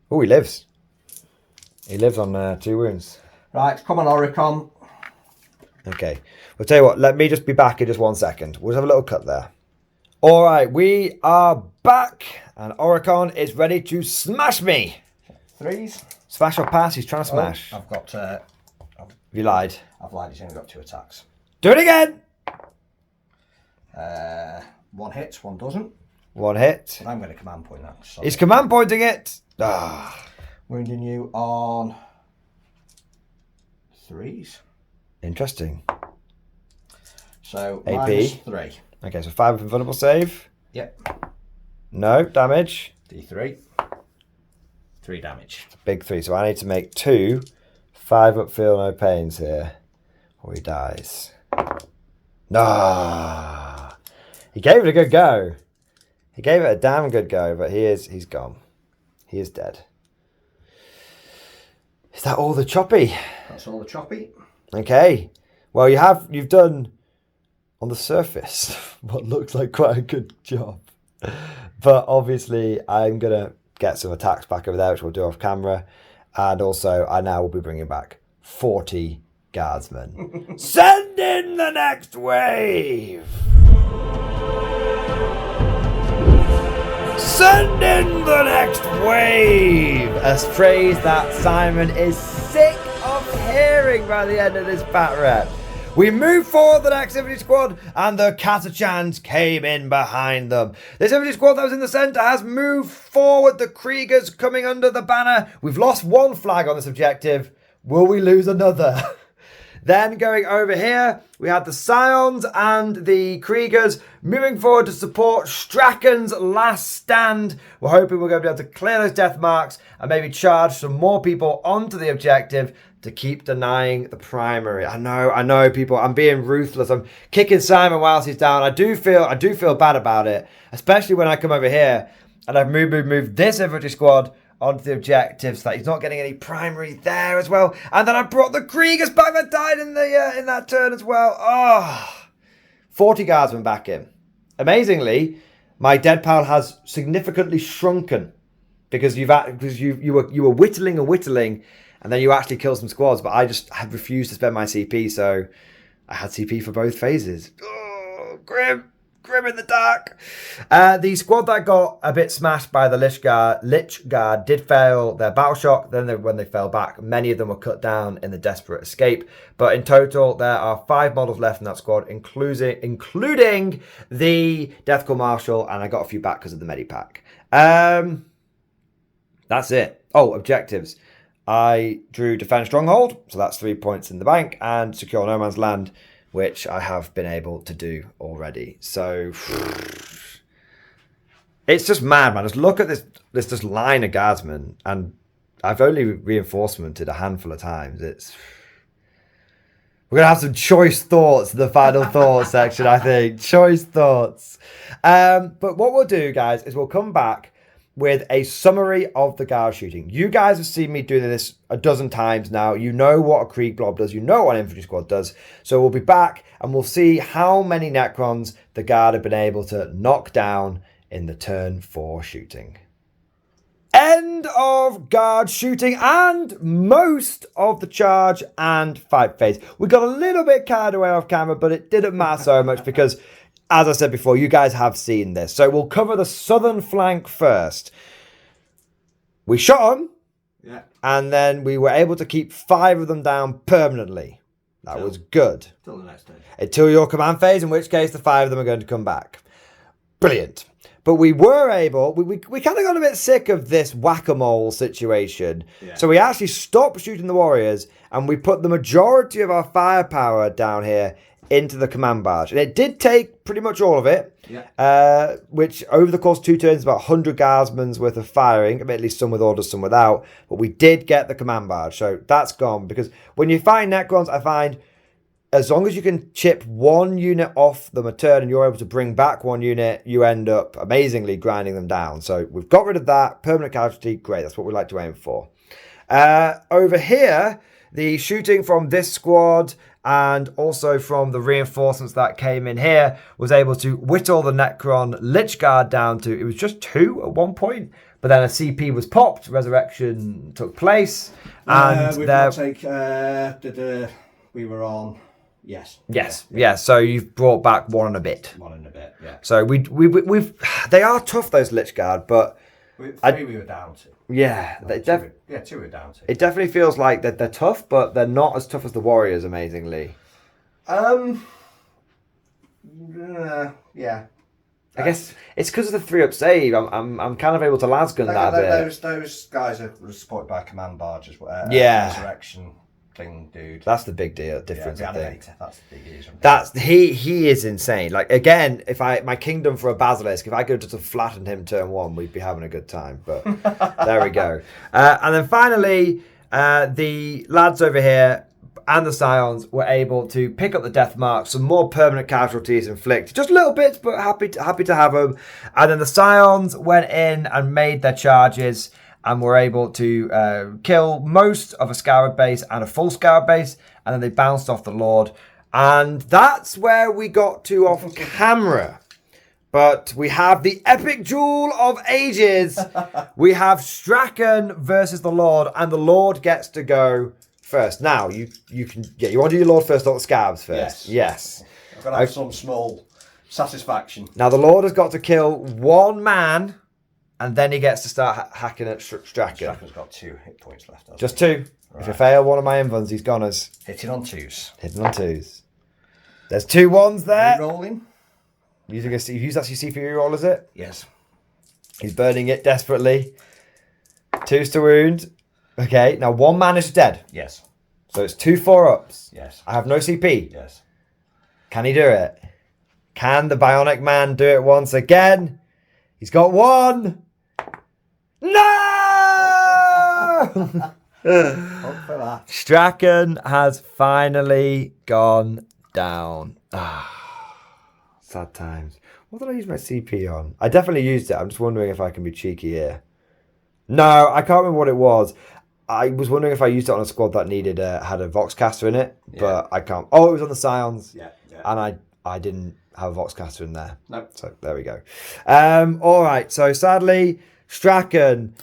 Oh, he lives. He lives on 2 wounds. Right, come on, Oricon. Okay. Well, tell you what. Let me just be back in just 1 second. We'll just have a little cut there. All right, we are back, and Oricon is ready to smash me. 3s. Smash or pass? He's trying to smash. I've got... You lied. I've lied, he's only got 2 attacks. Do it again. 1 hits, 1 doesn't. 1 hit. And I'm going to command point that. Sorry. He's command pointing it. Ah. Wounding you on 3s. Interesting. So AP. -3. Okay, so 5 invulnerable save. Yep. No damage. D3. 3 damage. Big 3. So I need to make 2 5 up feel no pains here, or he dies. Nah. He gave it a good go. He gave it a damn good go, but he's gone. He is dead. Is that all the choppy? That's all the choppy. Okay. Well, you've done on the surface what looks like quite a good job. But obviously I'm gonna get some attacks back over there, which we'll do off camera. And also I now will be bringing back 40 guardsmen. Send in the next wave! Send in the next wave! A phrase that Simon is sick of hearing by the end of this bat rep. We move forward the next infantry squad, and the Katachans came in behind them. This infantry squad that was in the centre has moved forward. The Kriegers coming under the banner. We've lost 1 flag on this objective. Will we lose another? Then going over here, we had the Scions and the Kriegers moving forward to support Strachan's last stand. We're hoping we're going to be able to clear those death marks and maybe charge some more people onto the objective to keep denying the primary. I know people, I'm being ruthless. I'm kicking Simon whilst he's down. I do feel bad about it, especially when I come over here and I've moved this infantry squad onto the objectives so that he's not getting any primary there as well. And then I brought the Kriegers back that died in that turn as well. Oh, 40 guardsmen back in. Amazingly, my dead pile has significantly shrunken because you were whittling and whittling, and then you actually killed some squads. But I had refused to spend my CP, so I had CP for both phases. Oh, grim in the dark. The squad that got a bit smashed by the Lich Guard did fail their battle shock. Then when they fell back, many of them were cut down in the desperate escape. But in total, there are 5 models left in that squad, including the Deathcore Marshal, and I got a few back because of the Medipack. That's it. Oh, objectives. I drew Defend Stronghold, so that's 3 points in the bank, and Secure No Man's Land, which I have been able to do already. So it's just mad, man. Just look at this line of guardsmen, and I've only reinforcemented a handful of times. We're gonna have some choice thoughts in the final thoughts section, I think. Choice thoughts. But what we'll do, guys, is we'll come back with a summary of the guard shooting. You guys have seen me doing this a dozen times now. You know what a Krieg blob does. You know what an infantry squad does. So we'll be back and we'll see how many Necrons the guard have been able to knock down in the turn 4 shooting. End of guard shooting and most of the charge and fight phase. We got a little bit carried away off camera, but it didn't matter so much because, as I said before, you guys have seen this. So we'll cover the southern flank first. We shot them, yeah, and then we were able to keep 5 of them down permanently. That was good. Till the next day. Until your command phase, in which case the 5 of them are going to come back. Brilliant. But we were able, we kind of got a bit sick of this whack-a-mole situation. Yeah. So we actually stopped shooting the warriors, and we put the majority of our firepower down here into the command barge. And it did take pretty much all of it, yeah. Which over the course of 2 turns, about 100 guardsmen's worth of firing, at least some with orders, some without. But we did get the command barge, so that's gone. Because when you find Necrons, I find as long as you can chip 1 unit off them a turn and you're able to bring back 1 unit, you end up amazingly grinding them down. So we've got rid of that. Permanent casualty, great. That's what we like to aim for. Over here, the shooting from this squad and also from the reinforcements that came in here was able to whittle the Necron Lich Guard down to, it was just 2 at one point, but then a CP was popped, resurrection took place, and we were on, yes. Yes, yeah. So you've brought back 1 and a bit. 1 and a bit, yeah. So we've they are tough, those Lich Guard, but 3 we were down to. Yeah, no, 2 we were down to. It definitely feels like that they're tough, but they're not as tough as the Warriors, amazingly. Yeah. I guess it's because of the 3-up save. I'm kind of able to lasgun that a bit. Those guys are supported by a command barge as well. Resurrection thing, dude. That's the big deal difference. The I think. animator, that's the big issue. That's he is insane. Like again, if my kingdom for a basilisk, if I could just have flattened him turn 1, we'd be having a good time. But there we go. And then finally, the lads over here and the Scions were able to pick up the death mark, some more permanent casualties inflicted, just little bits, but happy to have them. And then the Scions went in and made their charges and were able to kill most of a Scarab base and a full Scarab base, and then they bounced off the Lord. And that's where we got to off camera. But we have the epic duel of ages. We have Strachan versus the Lord, and the Lord gets to go first. Now, you can... Yeah, you want to do your Lord first, not the Scarabs first? Yes. I've got to have some small satisfaction. Now, the Lord has got to kill 1 man... And then he gets to start hacking at Strachan. Strachan's got 2 hit points left. Just 2. Right. If you fail one of my invulns, he's goners. Hitting on 2s. Hitting on 2s. There's 2 1s there. Rolling. Using you use that CC for your roll, is it? Yes. He's burning it desperately. 2s to wound. Okay, now 1 man is dead. Yes. So it's 2 4-ups. Yes. I have no CP. Yes. Can he do it? Can the Bionic Man do it once again? He's got 1. No! Hope for that. Strachan has finally gone down. Sad times. What did I use my CP on? I definitely used it. I'm just wondering if I can be cheeky here. No, I can't remember what it was. I was wondering if I used it on a squad that needed had a Voxcaster in it, but I can't. Oh, it was on the Scions. Yeah. And I didn't have a Voxcaster in there. Nope. So there we go. All right. So sadly, Strachan,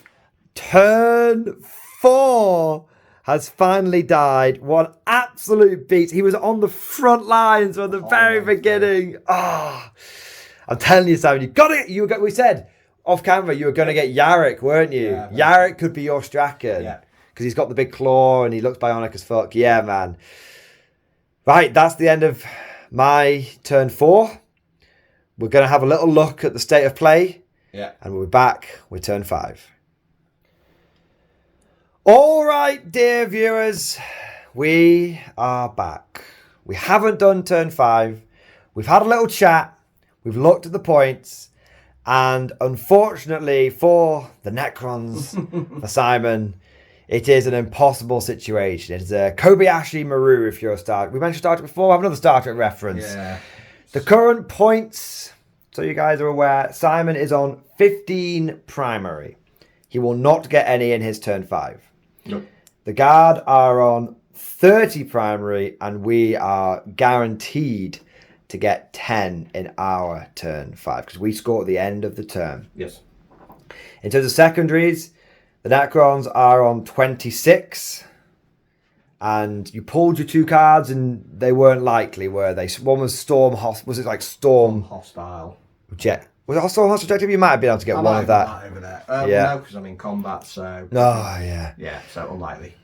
turn 4, has finally died. One absolute beat. He was on the front lines from the very beginning. I'm telling you, Simon, you got it. We said off camera you were going to get Yarrick, weren't you? Yeah, Yarrick could be your Strachan. Yeah. Because he's got the big claw and he looks bionic as fuck. Yeah, man. Right, that's the end of my turn 4. We're going to have a little look at the state of play. Yeah. And we'll be back with turn 5. All right, dear viewers, we are back. We haven't done turn 5. We've had a little chat. We've looked at the points. And unfortunately for the Necrons, for Simon, it is an impossible situation. It is a Kobayashi Maru if you're a Star. We mentioned Star Trek before. I have another Star Trek reference. Yeah. The current points, so you guys are aware, Simon is on 15 primary. He will not get any in his turn 5. Nope. The Guard are on 30 primary, and we are guaranteed to get 10 in our turn 5 because we score at the end of the turn. Yes. In terms of secondaries, the Necrons are on 26. And you pulled your 2 cards and they weren't likely, were they? One was Storm Was it like Storm Hostile? Jet. Was it Storm Hostile Objective? You might have been able to get one of that. Over there. Yeah. No, because I'm in combat, so... Oh, yeah. Yeah, so unlikely.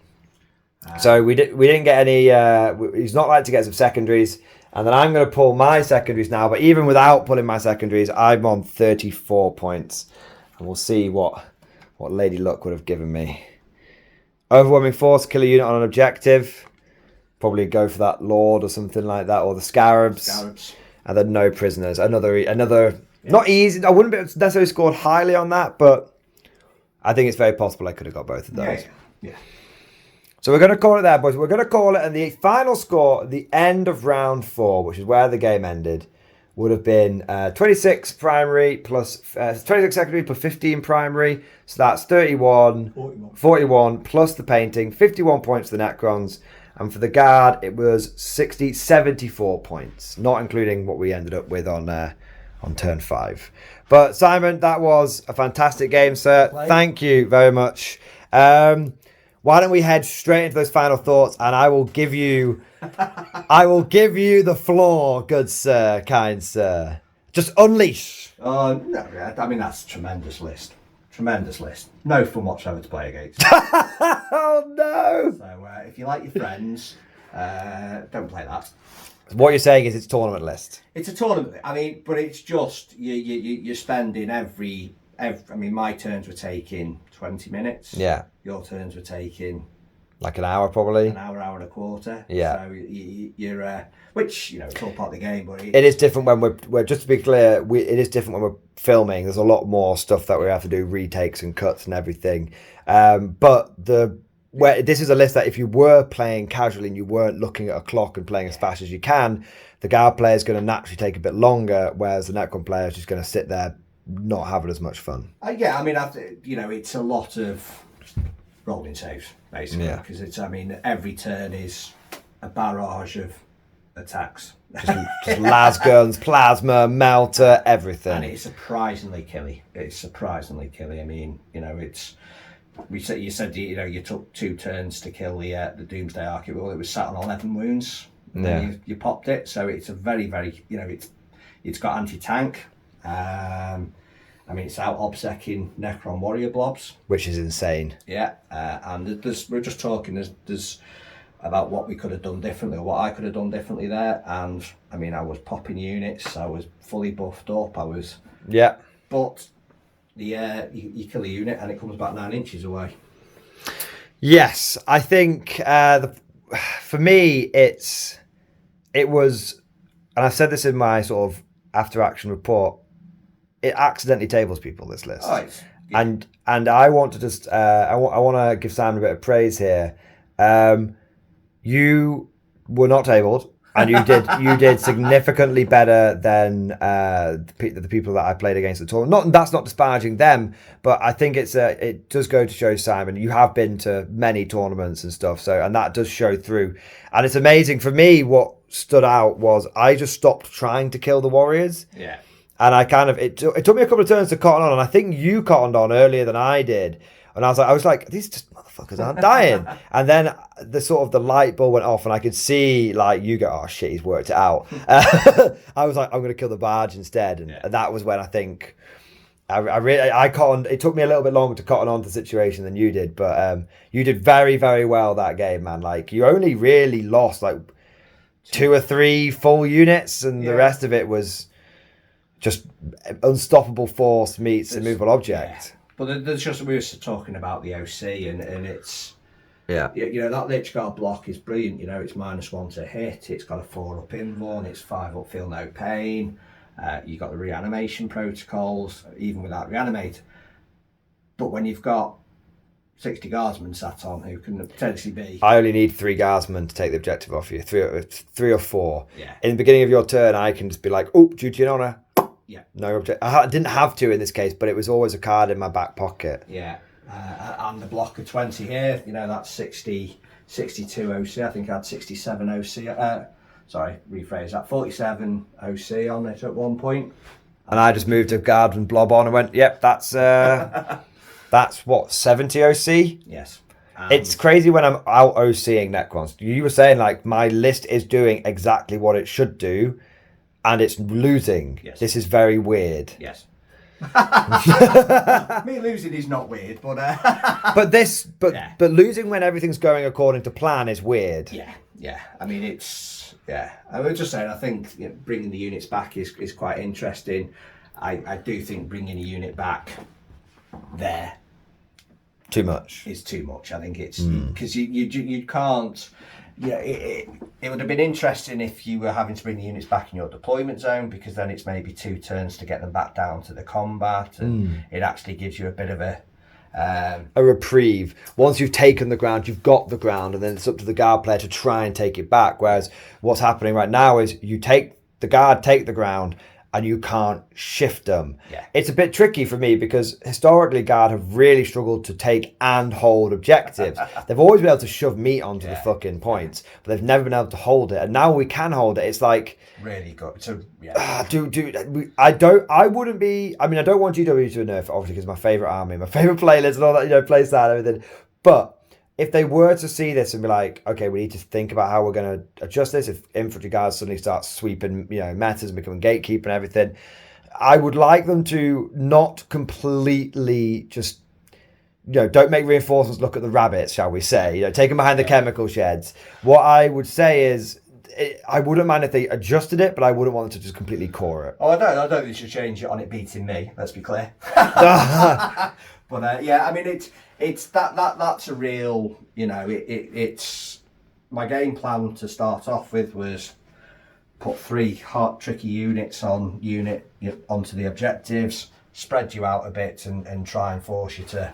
So we didn't get any... he's not likely to get some secondaries. And then I'm going to pull my secondaries now. But even without pulling my secondaries, I'm on 34 points. And we'll see what Lady Luck would have given me. Overwhelming force, kill a unit on an objective. Probably go for that Lord or something like that, or the Scarabs. And then no prisoners. Another not easy. I wouldn't be necessarily scored highly on that, but I think it's very possible I could have got both of those. Yeah. So we're going to call it there, boys. We're going to call it, and the final score at the end of round 4, which is where the game ended, would have been 26 primary plus 26 secondary plus 15 primary. So that's 41 plus the painting, 51 points for the Necrons. And for the Guard, it was 74 points, not including what we ended up with on turn 5. But Simon, that was a fantastic game, sir. Thank you very much. Why don't we head straight into those final thoughts, and I will give you the floor, good sir, kind sir. Just unleash. No, I mean that's a tremendous list. No fun whatsoever to play against. Oh no! So if you like your friends, Don't play that. What you're saying is it's tournament list. It's a tournament. I mean, but it's just you're spending every. I mean, my turns were taking 20 minutes. Yeah. Your turns were taking like an hour, probably. An hour and a quarter. Yeah. So you're, which it's all part of the game, but it is different when we're just to be clear. It is different when we're filming. There's a lot more stuff that we have to do, retakes and cuts and everything. But this is a list that if you were playing casually and you weren't looking at a clock and playing as fast as you can, the guard player is going to naturally take a bit longer, whereas the Necron player is just going to sit there not having as much fun. Yeah, I mean, it's a lot of rolling saves basically, because every turn is a barrage of attacks, just las guns, plasma, melter, everything, and it's surprisingly killy. I mean, you said you took 2 turns to kill the Doomsday Archer. Well, it was sat on 11 wounds. And then you popped it, so it's a very, very it's got anti-tank. I mean, it's out obsecking Necron warrior blobs, which is insane. Yeah, and we're just talking. There's about what we could have done differently, or what I could have done differently there. And I mean, I was popping units. I was fully buffed up. But you kill a unit and it comes back 9 inches away. Yes, I think for me it was, and I've said this in my sort of after action report. It accidentally tables people, this list. Oh, and I want to just I want to give Sam a bit of praise here. You were not tabled, and you did significantly better than the people that I played against at the tournament. That's not disparaging them, but I think it does go to show, Simon, you have been to many tournaments and stuff, and that does show through. And it's amazing for me. What stood out was I just stopped trying to kill the warriors. Yeah. And I it took me a couple of turns to cotton on, and I think you cottoned on earlier than I did. And I was like, these just motherfuckers aren't dying. And then the light bulb went off, and I could see you go, oh shit, he's worked it out. I was like, I'm going to kill the barge instead, and that was when I think I cottoned. It took me a little bit longer to cotton on to the situation than you did, but you did very, very well that game, man. You only really lost 2 or 3 full units, and the rest of it was just unstoppable force meets immovable object. Yeah. But there's just, we were talking about the OC, and it's that Lichguard block is brilliant. It's -1 to hit. It's got a 4-up inborn. It's 5-up feel no pain. You got the reanimation protocols even without reanimate. But when you've got 60 guardsmen sat on who can potentially be... I only need 3 guardsmen to take the objective off you. 3 or 4. Yeah. In the beginning of your turn, I can just be like, oh, duty and honour. Yeah. No object. I didn't have to in this case, but it was always a card in my back pocket. Yeah. And the block of 20 here, that's 62 OC. I think I had 67 OC. Sorry, rephrase that. 47 OC on it at one point. And I just moved a guardsman blob on and went, yep, that's what, 70 OC? Yes. It's crazy when I'm out OCing Necrons. You were saying my list is doing exactly what it should do, and it's losing. Yes. This is very weird. Yes. Me losing is not weird, but but losing when everything's going according to plan is weird. Yeah. I mean, I was just saying, I think bringing the units back is quite interesting. I do think bringing a unit back there too much is too much. I think it's because you can't. It would have been interesting if you were having to bring the units back in your deployment zone, because then it's maybe 2 turns to get them back down to the combat, and it actually gives you a bit of a reprieve. Once you've taken the ground, you've got the ground, and then it's up to the guard player to try and take it back. Whereas what's happening right now is you take the ground, and you can't shift them. Yeah. It's a bit tricky for me because historically Guard have really struggled to take and hold objectives. They've always been able to shove meat onto the fucking points, but they've never been able to hold it. And now we can hold it. It's really good. So I don't want GW to nerf, obviously, because my favourite army, my favourite playlist and all that, play style and everything. But if they were to see this and be like, okay, we need to think about how we're going to adjust this, if infantry guards suddenly start sweeping, metas and becoming gatekeeper and everything, I would like them to not completely just don't make reinforcements look at the rabbits, shall we say. Take them behind the chemical sheds. What I would say is, I wouldn't mind if they adjusted it, but I wouldn't want them to just completely core it. Oh, I don't think they should change it on it beating me. Let's be clear. But yeah, I mean, it's that's a real, it's my game plan to start off with was put 3 hot tricky units onto the objectives, spread you out a bit, and try and force you to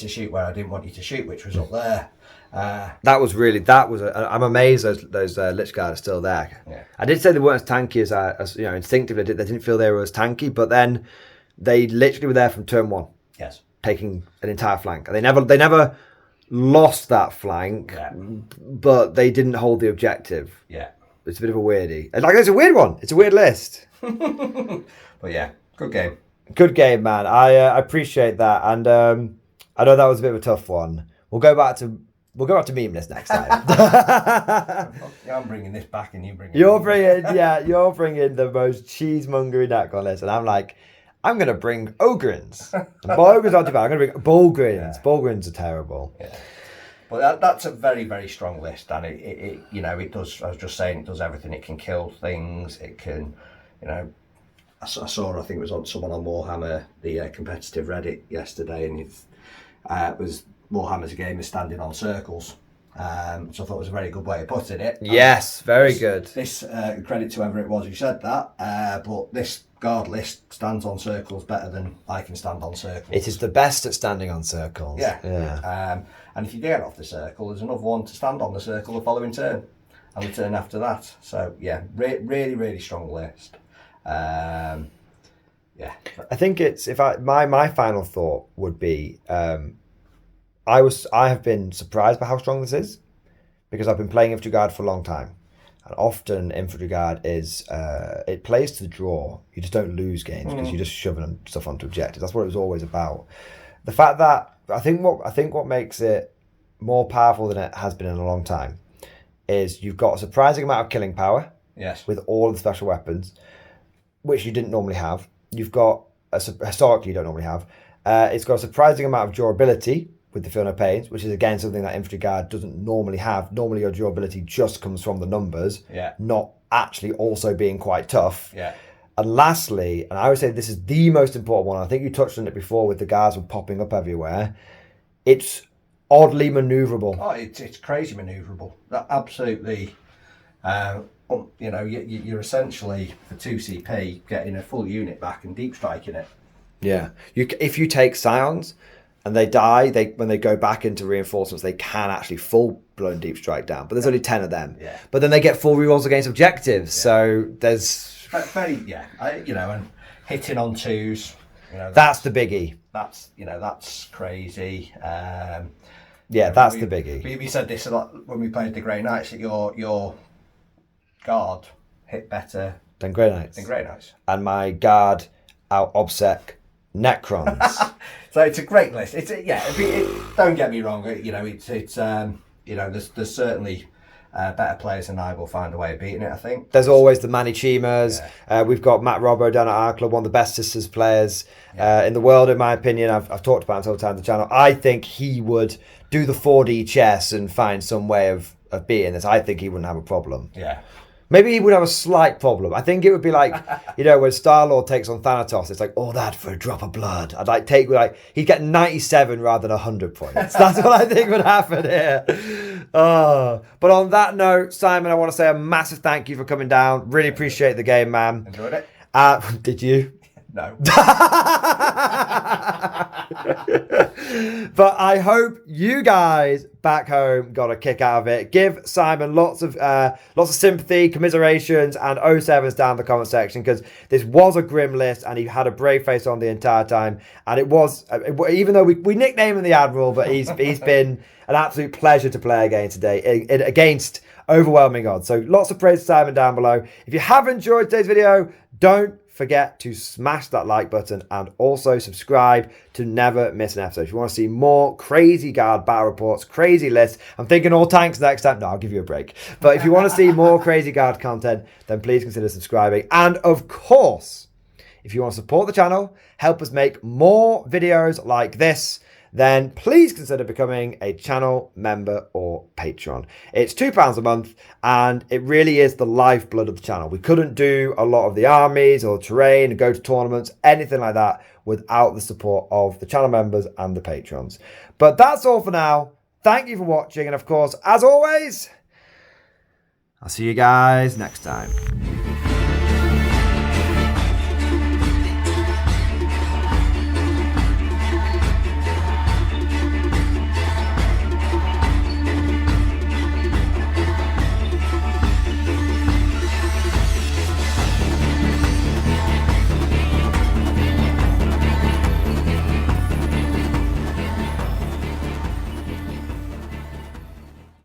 shoot where I didn't want you to shoot, which was up there. I'm amazed those Lich Guard are still there. Yeah. I did say they weren't as tanky as instinctively they didn't feel they were as tanky, but then they literally were there from turn 1. Yes. Taking an entire flank. They never lost that flank, but they didn't hold the objective. Yeah. It's a bit of a weirdie. It's a weird one. It's a weird list. But yeah, good game. Good game, man. I appreciate that, and I know that was a bit of a tough one. We'll go back to meme list next time. I'm bringing this back, and you're bringing the most cheesemongery Necron list, and I'm like, I'm gonna bring Ogryns. Ogryns aren't too bad. I'm gonna bring Bullgryns. Yeah. Bullgryns are terrible. Yeah. But that's a very, very strong list, and it does. I was just saying, it does everything. It can kill things. It can, I saw. I think it was on someone on Warhammer, the competitive Reddit yesterday, and it was Warhammer's a game of standing on circles. So I thought it was a very good way of putting it. Yes, very good. This credit to whoever it was who said that. But this guard list stands on circles better than I can stand on circles. It is the best at standing on circles. Yeah. And if you get off the circle, there's another one to stand on the circle the following turn, and the turn after that. So yeah, really, really strong list. Yeah. I think it's my final thought would be. I have been surprised by how strong this is, because I've been playing Infantry Guard for a long time, and often Infantry Guard is it plays to the draw. You just don't lose games because you're just shoving stuff onto objectives. That's what it was always about. The fact that I think what makes it more powerful than it has been in a long time is you've got a surprising amount of killing power. Yes. With all of the special weapons, which you didn't normally have. You've got historically you don't normally have. It's got a surprising amount of durability with the Feel No Pains, which is again something that Infantry Guard doesn't normally have. Normally your durability just comes from the numbers, not actually also being quite tough. Yeah. And lastly, and I would say this is the most important one, I think you touched on it before with the guards were popping up everywhere, it's oddly manoeuvrable. Oh, it's crazy manoeuvrable. That absolutely, you're essentially, for 2 CP, getting a full unit back and deep striking it. Yeah. If you take Scions, and they die, when they go back into reinforcements, they can actually full-blown deep strike down. But there's only 10 of them. Yeah. But then they get full rerolls against objectives. Yeah. So there's... and hitting on 2s. That's the biggie. That's crazy. That's the biggie. We said this a lot when we played the Grey Knights, that your guard hit better than Grey Knights. And my guard out-obsec Necrons. So it's a great list. Don't get me wrong. There's certainly better players than I will find a way of beating it. I think there's always the Manny Chimas. Yeah. We've got Matt Robbo down at our club, one of the best sisters players in the world, in my opinion. I've talked about him several times on the channel. I think he would do the 4D chess and find some way of beating this. I think he wouldn't have a problem. Yeah. Maybe he would have a slight problem. I think it would be like, when Star-Lord takes on Thanatos, it's like, all that for a drop of blood. He'd get 97 rather than 100 points. That's what I think would happen here. But on that note, Simon, I want to say a massive thank you for coming down. Really appreciate the game, man. Enjoyed it. Did you? No. But I hope you guys back home got a kick out of it. Give Simon lots of sympathy, commiserations, and 07s down in the comment section, because this was a grim list and he had a brave face on the entire time. And it was, even though we nicknamed him the Admiral, but he's been an absolute pleasure to play again today against overwhelming odds. So lots of praise to Simon down below. If you have enjoyed today's video, don't forget to smash that like button and also subscribe to never miss an episode. If you want to see more crazy guard battle reports, crazy lists, I'm thinking all tanks next time. No, I'll give you a break. But if you want to see more crazy guard content, then please consider subscribing. And of course, if you want to support the channel, help us make more videos like this, then please consider becoming a channel member or patron. It's £2 a month, and it really is the lifeblood of the channel. We couldn't do a lot of the armies or terrain and go to tournaments, anything like that, without the support of the channel members and the patrons. But that's all for now. Thank you for watching, and of course, as always, I'll see you guys next time.